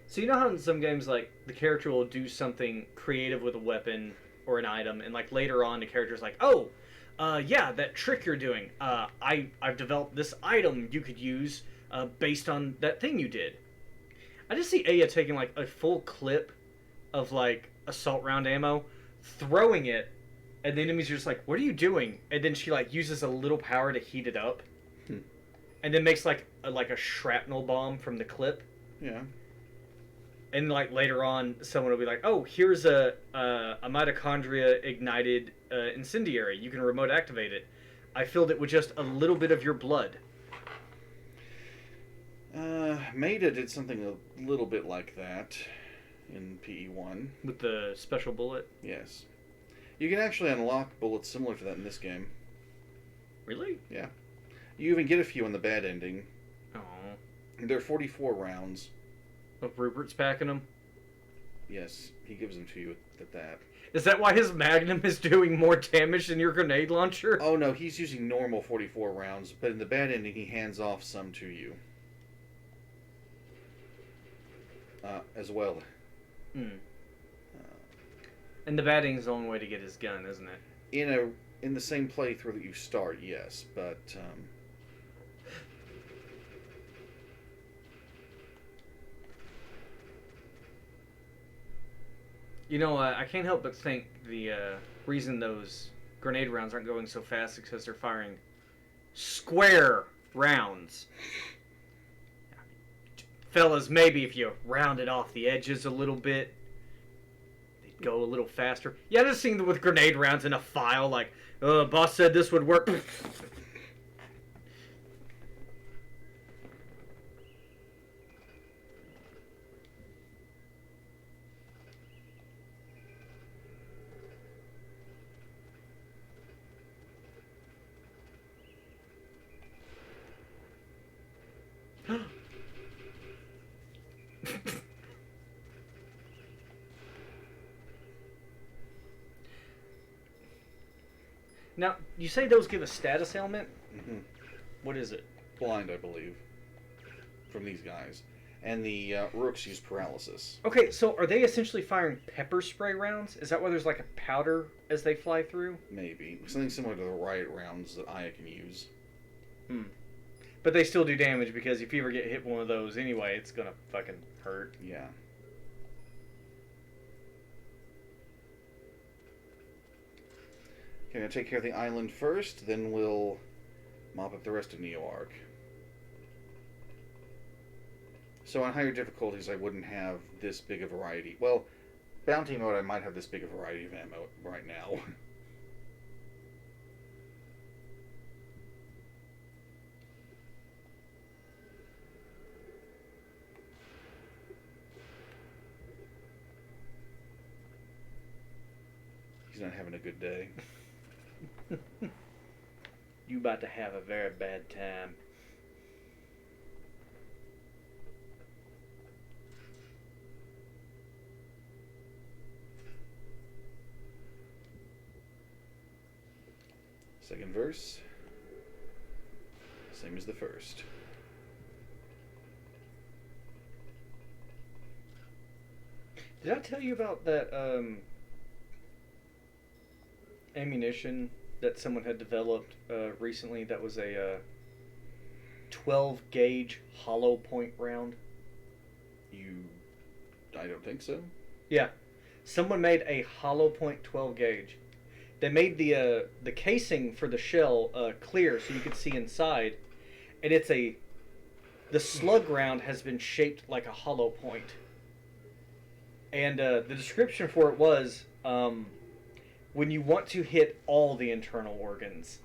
So you know how in some games, like, the character will do something creative with a weapon or an item, and, like, later on the character's like, oh, yeah, that trick you're doing, I've developed this item you could use based on that thing you did. I just see Aya taking, like, a full clip of, like, assault round ammo, throwing it, and the enemies are just like, what are you doing? And then she, like, uses a little power to heat it up, and then makes, like a shrapnel bomb from the clip. Yeah. And, like, later on, someone will be like, oh, here's a mitochondria ignited incendiary. You can remote activate it. I filled it with just a little bit of your blood. Maida did something a little bit like that in PE1. With the special bullet? Yes. You can actually unlock bullets similar to that in this game. Really? Yeah. You even get a few on the bad ending. Oh. They're 44 rounds. Oh, Rupert's packing them? Yes, he gives them to you at that. Is that why his Magnum is doing more damage than your grenade launcher? Oh no, he's using normal 44 rounds, but in the bad ending he hands off some to you. As well. And the batting's the only way to get his gun, isn't it? In the same playthrough that you start, yes, but you know, I can't help but think the reason those grenade rounds aren't going so fast is because they're firing square rounds. fellas, maybe if you rounded off the edges a little bit, they'd go a little faster. Yeah, just seeing with grenade rounds in a file, like, boss said this would work. Now, you say those give a status ailment? Hmm. What is it? Blind, I believe, from these guys. And the rooks use paralysis. Okay, so are they essentially firing pepper spray rounds? Is that why there's like a powder as they fly through? Maybe. Something similar to the riot rounds that Aya can use. But they still do damage because if you ever get hit with one of those anyway, it's gonna fucking hurt. Yeah. Okay, I'm gonna take care of the island first, then we'll mop up the rest of Neo-Arc. So on higher difficulties, I wouldn't have this big a variety. Well, bounty mode, I might have this big a variety of ammo right now. He's not having a good day. You about to have a very bad time. Second verse. Same as the first. Did I tell you about that ammunition that someone had developed recently that was a 12 gauge hollow point round? I don't think so. Yeah. Someone made a hollow point 12 gauge. They made the casing for the shell clear so you could see inside, and the slug round has been shaped like a hollow point. And the description for it was when you want to hit all the internal organs.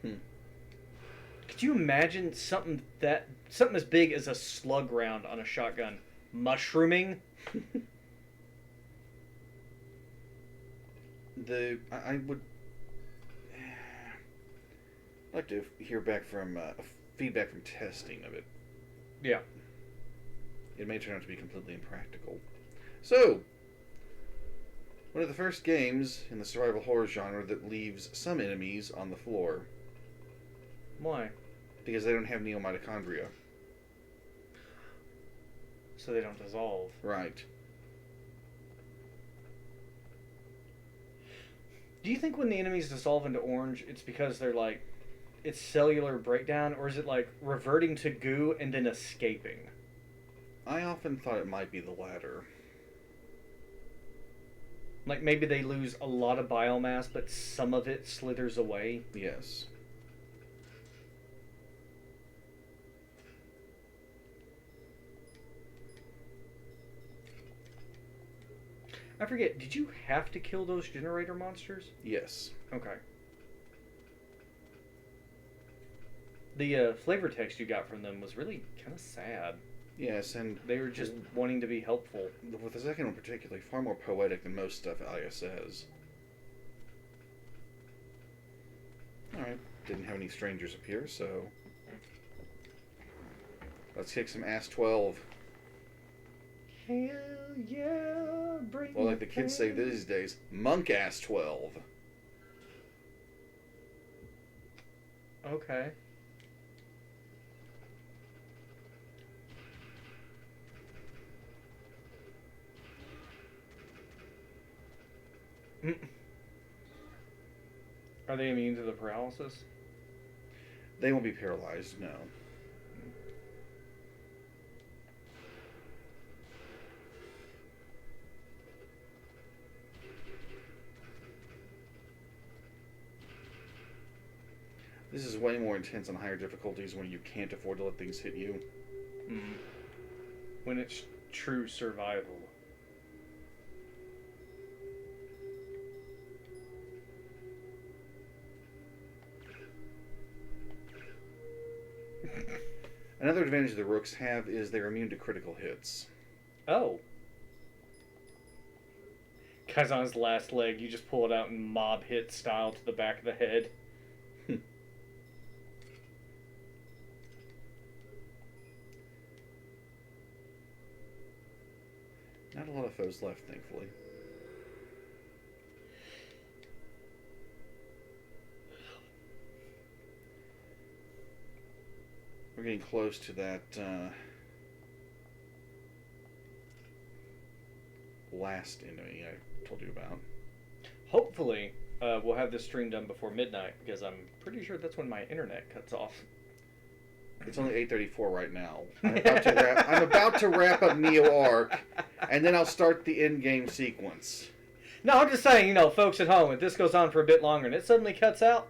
Could you imagine something as big as a slug round on a shotgun mushrooming? I would like to hear back from feedback from testing of it. Yeah. It may turn out to be completely impractical. So, one of the first games in the survival horror genre that leaves some enemies on the floor Why? because they don't have neomitochondria. So they don't dissolve. Right. Do you think when the enemies dissolve into orange, it's because they're like, it's cellular breakdown, or is it like reverting to goo and then escaping? I often thought it might be the latter. Like maybe they lose a lot of biomass, but some of it slithers away. Yes. I forget, did you have to kill those generator monsters? Yes. Okay. The flavor text you got from them was really kind of sad. Yes, and They were just wanting to be helpful. with the second one particularly, far more poetic than most stuff Aya says. Alright, didn't have any strangers appear, so let's kick some ass 12. Hell yeah, bring Well, like the kids say these days, monk ass 12. Okay. Are they immune to the paralysis? They won't be paralyzed, no. This is way more intense on higher difficulties when you can't afford to let things hit you. Mm. When it's true survival. Another advantage the rooks have is they're immune to critical hits. Oh. Guy's on his last leg, you just pull it out and mob hit style to the back of the head. Not a lot of foes left, thankfully. We're getting close to that last enemy I told you about. Hopefully, we'll have this stream done before midnight, because I'm pretty sure that's when my internet cuts off. It's only 8:34 right now. I'm about to wrap up Neo Arc, and then I'll start the in-game sequence. No, I'm just saying, folks at home, if this goes on for a bit longer and it suddenly cuts out,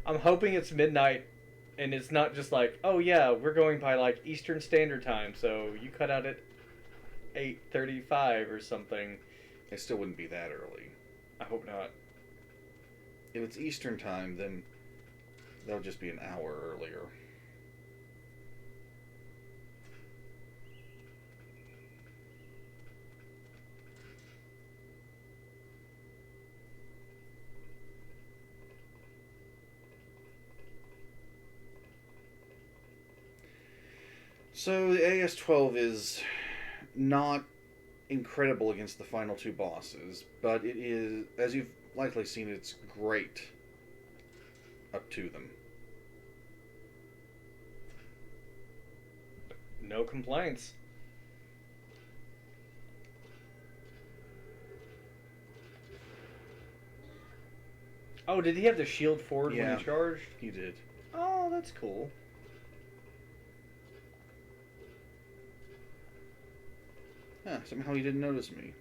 I'm hoping it's midnight, and it's not just like, oh yeah, we're going by like Eastern Standard Time, so you cut out at 8:35 or something. It still wouldn't be that early. I hope not. If it's Eastern Time, then that'll just be an hour earlier. So the AS-12 is not incredible against the final two bosses, but it is, as you've likely seen, it's great up to them. No complaints. Oh, did he have the shield forward when he charged? He did. Oh, that's cool. Huh, somehow he didn't notice me.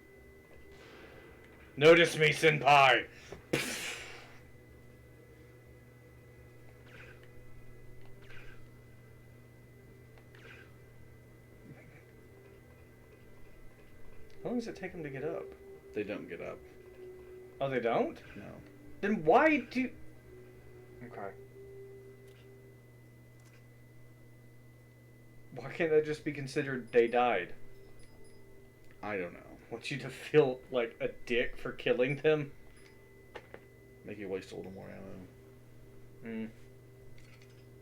Notice me, senpai! How long does it take him to get up? They don't get up. Oh, they don't? No. Then why do... Okay. Why can't that just be considered they died? I don't know. Want you to feel like a dick for killing them? Make you waste a little more ammo. Hmm.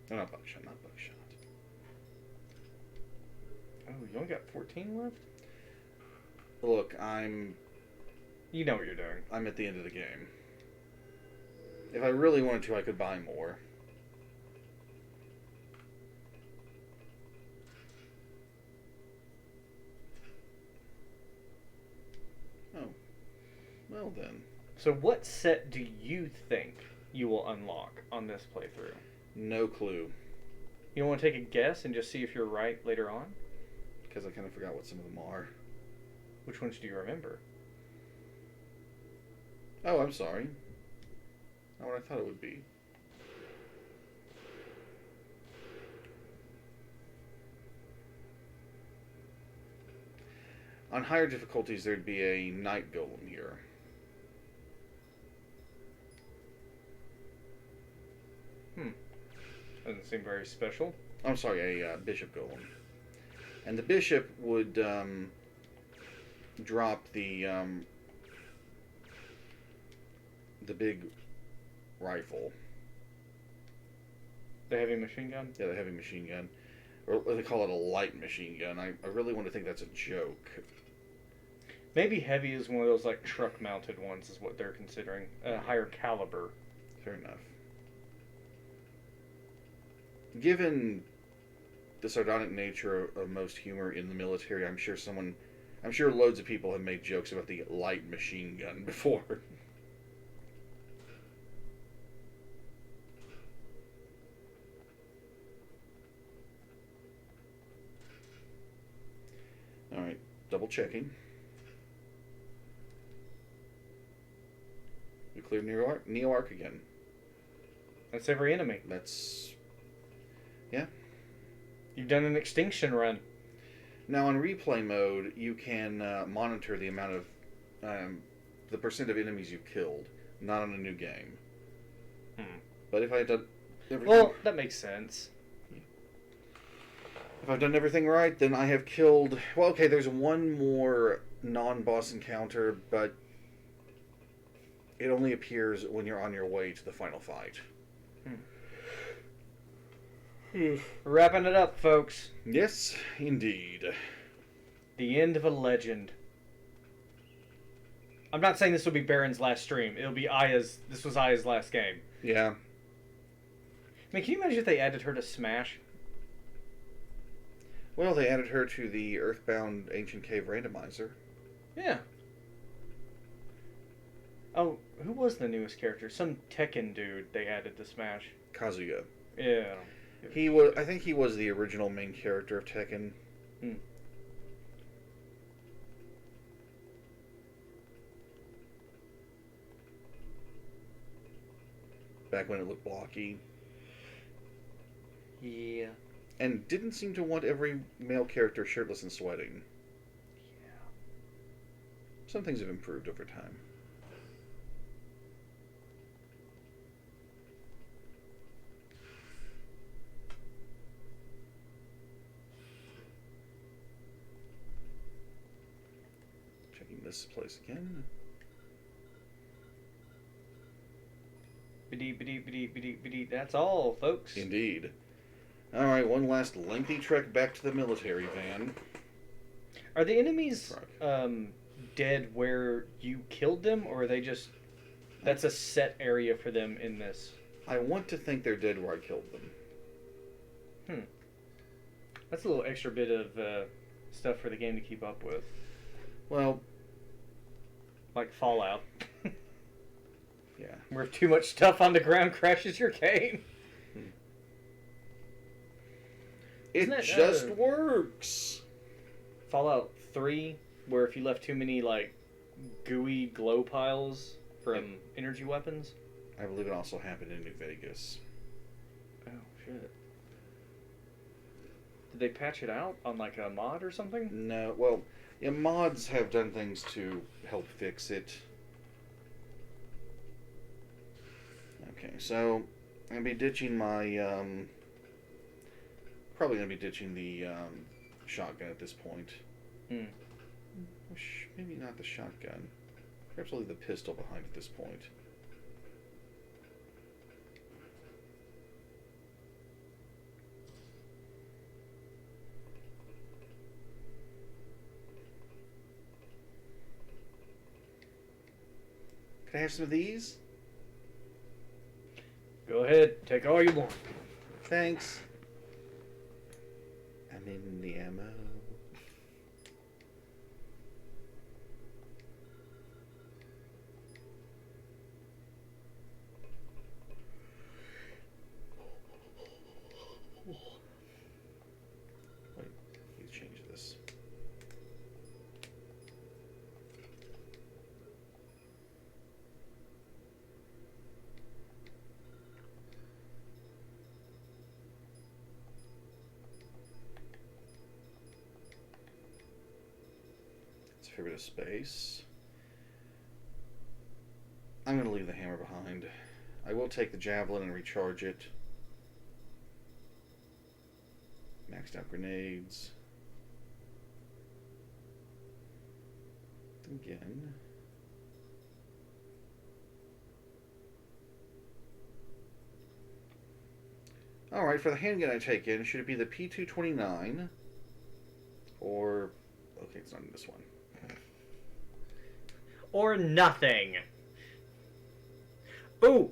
No, not buckshot, not buckshot. Oh, you only got 14 left? Look, You know what you're doing. I'm at the end of the game. If I really wanted to, I could buy more. Oh. Well then. So what set do you think you will unlock on this playthrough? No clue. You want to take a guess and just see if you're right later on? Because I kind of forgot what some of them are. Which ones do you remember? Oh, I'm sorry. Not what I thought it would be. On higher difficulties, there'd be a night golem here. Doesn't seem very special. I'm sorry, a bishop golem. And the bishop would drop the big rifle. The heavy machine gun? Yeah, the heavy machine gun. Or they call it a light machine gun. I really want to think that's a joke. Maybe heavy is one of those like truck mounted ones is what they're considering. A higher caliber. Fair enough. Given the sardonic nature of most humor in the military, I'm sure loads of people have made jokes about the light machine gun before. Alright, double checking. We cleared Neo-Arc again. That's every enemy. That's... You've done an extinction run. Now, on replay mode, you can monitor the amount of... the percent of enemies you've killed. Not on a new game. But if I had done everything... Well, that makes sense. If I've done everything right, then I have killed... Well, okay, there's one more non-boss encounter, but it only appears when you're on your way to the final fight. Wrapping it up, folks. Yes, indeed. The end of a legend. I'm not saying this will be Baron's last stream. It'll be Aya's... This was Aya's last game. Yeah. I mean, can you imagine if they added her to Smash? Well, they added her to the Earthbound Ancient Cave randomizer. Yeah. Oh, who was the newest character? Some Tekken dude they added to Smash. Kazuya. Yeah. He was. I think he was the original main character of Tekken. Back when it looked blocky. Yeah. And didn't seem to want every male character shirtless and sweating. Yeah. Some things have improved over time. Checking this place again. That's all, folks. Indeed. Alright, one last lengthy trek back to the military van. Are the enemies Truck. dead where you killed them, or are they just... That's a set area for them in this? I want to think they're dead where I killed them. That's a little extra bit of stuff for the game to keep up with. Well, Like Fallout. yeah. Where if too much stuff on the ground crashes your game. It Isn't that, just works. Fallout 3, where if you left too many, like, gooey glow piles from energy weapons. I believe it also happened in New Vegas. Oh, shit. Did they patch it out on, like, a mod or something? No, well, yeah, mods have done things to help fix it. Okay, so I'm going to be ditching my, probably going to be ditching the shotgun at this point. Maybe not the shotgun. Perhaps I'll leave the pistol behind at this point. Can I have some of these? Go ahead, take all you want. Thanks. I'm in the ammo. Wait, let's change this. It's a fair bit of space. I'm going to leave the hammer behind. I will take the javelin and recharge it. Maxed out grenades. Again. Alright, for the handgun I take in, should it be the P229? Or... okay, it's not in this one. Or nothing. Ooh!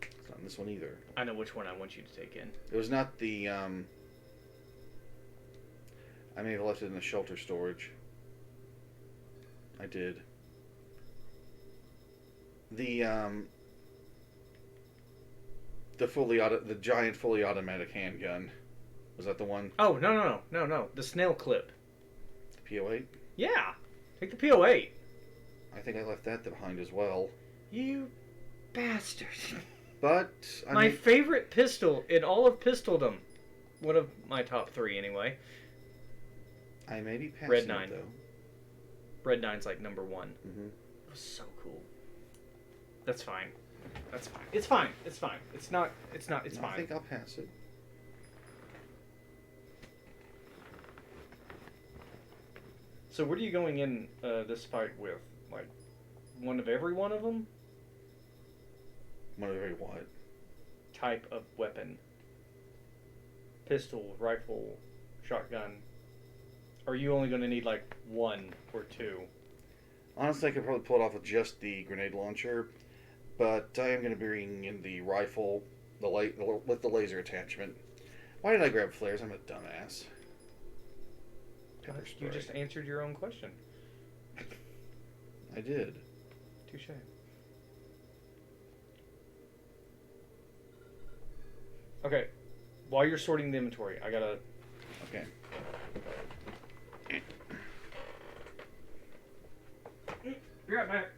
It's not in this one either. I know which one I want you to take in. It was not the, I may have left it in the shelter storage. I did. The the giant fully automatic handgun. Was that the one? Oh, no. The snail clip. The PO8? Yeah. Take the PO8. I think I left that behind as well. You bastard. But My favorite pistol in all of pistoldom. One of my top 3 anyway. I may be passing Red it, 9. though. Red 9's like number 1. Mm-hmm. That was so cool. That's fine. That's fine. It's fine. It's fine. It's not. It's not. It's I fine. think I'll pass it. So what are you going in this fight with? Like one of every one of them? One of every what? Type of weapon. Pistol, rifle, shotgun. Or are you only going to need like 1 or 2? Honestly, I could probably pull it off with just the grenade launcher, but I am going to be bringing in the rifle with the laser attachment. Why did I grab flares? I'm a dumbass. Pepper spray. You just answered your own question. I did. Touche. Okay. While you're sorting the inventory, I gotta... Okay. Be right back.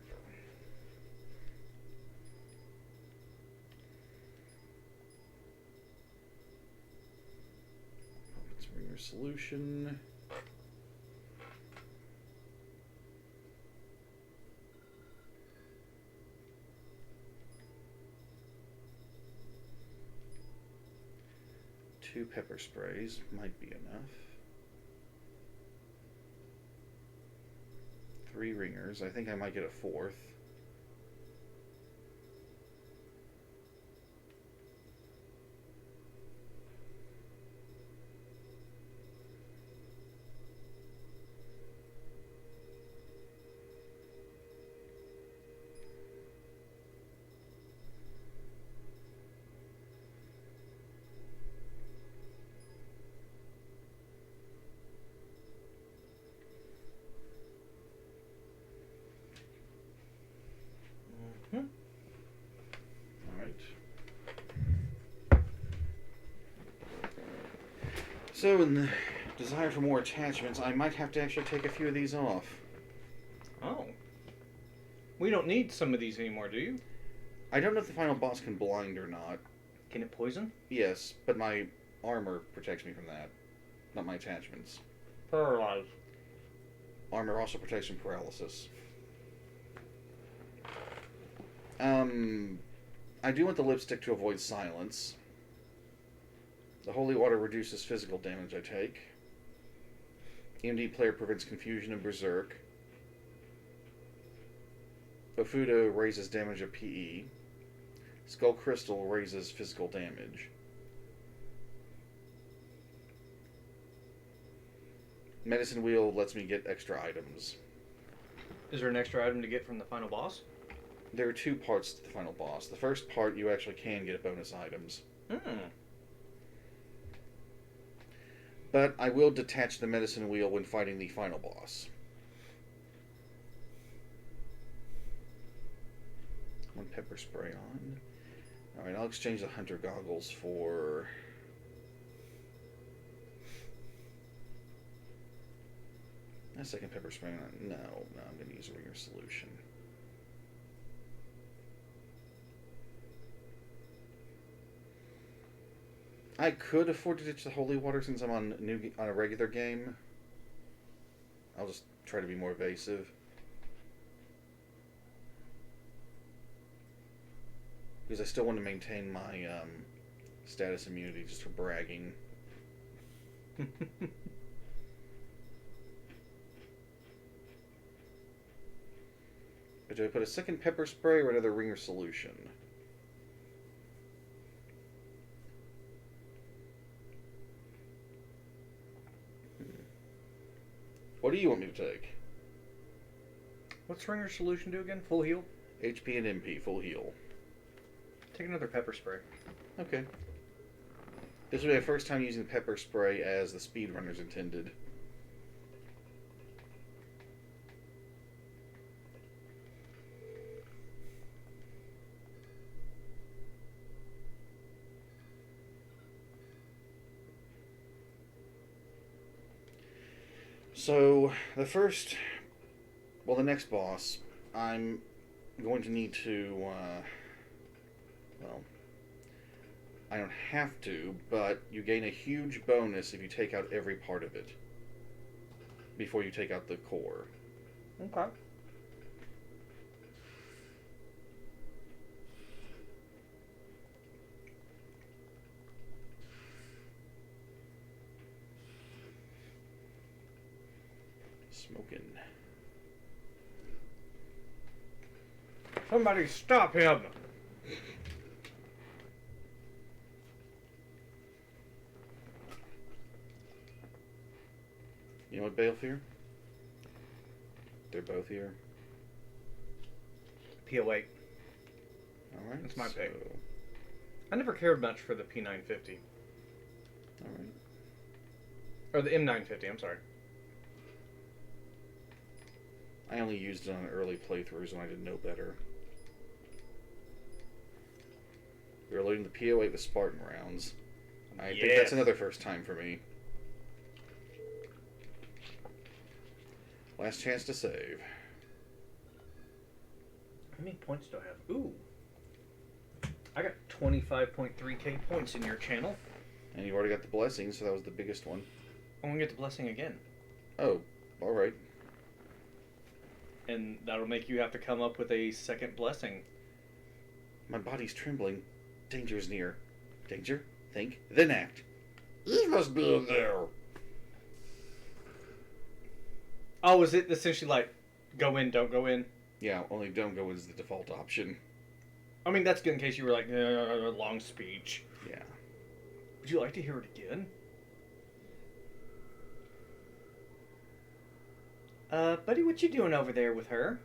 Let's bring your solution. Two pepper sprays might be enough. 3 ringers. I think I might get a 4th. So, in the desire for more attachments, I might have to actually take a few of these off. Oh. We don't need some of these anymore, do you? I don't know if the final boss can blind or not. Can it poison? Yes, but my armor protects me from that. Not my attachments. Paralyzed. Armor also protects from paralysis. I do want the lipstick to avoid silence. The holy water reduces physical damage I take. EMD player prevents confusion and berserk. Ofuda raises damage of PE. Skull Crystal raises physical damage. Medicine Wheel lets me get extra items. Is there an extra item to get from the final boss? There are 2 parts to the final boss. The first part, you actually can get bonus items. But I will detach the medicine wheel when fighting the final boss. 1 pepper spray on. Alright, I'll exchange the hunter goggles for... a second pepper spray on. No, I'm going to use a ringer solution. I could afford to ditch the holy water since I'm on a regular game. I'll just try to be more evasive. Because I still want to maintain my status immunity just for bragging. But do I put a second pepper spray or another ringer solution? What do you want me to take? What's Ringer Solution do again? Full heal? HP and MP, full heal. Take another pepper spray. Okay. This will be my first time using pepper spray as the speedrunners intended. So, the next boss I'm going to need to, well, I don't have to, but you gain a huge bonus if you take out every part of it before you take out the core. Okay. Smoking. Somebody stop him! You know what, Balefear? They're both here. PO8. Alright. That's my pick. I never cared much for the P950. Alright. Or the M950, I'm sorry. I only used it on early playthroughs when I didn't know better. We were loading the PO8 with Spartan rounds. I think that's another first time for me. Last chance to save. How many points do I have? Ooh. I got 25.3k points in your channel. And you already got the blessing, so that was the biggest one. I'm gonna get the blessing again. Oh, alright. And that'll make you have to come up with a second blessing. My body's trembling. Danger is near. Danger? Think, then act. He must be in there. Oh, is it essentially like, go in, don't go in? Yeah, only don't go is the default option. I mean, that's good in case you were like, long speech. Yeah. Would you like to hear it again? Buddy, what you doing over there with her?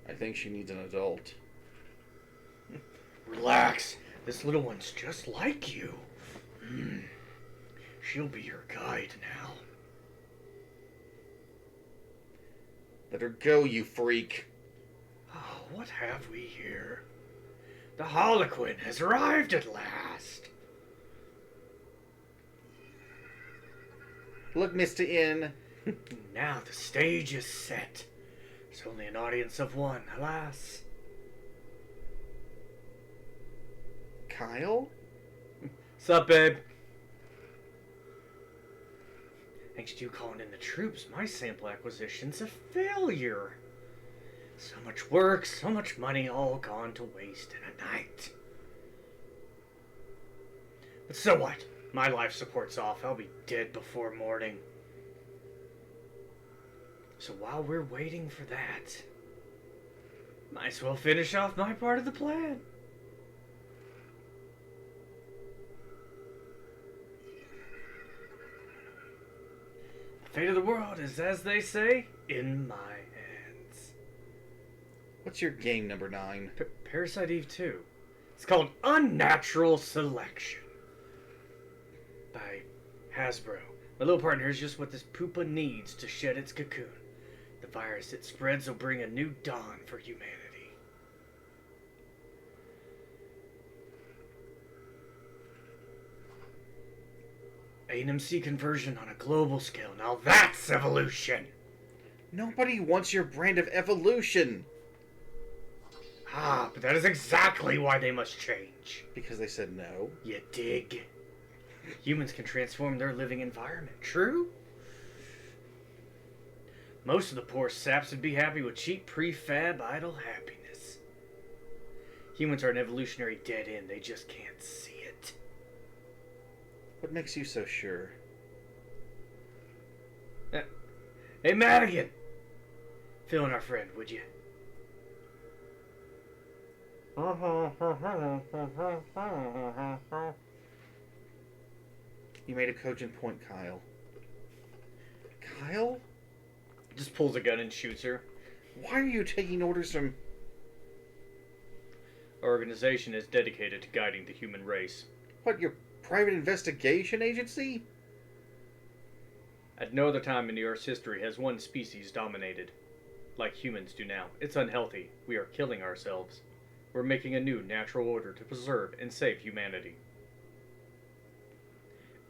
I think she needs an adult. Relax. This little one's just like you. She'll be your guide now. Let her go, you freak. Oh, what have we here? The Harlequin has arrived at last. Look, Mr. N. Now the stage is set. It's only an audience of one, alas. Kyle? Sup, babe? Thanks to you calling in the troops, my sample acquisition's a failure. So much work, so much money, all gone to waste in a night. But so what? My life support's off. I'll be dead before morning. So while we're waiting for that, might as well finish off my part of the plan. The fate of the world is, as they say, in my hands. What's your game, number 9? Parasite Eve 2. It's called Unnatural Selection. By Hasbro. My little partner is just what this poopa needs to shed its cocoon. The virus it spreads will bring a new dawn for humanity. A&MC conversion on a global scale. Now that's evolution! Nobody wants your brand of evolution. Ah, but that is exactly why they must change. Because they said no. You dig? Humans can transform their living environment, true? Most of the poor saps would be happy with cheap prefab idle happiness. Humans are an evolutionary dead end, they just can't see it. What makes you so sure? Hey, Madigan! Fill in our friend, would you? You made a cogent point, Kyle. Kyle? Just pulls a gun and shoots her. Why are you taking orders from... Our organization is dedicated to guiding the human race. What, your private investigation agency? At no other time in the Earth's history has one species dominated, like humans do now. It's unhealthy. We are killing ourselves. We're making a new natural order to preserve and save humanity.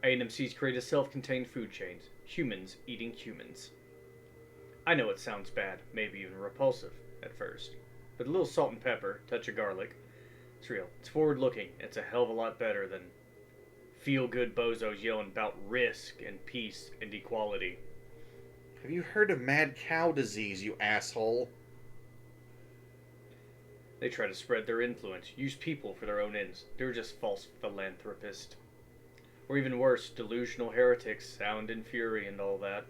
A&MC's create a self-contained food chain. Humans eating humans. I know it sounds bad, maybe even repulsive at first, but a little salt and pepper, touch of garlic, it's real. It's forward-looking. It's a hell of a lot better than feel-good bozos yelling about risk and peace and equality. Have you heard of mad cow disease, you asshole? They try to spread their influence, use people for their own ends. They're just false philanthropists. Or even worse, delusional heretics, sound and fury and all that.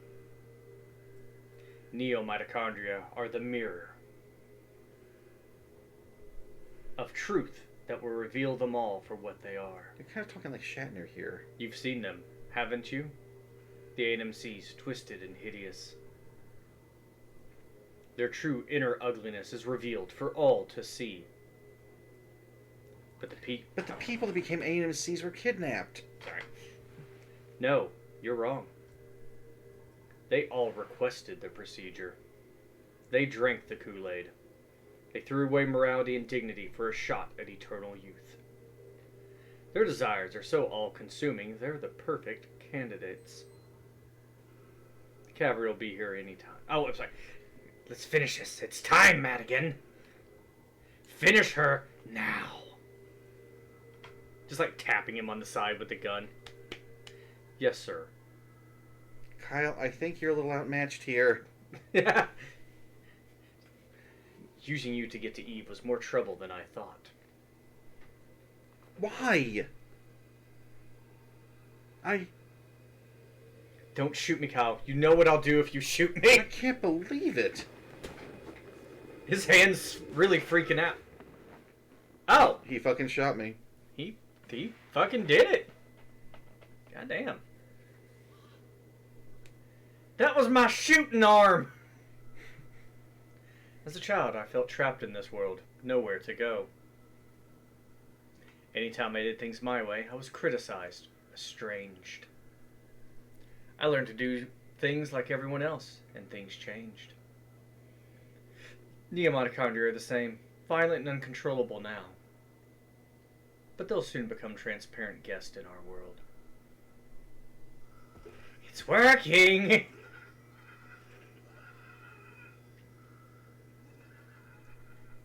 Neo-mitochondria are the mirror of truth that will reveal them all for what they are. You're kind of talking like Shatner here. You've seen them, haven't you? The ANMCs, twisted and hideous. Their true inner ugliness is revealed for all to see. But the people that became ANMCs were kidnapped. Sorry. No, you're wrong. They all requested the procedure. They drank the Kool-Aid. They threw away morality and dignity for a shot at eternal youth. Their desires are so all-consuming, they're the perfect candidates. The cavalry will be here any time. Oh, I'm sorry. Let's finish this. It's time, Madigan. Finish her now. Just like tapping him on the side with the gun. Yes, sir. Kyle, I think you're a little outmatched here. Yeah. Using you to get to Eve was more trouble than I thought. Why? Don't shoot me, Kyle. You know what I'll do if you shoot me. I can't believe it. His hand's really freaking out. Oh! He fucking shot me. He fucking did it. Goddamn. That was my shooting arm! As a child, I felt trapped in this world, nowhere to go. Anytime I did things my way, I was criticized, estranged. I learned to do things like everyone else, and things changed. Neo-mitochondria are the same, violent and uncontrollable now. But they'll soon become transparent guests in our world. It's working!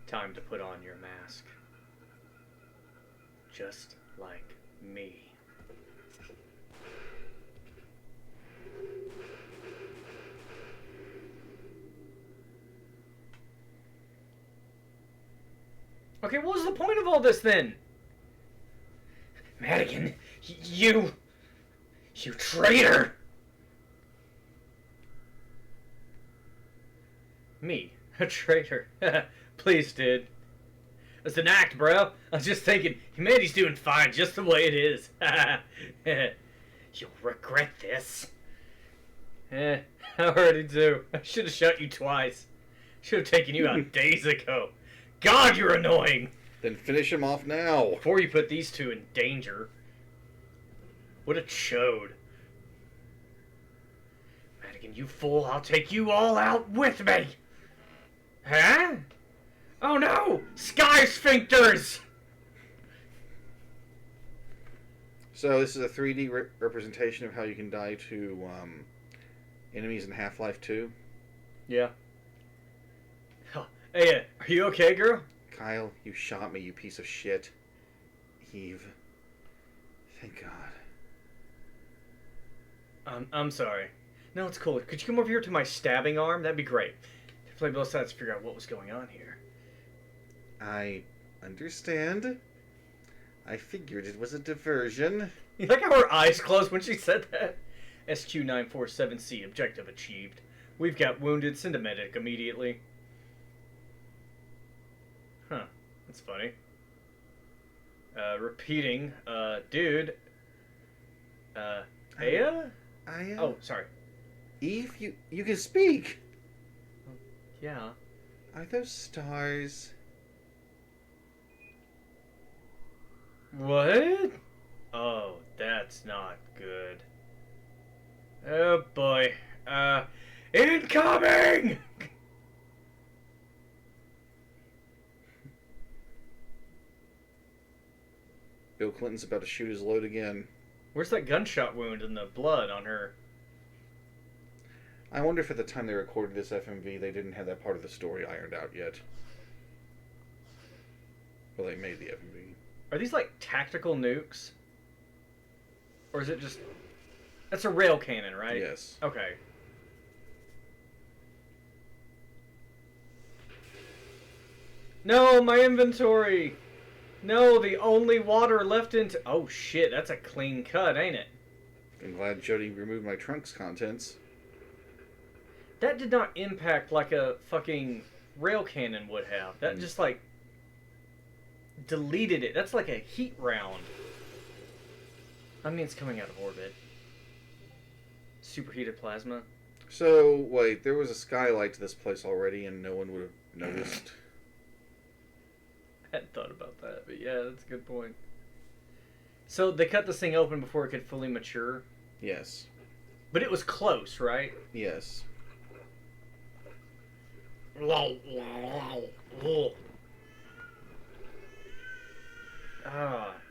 Time to put on your mask. Just like me. Okay, what was the point of all this then? Madigan, you traitor! Me, a traitor? Please, dude. It's an act, bro. I was just thinking, humanity's doing fine just the way it is. You'll regret this. I already do. I should have shot you twice. Should have taken you out days ago. God, you're annoying. Then finish him off now. Before you put these two in danger. What a chode. Madigan, you fool. I'll take you all out with me. Huh? Oh no! Sky sphincters! So this is a 3D representation of how you can die to enemies in Half-Life 2. Yeah. Hey, are you okay, girl? Kyle, you shot me, you piece of shit. Eve. Thank God. I'm sorry. No, it's cool. Could you come over here to my stabbing arm? That'd be great. Play both sides to figure out what was going on here. I understand. I figured it was a diversion. You like how her eyes closed when she said that? SQ-947C, objective achieved. We've got wounded. Send a medic immediately. Huh. That's funny. Repeating. Dude. Aya? Oh, sorry. Eve, you can speak. Yeah. Are those stars? What? Oh, that's not good. Oh boy. Incoming! Bill Clinton's about to shoot his load again. Where's that gunshot wound and the blood on her? I wonder if at the time they recorded this FMV, they didn't have that part of the story ironed out yet. Well, they made the FMV. Are these like tactical nukes? Or is it just... That's a rail cannon, right? Yes. Okay. No, my inventory! No, the only water left into... Oh shit, that's a clean cut, ain't it? I'm glad Jody removed my trunk's contents. That did not impact like a fucking rail cannon would have. That just like... deleted it. That's like a heat round. I mean, it's coming out of orbit. Superheated plasma. So, wait, there was a skylight to this place already and no one would have noticed. I hadn't thought about that, but yeah, that's a good point. So they cut this thing open before it could fully mature? Yes. But it was close, right? Yes.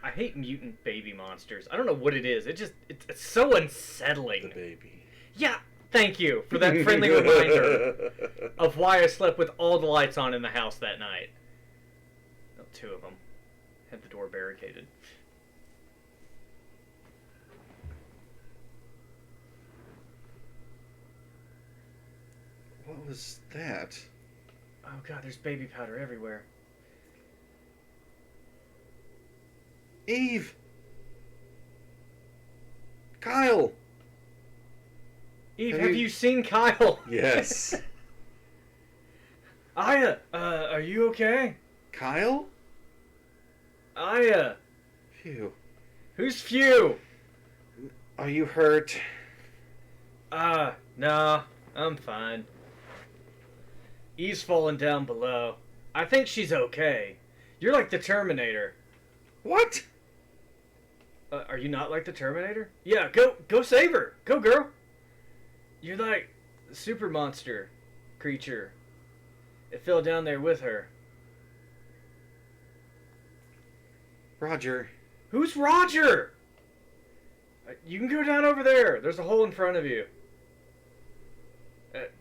I hate mutant baby monsters. I don't know what it is. It's so unsettling. The baby. Yeah, thank you for that friendly reminder of why I slept with all the lights on in the house that night. Well, two of them. Had the door barricaded. What was that? Oh god, there's baby powder everywhere. Eve! Kyle! Eve, have you seen Kyle? Yes. Aya, are you okay? Kyle? Aya, Phew. who's Few? Are you hurt? Nah, I'm fine. Eve's falling down below. I think she's okay. You're like the Terminator. What? Are you not like the Terminator? Yeah, go save her. Go, girl. You're like the super monster creature. It fell down there with her. Roger. Who's Roger? You can go down over there. There's a hole in front of you.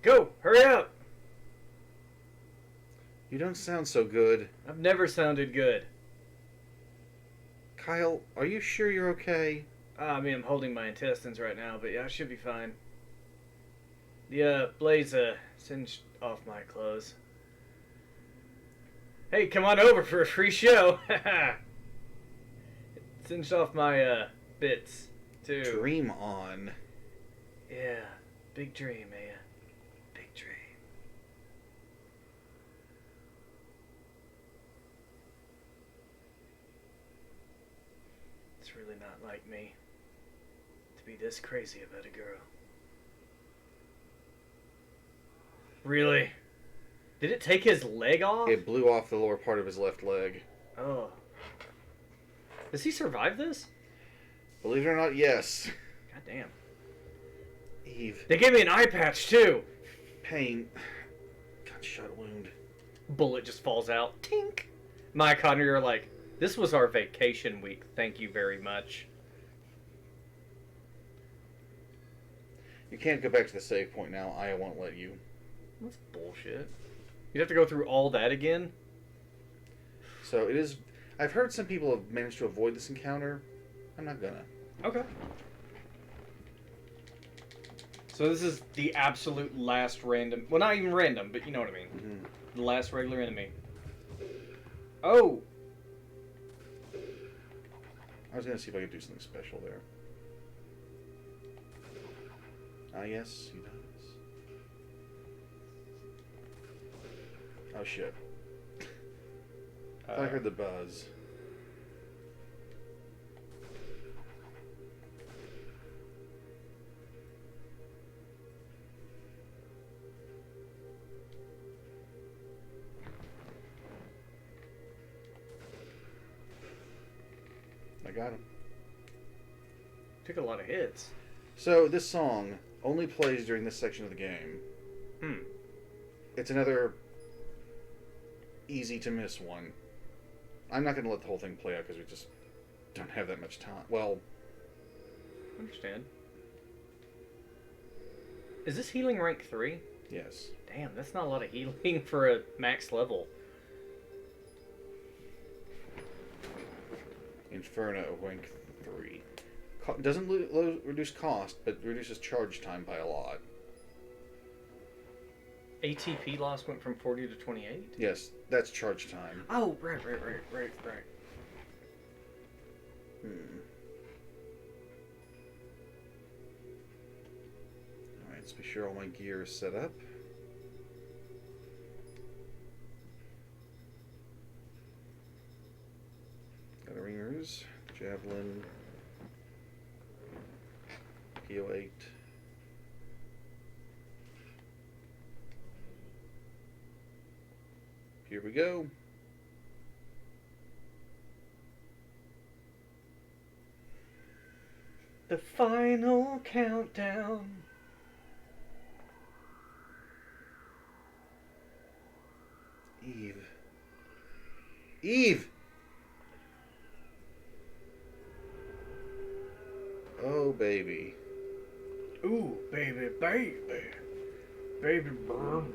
Go, hurry up. You don't sound so good. I've never sounded good. Kyle, are you sure you're okay? I mean, I'm holding my intestines right now, but yeah, I should be fine. The blaze singed off my clothes. Hey, come on over for a free show. Singed off my bits too. Dream on. Yeah, big dream, man. Big dream. It's really not like me to be this crazy about a girl. Really? Did it take his leg off? It blew off the lower part of his left leg. Oh. Does he survive this? Believe it or not, yes. God damn. Eve. They gave me an eye patch too. Pain. Gunshot wound. Bullet just falls out. Tink. Mitochondria are like, this was our vacation week. Thank you very much. You can't go back to the save point now. I won't let you. That's bullshit. You'd have to go through all that again? So it is... I've heard some people have managed to avoid this encounter. I'm not gonna. Okay. So this is the absolute last random... Well, not even random, but you know what I mean. Mm-hmm. The last regular enemy. Oh! I was gonna see if I could do something special there. Ah, yes, he does. Oh, shit. I heard the buzz. I got him. Took a lot of hits. So, this song only plays during this section of the game. Hmm. It's another easy to miss one. I'm not going to let the whole thing play out because we just don't have that much time. Well, Understand. Is this healing rank 3? Yes. Damn, that's not a lot of healing for a max level. Inferno, rank 3. Doesn't reduce cost, but reduces charge time by a lot. ATP loss went from 40 to 28? Yes, that's charge time. Oh, right. Alright, let's be sure all my gear is set up. Got ringers, javelin, PO8. Here we go. The final countdown. Eve. Eve! Oh, baby. Ooh, baby. Baby bird.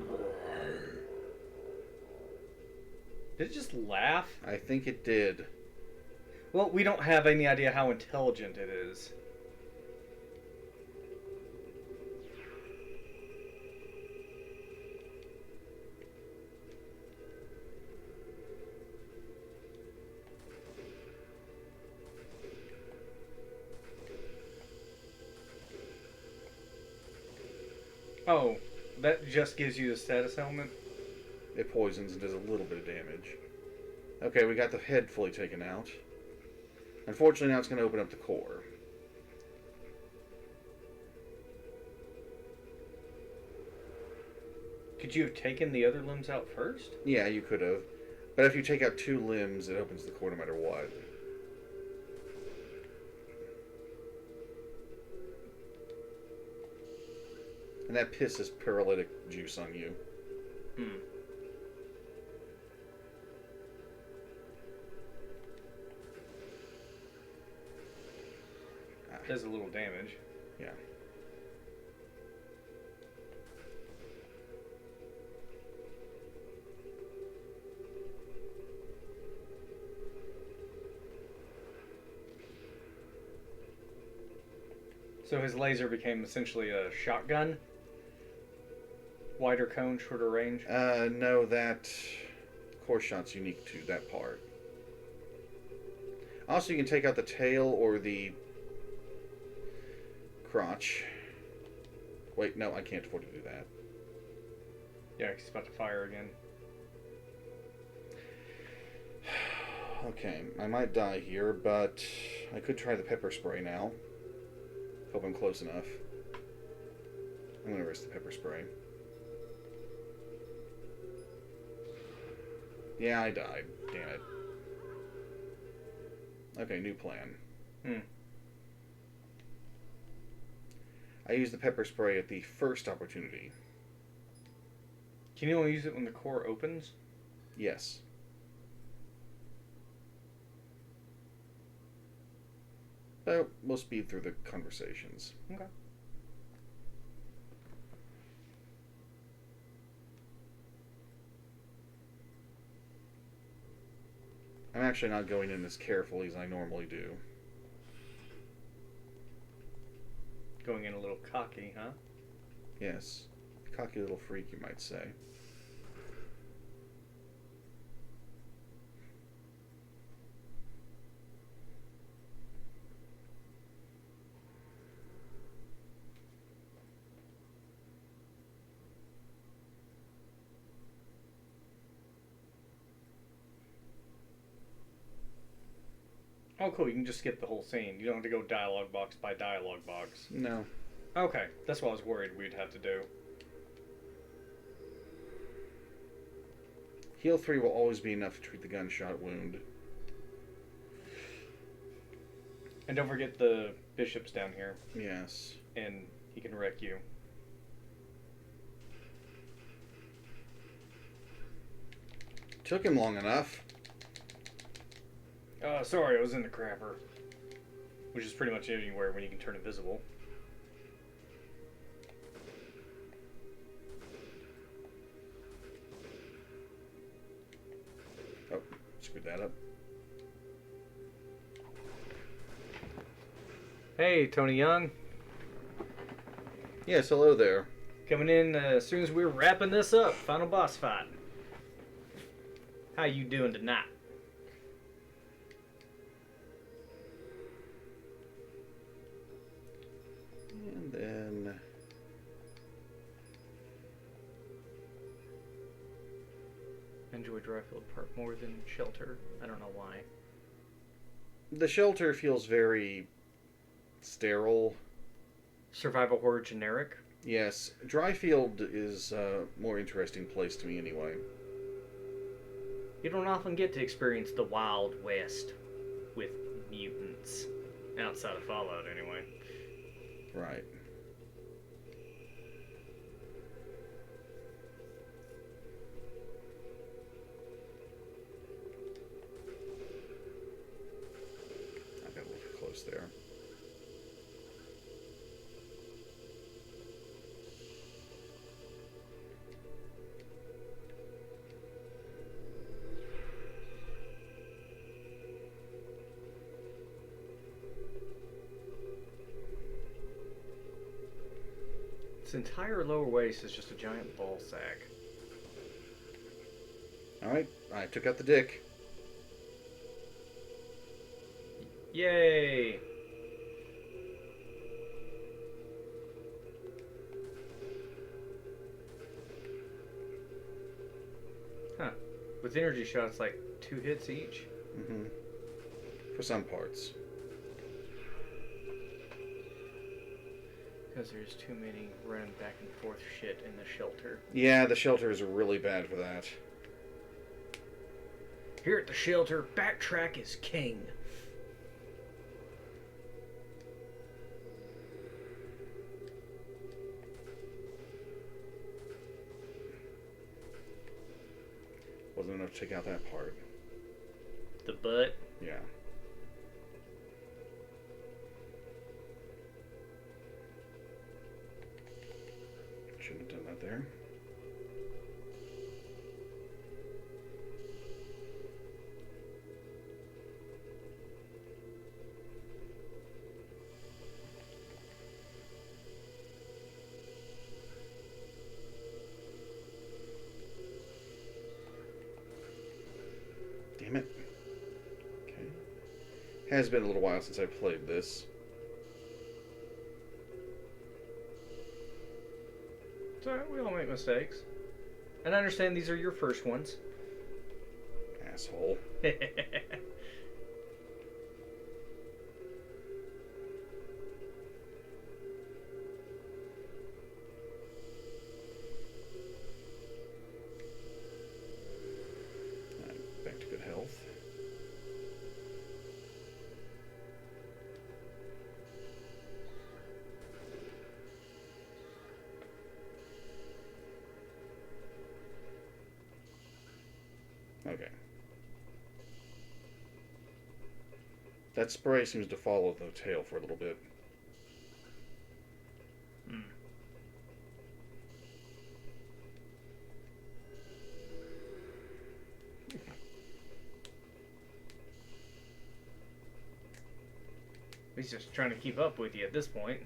Did it just laugh? I think it did. Well, we don't have any idea how intelligent it is. Oh, that just gives you the status element? It poisons and does a little bit of damage. Okay, we got the head fully taken out. Unfortunately, now it's going to open up the core. Could you have taken the other limbs out first? Yeah, you could have. But if you take out 2 limbs, it opens the core no matter what. And that pisses paralytic juice on you. Hmm. Does a little damage. Yeah. So his laser became essentially a shotgun? Wider cone, shorter range? No, that core shot's unique to that part. Also, you can take out the tail or the crotch. Wait, no, I can't afford to do that. Yeah, he's about to fire again. Okay, I might die here, but I could try the pepper spray now. Hope I'm close enough. I'm gonna risk the pepper spray. Yeah, I died. Damn it. Okay, new plan. I used the pepper spray at the first opportunity. Can you only use it when the core opens? Yes. But we'll speed through the conversations. Okay. I'm actually not going in as carefully as I normally do. Going in a little cocky, huh? Yes. Cocky little freak, you might say. Oh, cool. You can just skip the whole scene. You don't have to go dialogue box by dialogue box. No. Okay. That's what I was worried we'd have to do. Heal 3 will always be enough to treat the gunshot wound. And don't forget the bishop's down here. Yes. And he can wreck you. Took him long enough. Sorry, I was in the crapper. Which is pretty much anywhere when you can turn invisible. Screwed that up. Hey, Tony Young. Yes, hello there. Coming in as soon as we're wrapping this up. Final boss fight. How you doing tonight? And then... Enjoy Dryfield Park more than Shelter. I don't know why. The shelter feels very sterile. Survival horror generic. Yes, Dryfield is a more interesting place to me anyway. You don't often get to experience the Wild West with mutants. Outside of Fallout, anyway. Right. I got a little close there. Its entire lower waist is just a giant ball sack. Alright, I took out the dick. Yay! Huh. With energy shots, like 2 hits each? Mm-hmm. For some parts. Because there's too many running back and forth shit in the shelter. Yeah, the shelter is really bad for that. Here at the shelter, backtrack is king. Wasn't enough to take out that part. The butt. Yeah. Shouldn't have done that there. Damn it. Okay. Has been a little while since I played this. It's alright, we all make mistakes. And I understand these are your first ones. Asshole. Alright, back to good health. Okay. That spray seems to follow the tail for a little bit. Hmm. He's just trying to keep up with you at this point.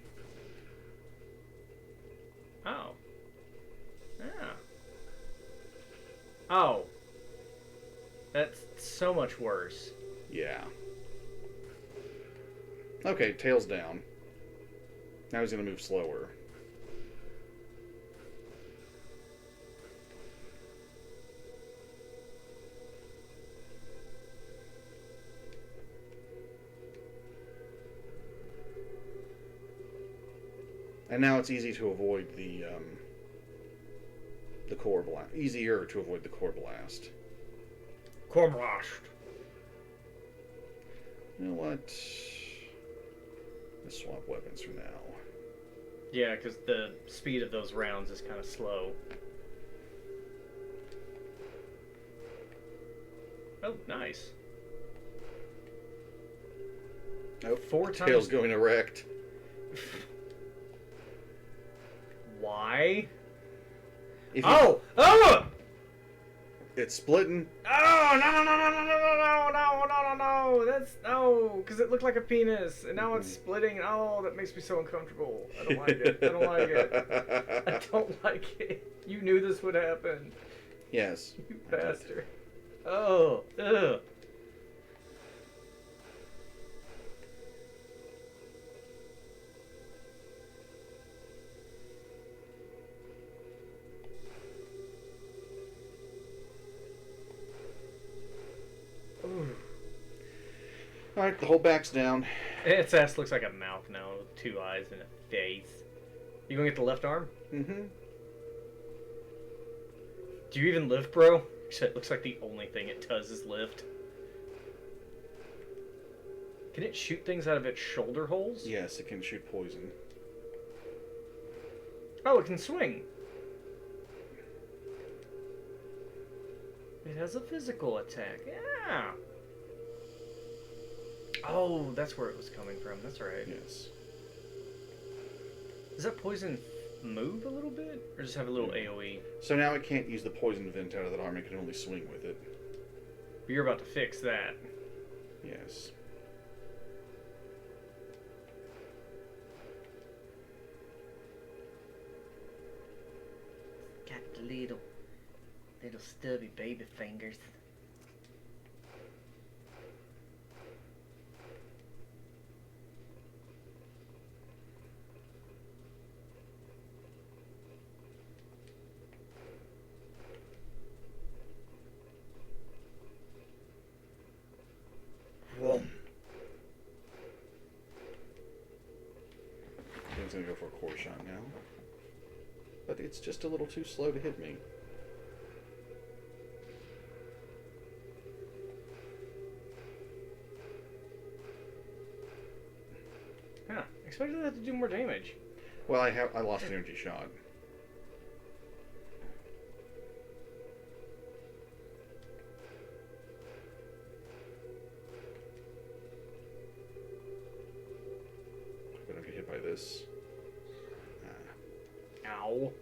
Oh. Yeah. Oh. That's so much worse. Yeah. Okay, tail's down. Now he's gonna move slower. And now it's easy to avoid the core blast. Easier to avoid the core blast. Cormrashed. You know what? Let's swap weapons for now. Yeah, because the speed of those rounds is kind of slow. Oh, nice. Oh, 4 times. tail's going erect. Why? If you, Oh! Oh! It's splitting. Oh, no, no, no, no, no, no, no, no, no, no, no. That's, no, because it looked like a penis, and now it's splitting. Oh, that makes me so uncomfortable. I don't like it. I don't like it. I don't like it. You knew this would happen. Yes. You I did. bastard. Oh, ugh. All right, the whole back's down. Its ass looks like a mouth now with 2 eyes and a face. You gonna get the left arm? Mm-hmm. Do you even lift, bro? It looks like the only thing it does is lift. Can it shoot things out of its shoulder holes? Yes, it can shoot poison. Oh, it can swing. It has a physical attack. Yeah. Oh, that's where it was coming from. That's right. Yes. Does that poison move a little bit? Or just have a little AoE? So now it can't use the poison vent out of that arm. It can only swing with it. But you're about to fix that. Yes. Got the little stubby baby fingers. It's gonna go for a core shot now. But it's just a little too slow to hit me. Huh. Expected that to do more damage. Well, I lost an energy shot. I don't get hit by this. Ow.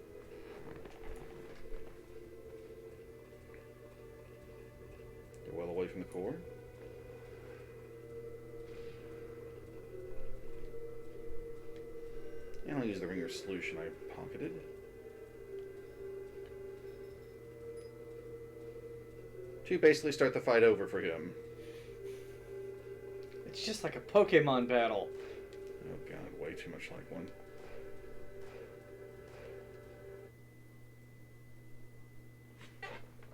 Get well away from the core. And I'll use the ringer solution I pocketed. To basically start the fight over for him. It's just like a Pokemon battle. Oh god, way too much like one.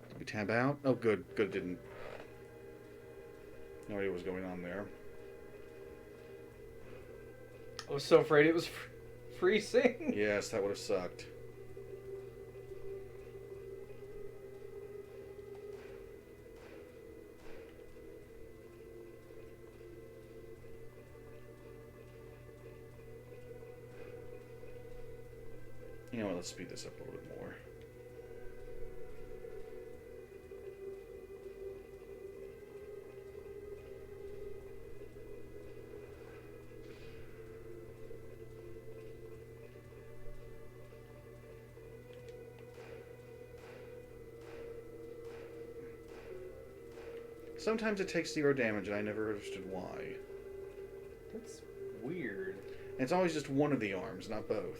Did we tab out? Oh good, good didn't. No idea what was going on there. I was so afraid it was freezing. Yes, that would have sucked. You know what, let's speed this up a little bit more. Sometimes it takes 0 damage, and I never understood why. That's weird. And it's always just one of the arms, not both.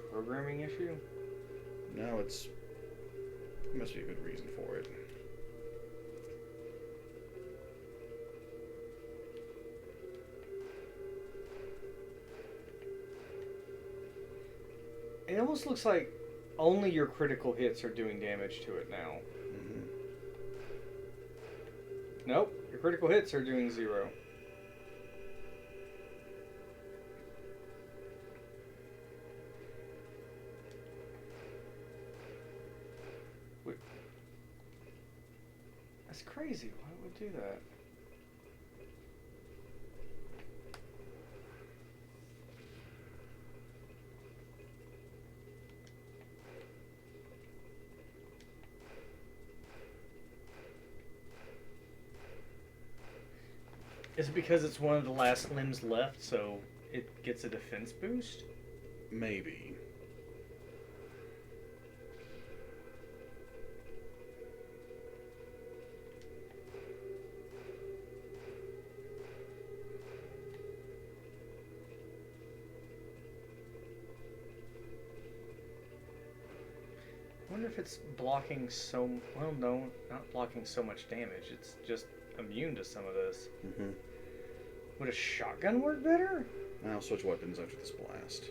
Programming issue? No, it's... There must be a good reason for it. It almost looks like only your critical hits are doing damage to it now. Mm-hmm. Nope, your critical hits are doing 0. Wait. That's crazy. Why would it do that? Is it because it's one of the last limbs left, so it gets a defense boost? Maybe. I wonder if it's blocking so... Well, no, not blocking so much damage. It's just immune to some of this. Mm-hmm. Would a shotgun work better? I'll switch weapons after this blast.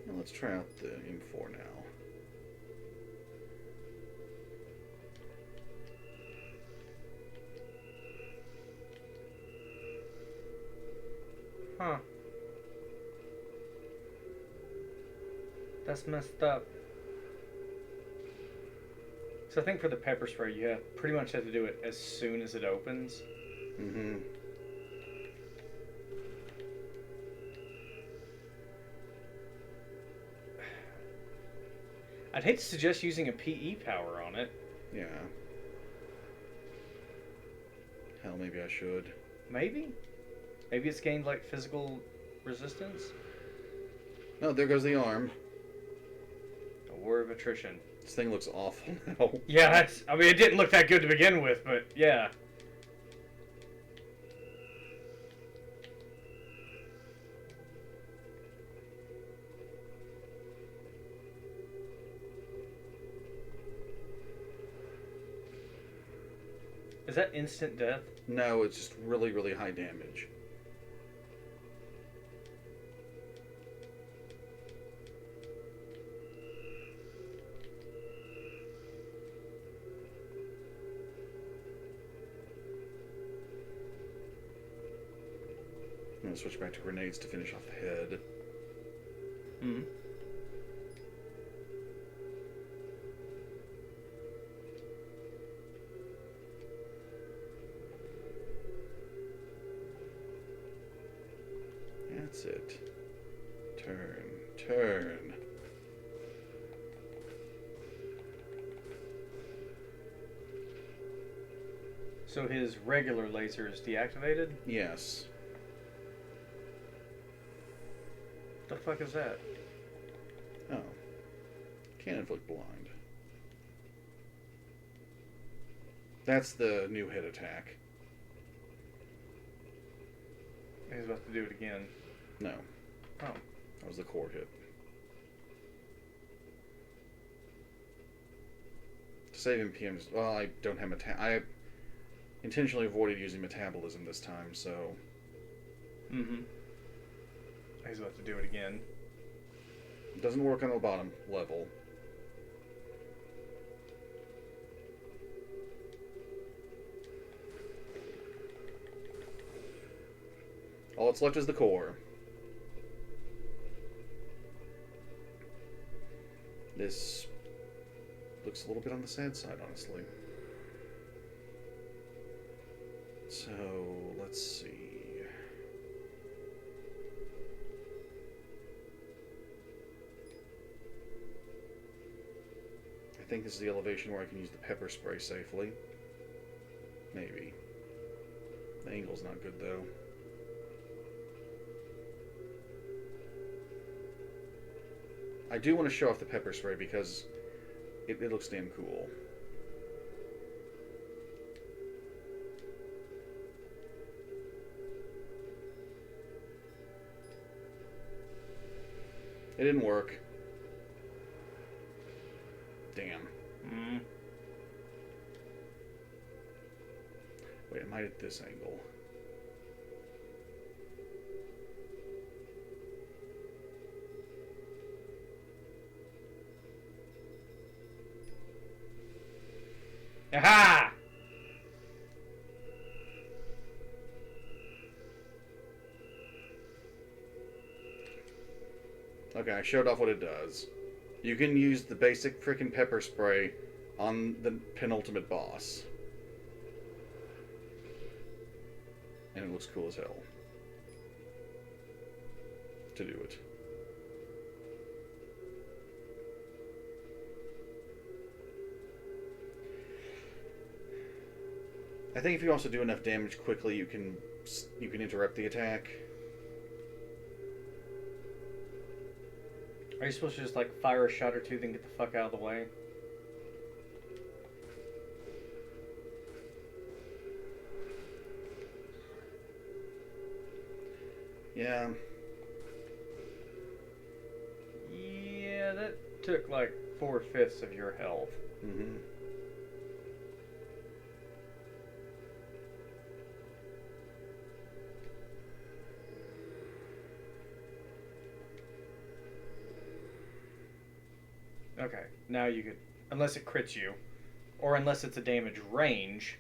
Now let's try out the M4 now. Huh. That's messed up. So I think for the pepper spray, you pretty much have to do it as soon as it opens. Mm-hmm. I'd hate to suggest using a PE power on it. Yeah. Hell, maybe I should. Maybe? Maybe it's gained, like, physical resistance? No, there goes the arm. A war of attrition. This thing looks awful now. Yeah, I mean, it didn't look that good to begin with, but yeah. Is that instant death? No, it's just really, really high damage. I'm gonna switch back to grenades to finish off the head. Hmm. That's it. Turn, turn. So his regular laser is deactivated? Yes. The fuck is that? Oh. Can't inflict blind. That's the new hit attack. He's about to do it again. No. Oh. That was the core hit. To save MPMs, well, I don't have I intentionally avoided using metabolism this time, so... Mm-hmm. He's about to do it again. It doesn't work on the bottom level. All that's left is the core. This looks a little bit on the sad side, honestly. So, let's see. I think this is the elevation where I can use the pepper spray safely. Maybe. The angle's not good, though. I do want to show off the pepper spray because it looks damn cool. It didn't work. Damn. Mm. Wait, I might at this angle. Aha! Okay, I showed off what it does. You can use the basic frickin' pepper spray on the penultimate boss. And it looks cool as hell. To do it. I think if you also do enough damage quickly, you can interrupt the attack. Are you supposed to just, like, fire a shot or two, then get the fuck out of the way? Yeah. Yeah, that took like 4/5 of your health. Mm-hmm. Okay, now you could, unless it crits you, or unless it's a damage range.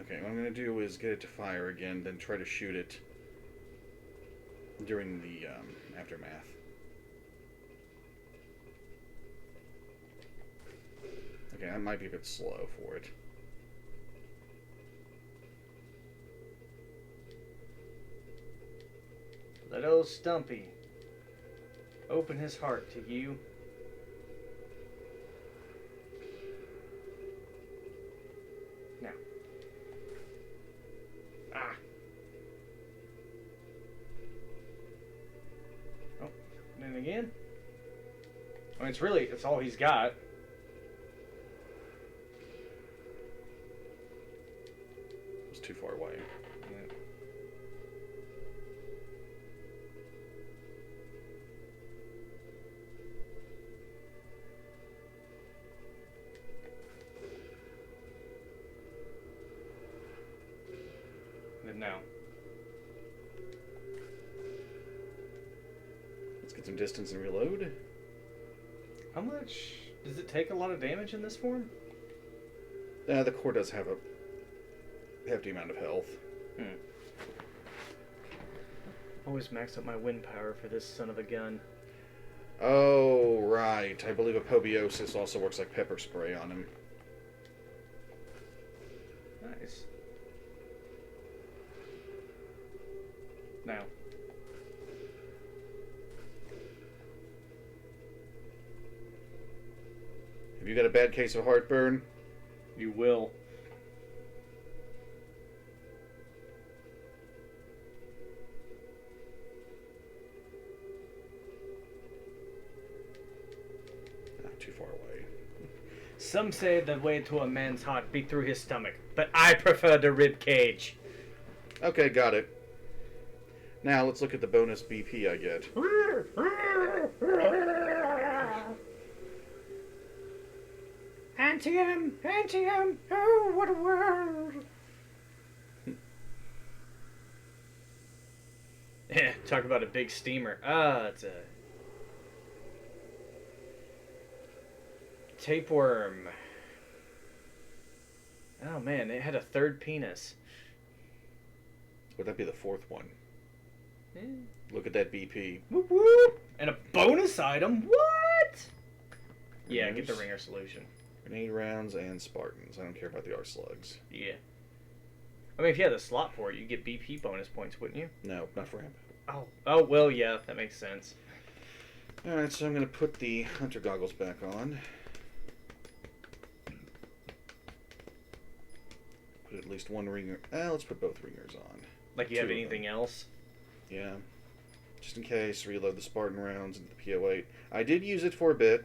Okay, what I'm going to do is get it to fire again, then try to shoot it during the aftermath. Okay, I might be a bit slow for it. Let old Stumpy open his heart to you. Now. Ah. Oh, and then again. I mean, it's all he's got. It was too far away. And now. Let's get some distance and reload. How much does it take? A lot of damage in this form? The core does have a hefty amount of health. Always max up my wind power for this son of a gun. Oh, right. I believe Apobiosis also works like pepper spray on him. Nice. Now. Have you got a bad case of heartburn? You will. Not too far away. Some say the way to a man's heart be through his stomach, but I prefer the rib cage. Okay, got it. Now let's look at the bonus BP I get. Antium! Antium! Oh, what a world! Talk about a big steamer. It's a tapeworm. Oh man, it had a third penis. Would that be the fourth one? Yeah. Look at that BP. Whoop whoop! And a bonus item? What? Yeah, get the Ringers. ringer solution. Grenade rounds and Spartans. I don't care about the R slugs. Yeah. I mean, if you had a slot for it, you'd get BP bonus points, wouldn't you? No, not for him. Oh. Oh, well, yeah, that makes sense. Alright, so I'm going to put the hunter goggles back on. Put at least one ringer. Let's put both ringers on. Like you Two have of anything else? Yeah. Just in case, reload the Spartan rounds into the PO8. I did use it for a bit.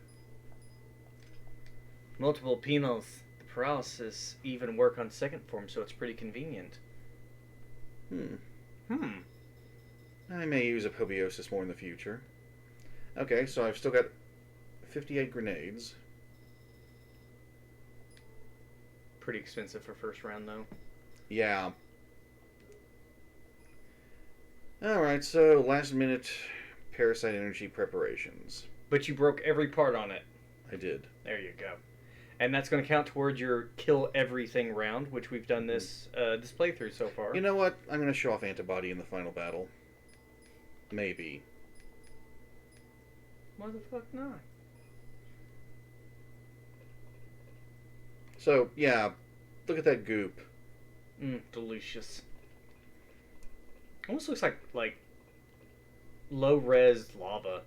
Multiple penals. The paralysis even work on second form, so it's pretty convenient. I may use Apobiosis more in the future. Okay, so I've still got 58 grenades. Pretty expensive for first round, though. Yeah. Alright, so last minute Parasite energy preparations. But you broke every part on it. I did. There you go. And that's going to count towards your kill everything round, which we've done this this playthrough so far. You know what? I'm going to show off Antibody in the final battle. Maybe. Why the fuck not? So, yeah. Look at that goop. Delicious. Almost looks like low res lava.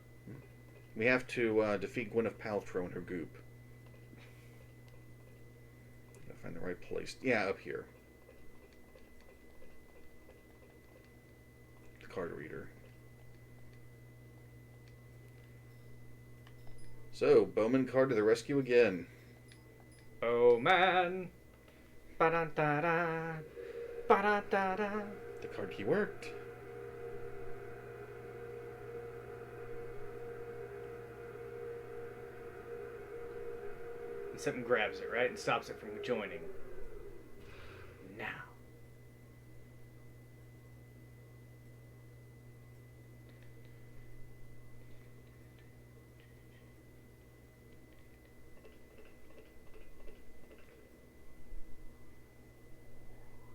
We have to defeat Gwyneth Paltrow and her goop. Gotta find the right place. Yeah, up here. The card reader. So, Bowman card to the rescue again. Oh man. Ba-da-da-da. Ba-da-da-da. The card key worked. something grabs it, right? And stops it from joining. Now.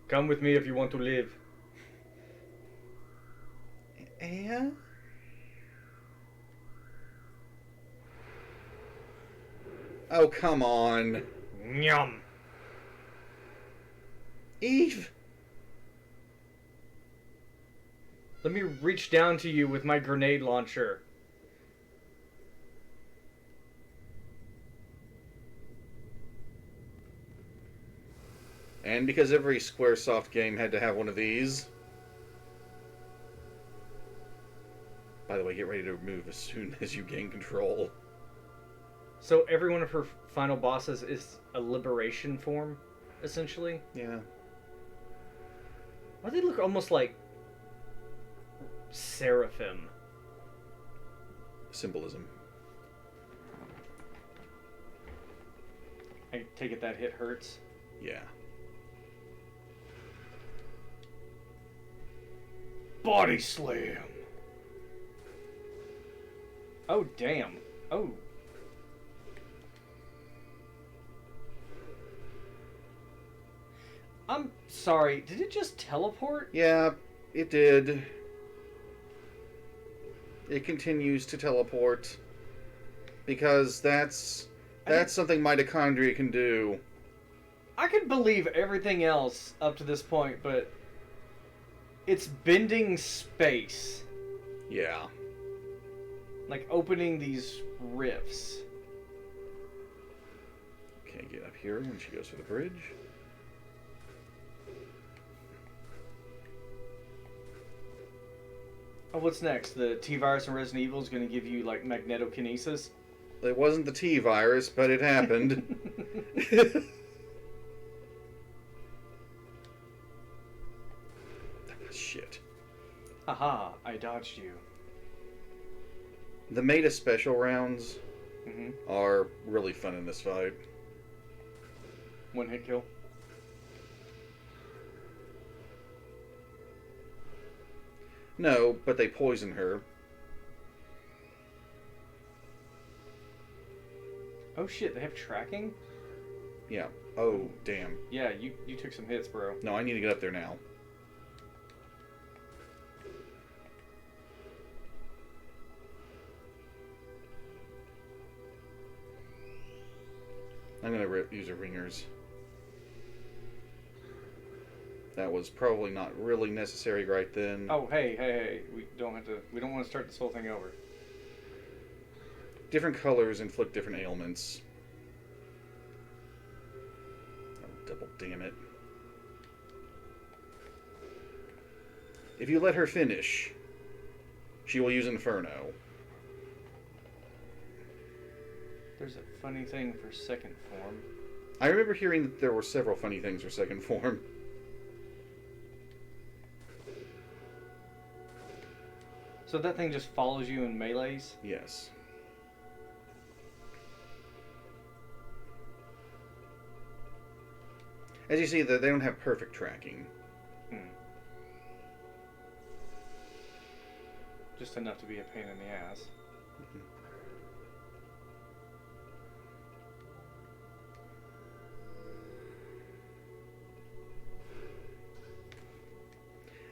Come with me if you want to live. Yeah? Oh, come on. Nyum. Eve! Let me reach down to you with my grenade launcher. And because every Squaresoft game had to have one of these. By the way, get ready to move as soon as you gain control. So every one of her final bosses is a liberation form, essentially. Yeah. Why do they look almost like seraphim? Symbolism. I take it that hit hurts. Yeah. Body slam. Oh damn. Oh. I'm sorry. Did it just teleport? Yeah, it did. It continues to teleport. Because that's something mitochondria can do. I could believe everything else up to this point, but it's bending space. Yeah. Like opening these rifts. Okay, get up here when she goes for the bridge. Oh, what's next? The T-Virus and Resident Evil is going to give you, like, magnetokinesis? It wasn't the T-Virus, but it happened. Shit. Haha, I dodged you. The Meta special rounds Mm-hmm. are really fun in this fight. One hit kill. No, but they poison her. Oh shit, they have tracking? Yeah. Oh, damn. Yeah, you took some hits, bro. No, I need to get up there now. I'm gonna use a ringers. That was probably not really necessary right then. Oh, hey. We don't want to start this whole thing over. Different colors inflict different ailments. Oh, double damn it. If you let her finish, she will use Inferno. There's a funny thing for second form. I remember hearing that there were several funny things for second form. So that thing just follows you in melees? Yes. As you see, they don't have perfect tracking. Just enough to be a pain in the ass.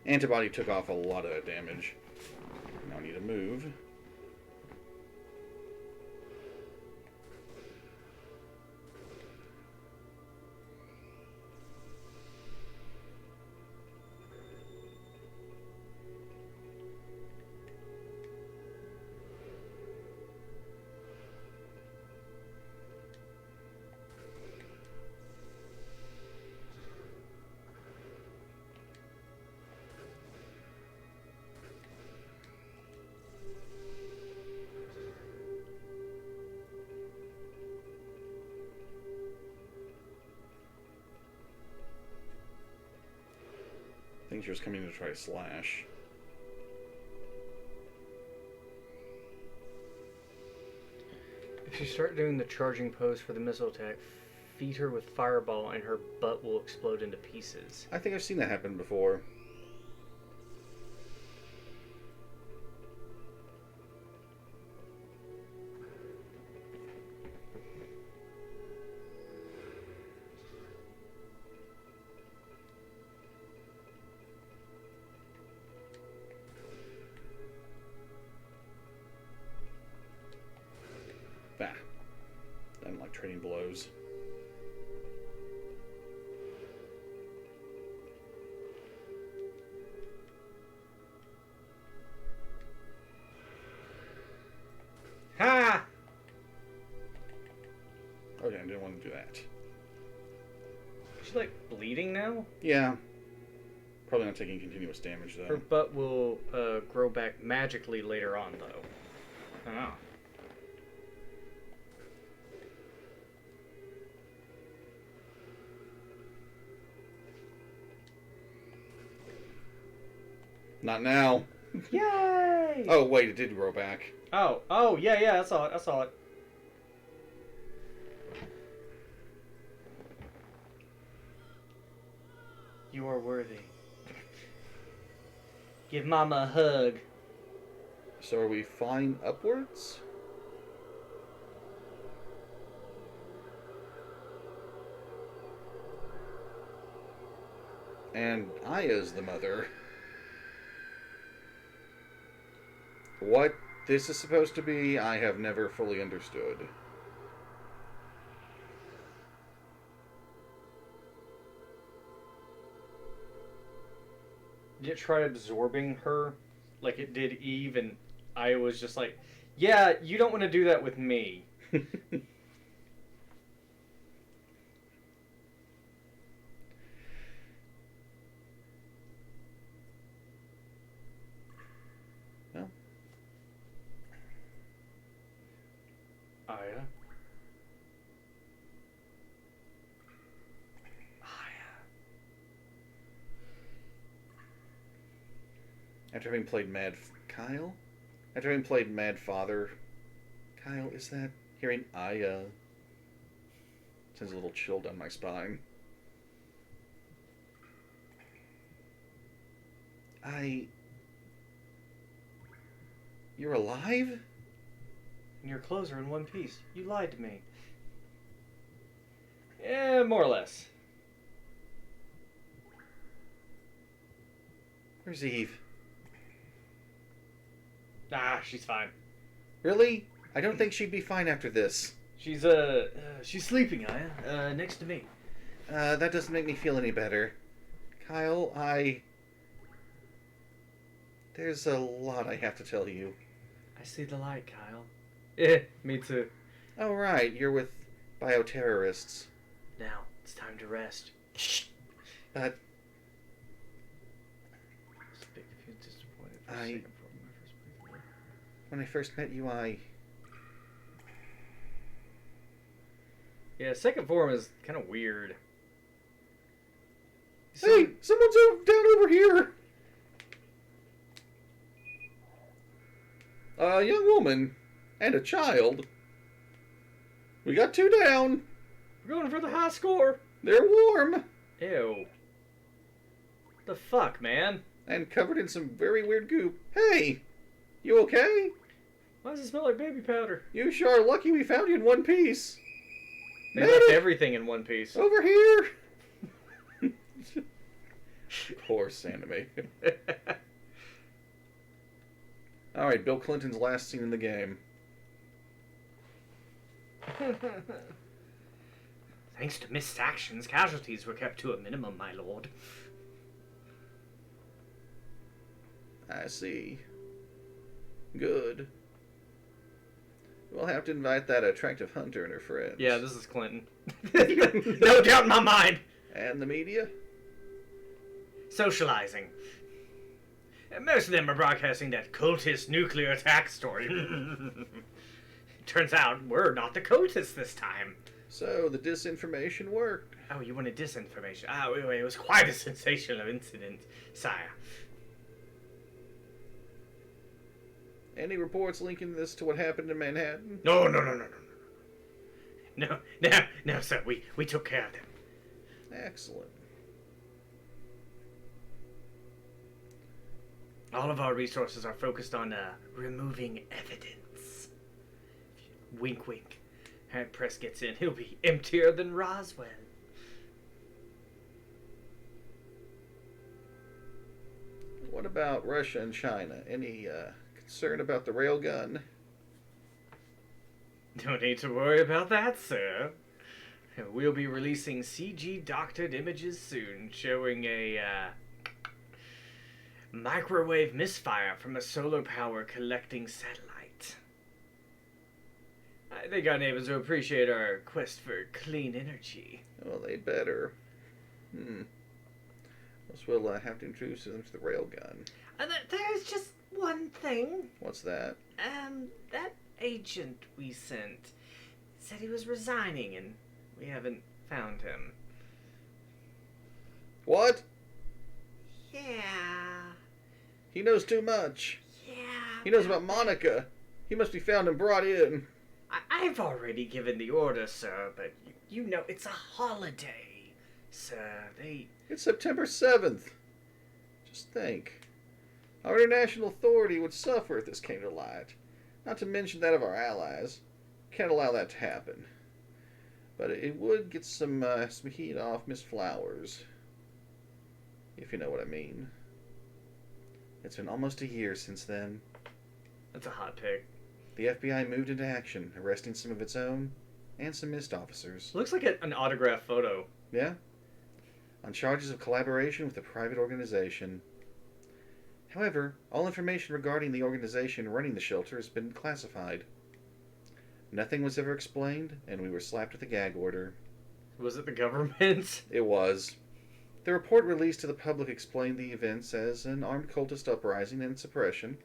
Antibody took off a lot of that damage. Now I need to move. I think she was coming to try to slash. If you start doing the charging pose for the missile attack, feed her with fireball and her butt will explode into pieces. I think I've seen that happen before. Bah. I don't like trading blows. Ha! Okay, I didn't want to do that. She's like bleeding now? Yeah. Probably not taking continuous damage, Her though. butt will grow back magically later on, though. Oh. Not now. Yay! Oh, wait, it did grow back. Oh, yeah, I saw it. You are worthy. Give Mama a hug. So are we flying upwards? And Aya's the mother. What this is supposed to be, I have never fully understood. Did it try absorbing her like it did Eve, and I was just like, yeah, you don't want to do that with me. Well, Aya. after having played Kyle? After having played Mad Father, Kyle, is that hearing Aya sends a little chill down my spine. You're alive? And your clothes are in one piece. You lied to me. Yeah, more or less. Where's Eve? Ah, she's fine. Really? I don't think she'd be fine after this. She's sleeping, Aya. Next to me. That doesn't make me feel any better. Kyle, there's a lot I have to tell you. I see the light, Kyle. Yeah, me too. Oh, right, you're with bioterrorists. Now, it's time to rest. But Speak if you're disappointed for I- a second for my first playthrough. when I first met you, Yeah, second form is kind of weird. Hey, someone's down over here! A young woman and a child. We got 2 down. We're going for the high score. They're warm Ew. What the fuck, man? and covered in some very weird goop. Hey, you okay? Why does it smell like baby powder? You sure are lucky we found you in one piece. They left Medic, everything in one piece. over here. Of course, anime. All right, Bill Clinton's last scene in the game. Thanks to missed actions, casualties were kept to a minimum, my lord. I see. Good. We'll have to invite that attractive hunter and her friends. Yeah, this is Clinton. No doubt in my mind. And the media? Socializing. Most of them are broadcasting that cultist nuclear attack story. Turns out we're not the cultists this time. So the disinformation worked. Oh, you wanted disinformation? Ah, wait, it was quite a sensational incident, sire. Any reports linking this to what happened in Manhattan? No. No, sir. We took care of them. Excellent. All of our resources are focused on removing evidence. Wink, wink. Harry Press gets in, he'll be emptier than Roswell. What about Russia and China? Any concern about the railgun? Don't need to worry about that, sir. We'll be releasing CG doctored images soon, showing a microwave misfire from a solar power collecting satellite. I think our neighbors will appreciate our quest for clean energy. Well, they better. Guess we'll have to introduce them to the railgun. There's just one thing. What's that? That agent we sent said he was resigning and we haven't found him. What? Yeah. He knows too much. Yeah. He knows about Monica. He must be found and brought in. I've already given the order, sir, but you know it's a holiday, sir. It's September 7th. Just think. Our international authority would suffer if this came to light. Not to mention that of our allies. Can't allow that to happen. But it would get some heat off Miss Flowers. If you know what I mean. It's been almost a year since then. That's a hot pick. The FBI moved into action, arresting some of its own and some missed officers. Looks like an autograph photo. Yeah? On charges of collaboration with a private organization. However, all information regarding the organization running the shelter has been classified. Nothing was ever explained, and we were slapped with a gag order. Was it the government? It was. The report released to the public explained the events as an armed cultist uprising and suppression.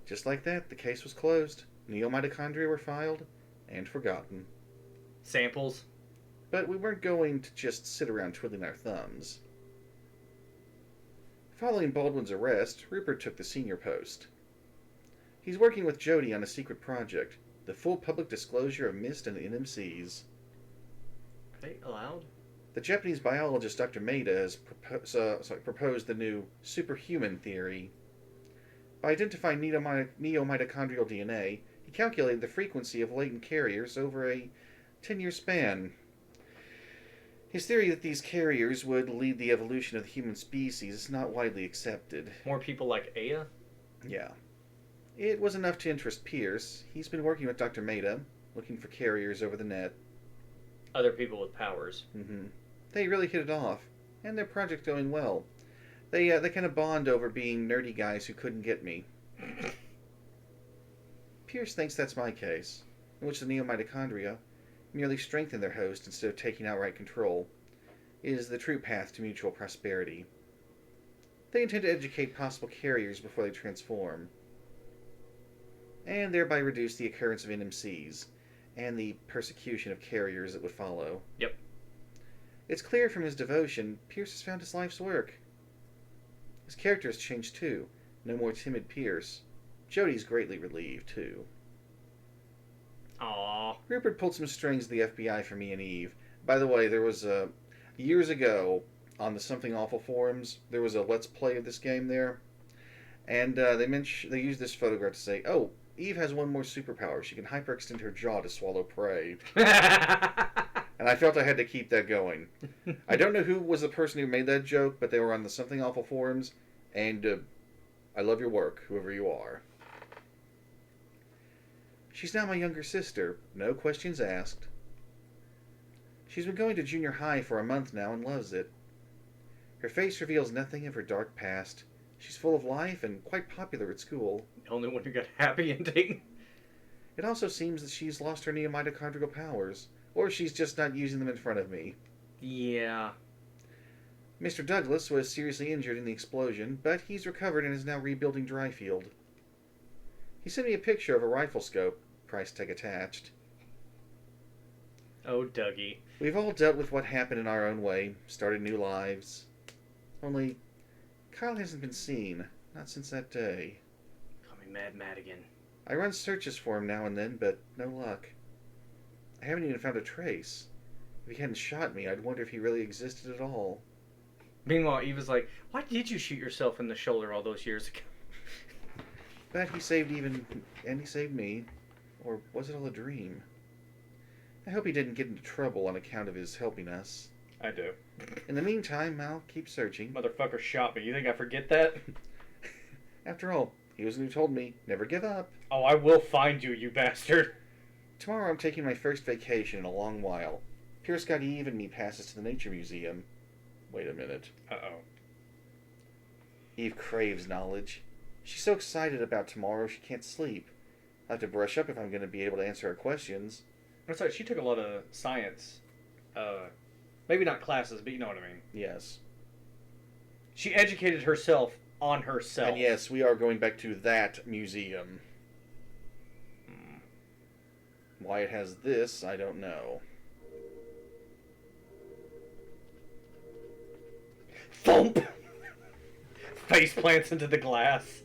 Just like that, the case was closed. Neo-mitochondria were filed and forgotten. Samples? But we weren't going to just sit around twiddling our thumbs. Following Baldwin's arrest, Rupert took the senior post. He's working with Jody on a secret project, the full public disclosure of MIST and NMCs. Are they allowed? The Japanese biologist Dr. Maeda has proposed the new superhuman theory. By identifying neo-mitochondrial DNA, he calculated the frequency of latent carriers over a 10-year span. His theory that these carriers would lead the evolution of the human species is not widely accepted. More people like Aya? Yeah. It was enough to interest Pierce. He's been working with Dr. Maeda, looking for carriers over the net. Other people with powers. They really hit it off, and their project's going well. They kind of bond over being nerdy guys who couldn't get me. Pierce thinks that's my case, in which the neo-mitochondria merely strengthen their host instead of taking outright control, is the true path to mutual prosperity. They intend to educate possible carriers before they transform, and thereby reduce the occurrence of NMCs, and the persecution of carriers that would follow. Yep. It's clear from his devotion, Pierce has found his life's work. His character has changed too. No more timid Pierce. Jody's greatly relieved too. Aww. Rupert pulled some strings of the FBI for me and Eve. By the way, there was years ago on the Something Awful forums, there was a Let's Play of this game there, and they used this photograph to say, "Oh, Eve has one more superpower. She can hyperextend her jaw to swallow prey." And I felt I had to keep that going. I don't know who was the person who made that joke, but they were on the Something Awful forums, and I love your work, whoever you are. She's now my younger sister, no questions asked. She's been going to junior high for a month now and loves it. Her face reveals nothing of her dark past. She's full of life and quite popular at school. The only one who got happy ending. It also seems that she's lost her neo-mitochondrial powers, or she's just not using them in front of me. Yeah. Mr. Douglas was seriously injured in the explosion, but he's recovered and is now rebuilding Dryfield. He sent me a picture of a rifle scope, price tag attached. Oh, Dougie. We've all dealt with what happened in our own way, started new lives. Only, Kyle hasn't been seen, not since that day. Call me Mad Madigan. I run searches for him now and then, but no luck. I haven't even found a trace. If he hadn't shot me, I'd wonder if he really existed at all. Meanwhile, Eva's like, why did you shoot yourself in the shoulder all those years ago? But he saved he saved me. Or was it all a dream? I hope he didn't get into trouble on account of his helping us. I do. In the meantime, I'll keep searching. Motherfucker shot me. You think I forget that? After all, he was the one who told me, never give up. Oh, I will find you, you bastard. Tomorrow I'm taking my first vacation in a long while. Pierce got Eve and me passes to the Nature Museum. Wait a minute. Uh-oh. Eve craves knowledge. She's so excited about tomorrow she can't sleep. I'll have to brush up if I'm going to be able to answer her questions. That's right, she took a lot of science. Maybe not classes, but you know what I mean. Yes. She educated herself on herself. And yes, we are going back to that museum. Why it has this, I don't know. Thump! Face plants into the glass.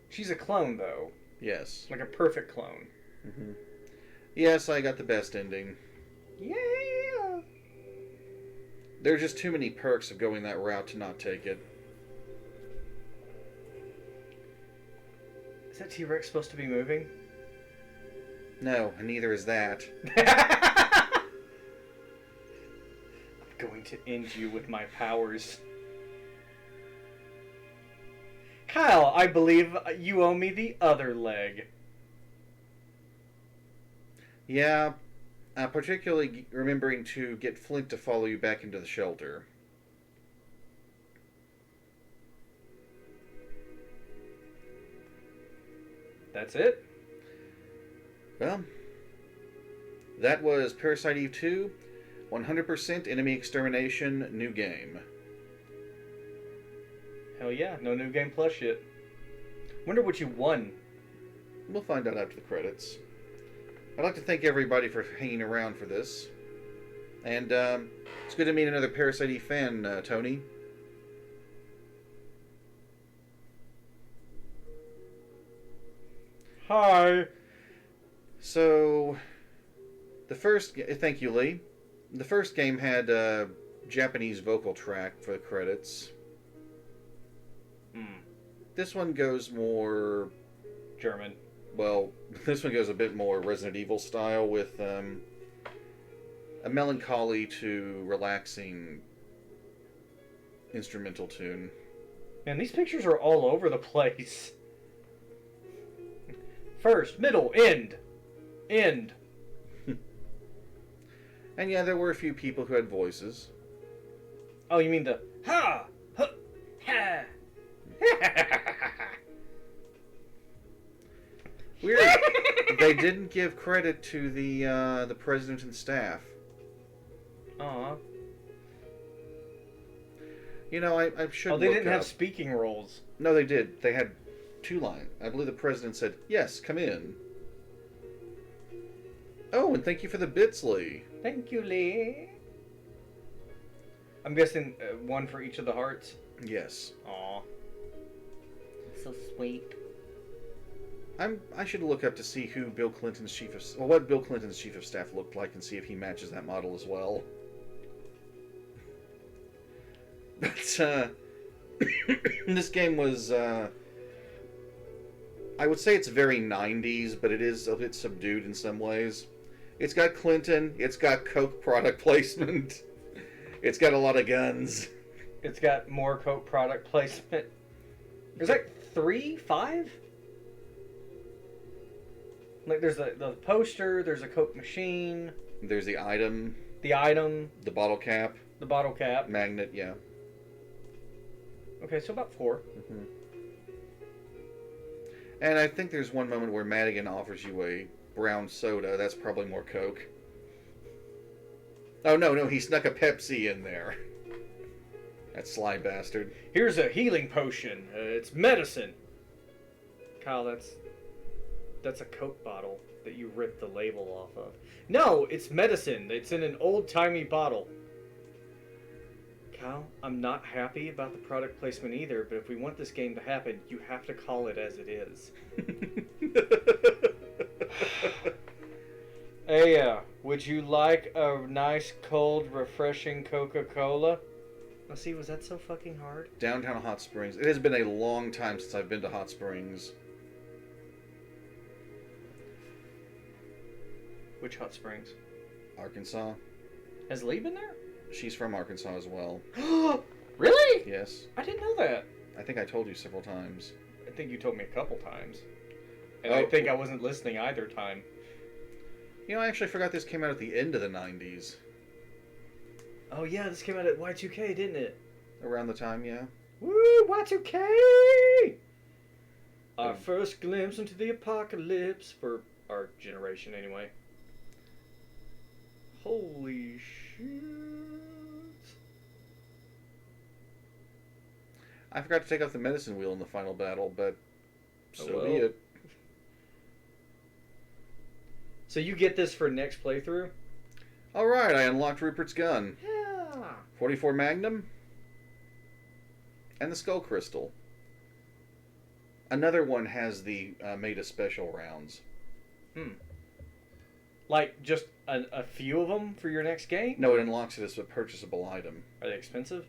She's a clone, though. Yes. Like a perfect clone. Mm-hmm. Yes, I got the best ending. Yeah! There are just too many perks of going that route to not take it. Is that T-Rex supposed to be moving? No, and neither is that. I'm going to end you with my powers. Kyle, I believe you owe me the other leg. Yeah, particularly remembering to get Flint to follow you back into the shelter. That's it? Well, that was Parasite Eve 2, 100% enemy extermination, new game. Hell yeah, no New Game Plus yet. Wonder what you won. We'll find out after the credits. I'd like to thank everybody for hanging around for this. And it's good to meet another Parasite Eve fan, Tony. Hi. So, thank you, Lee. The first game had a Japanese vocal track for the credits. This one goes more German. Well, this one goes a bit more Resident Evil style with a melancholy to relaxing instrumental tune. Man, these pictures are all over the place. First, middle, end. End. And yeah, there were a few people who had voices. Oh, you mean the ha, ha, ha. Weird. They didn't give credit to the president and staff. Aw. You know, I should. Oh, they look didn't up. have speaking roles. No, they did. They had 2 lines. I believe the president said, "Yes, come in." Oh, and thank you for the bits, Lee. Thank you, Lee. I'm guessing one for each of the hearts. Yes. Aw. So sweet. I should look up to see who Bill Clinton's what Bill Clinton's chief of staff looked like and see if he matches that model as well. But this game was I would say it's very 90s, but it is a bit subdued in some ways. It's got Clinton, it's got Coke product placement. It's got a lot of guns. It's got more Coke product placement. There's like 3, 5? Like there's the poster, there's a Coke machine. There's the item. The item. The bottle cap. The bottle cap. Magnet, yeah. Okay, so about 4. Mm-hmm. And I think there's one moment where Madigan offers you a brown soda. That's probably more Coke. Oh, no, he snuck a Pepsi in there. That sly bastard. Here's a healing potion. It's medicine. Kyle, that's a Coke bottle that you ripped the label off of. No, it's medicine. It's in an old-timey bottle. Kyle, I'm not happy about the product placement either, but if we want this game to happen, you have to call it as it is. Hey, would you like a nice, cold, refreshing Coca-Cola? Let's see, was that so fucking hard? Downtown Hot Springs. It has been a long time since I've been to Hot Springs. Which Hot Springs? Arkansas. Has Lee been there? She's from Arkansas as well. Really? Yes. I didn't know that. I think I told you several times. I think you told me a couple times. And Oh. I think I wasn't listening either time. You know, I actually forgot this came out at the end of the 90s. Oh yeah, this came out at Y2K, didn't it? Around the time, yeah. Woo, Y2K! Our Hmm. first glimpse into the apocalypse, for our generation anyway. Holy shit. I forgot to take off the medicine wheel in the final battle, but so Oh, well. be it. So you get this for next playthrough? Alright, I unlocked Rupert's gun. Yeah. 44 Magnum. And the Skull Crystal. Another one has the made a special rounds. Like, just a few of them for your next game? No, it unlocks it as a purchasable item. Are they expensive?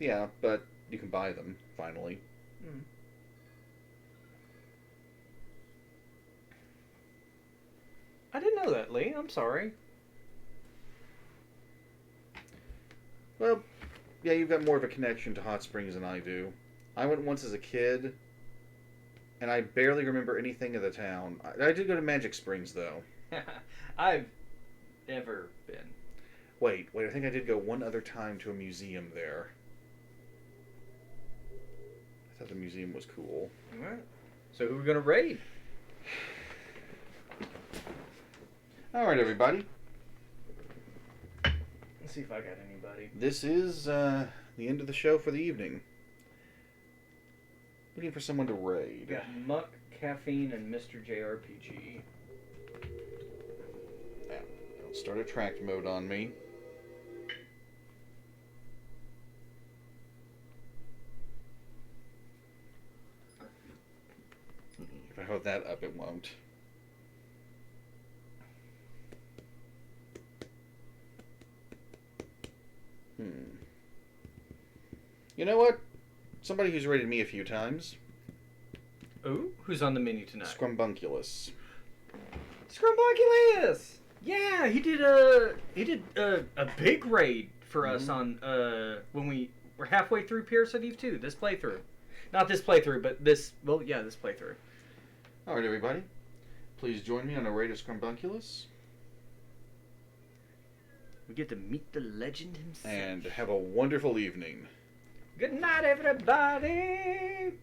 Yeah, but you can buy them, finally. I didn't know that, Lee. I'm sorry. Well, yeah, you've got more of a connection to Hot Springs than I do. I went once as a kid, and I barely remember anything of the town. I did go to Magic Springs, though. I've never been. Wait, I think I did go one other time to a museum there. I thought the museum was cool. Alright. So who are we going to raid? Alright, everybody. Let's see if I got anybody. This is the end of the show for the evening. Looking for someone to raid. We got Muck, Caffeine, and Mr. JRPG. Don't start attract mode on me. If I hold that up, it won't. You know what? Somebody who's rated me a few times. Ooh, who's on the menu tonight? Scrumbunculus. Scrumbunculus! Yeah, he did a big raid for us on when we were halfway through Parasite Eve 2, this playthrough. Not this playthrough, but this playthrough. Alright, everybody. Please join me on a raid of Scrumbunculus. We get to meet the legend himself. And have a wonderful evening. Good night, everybody!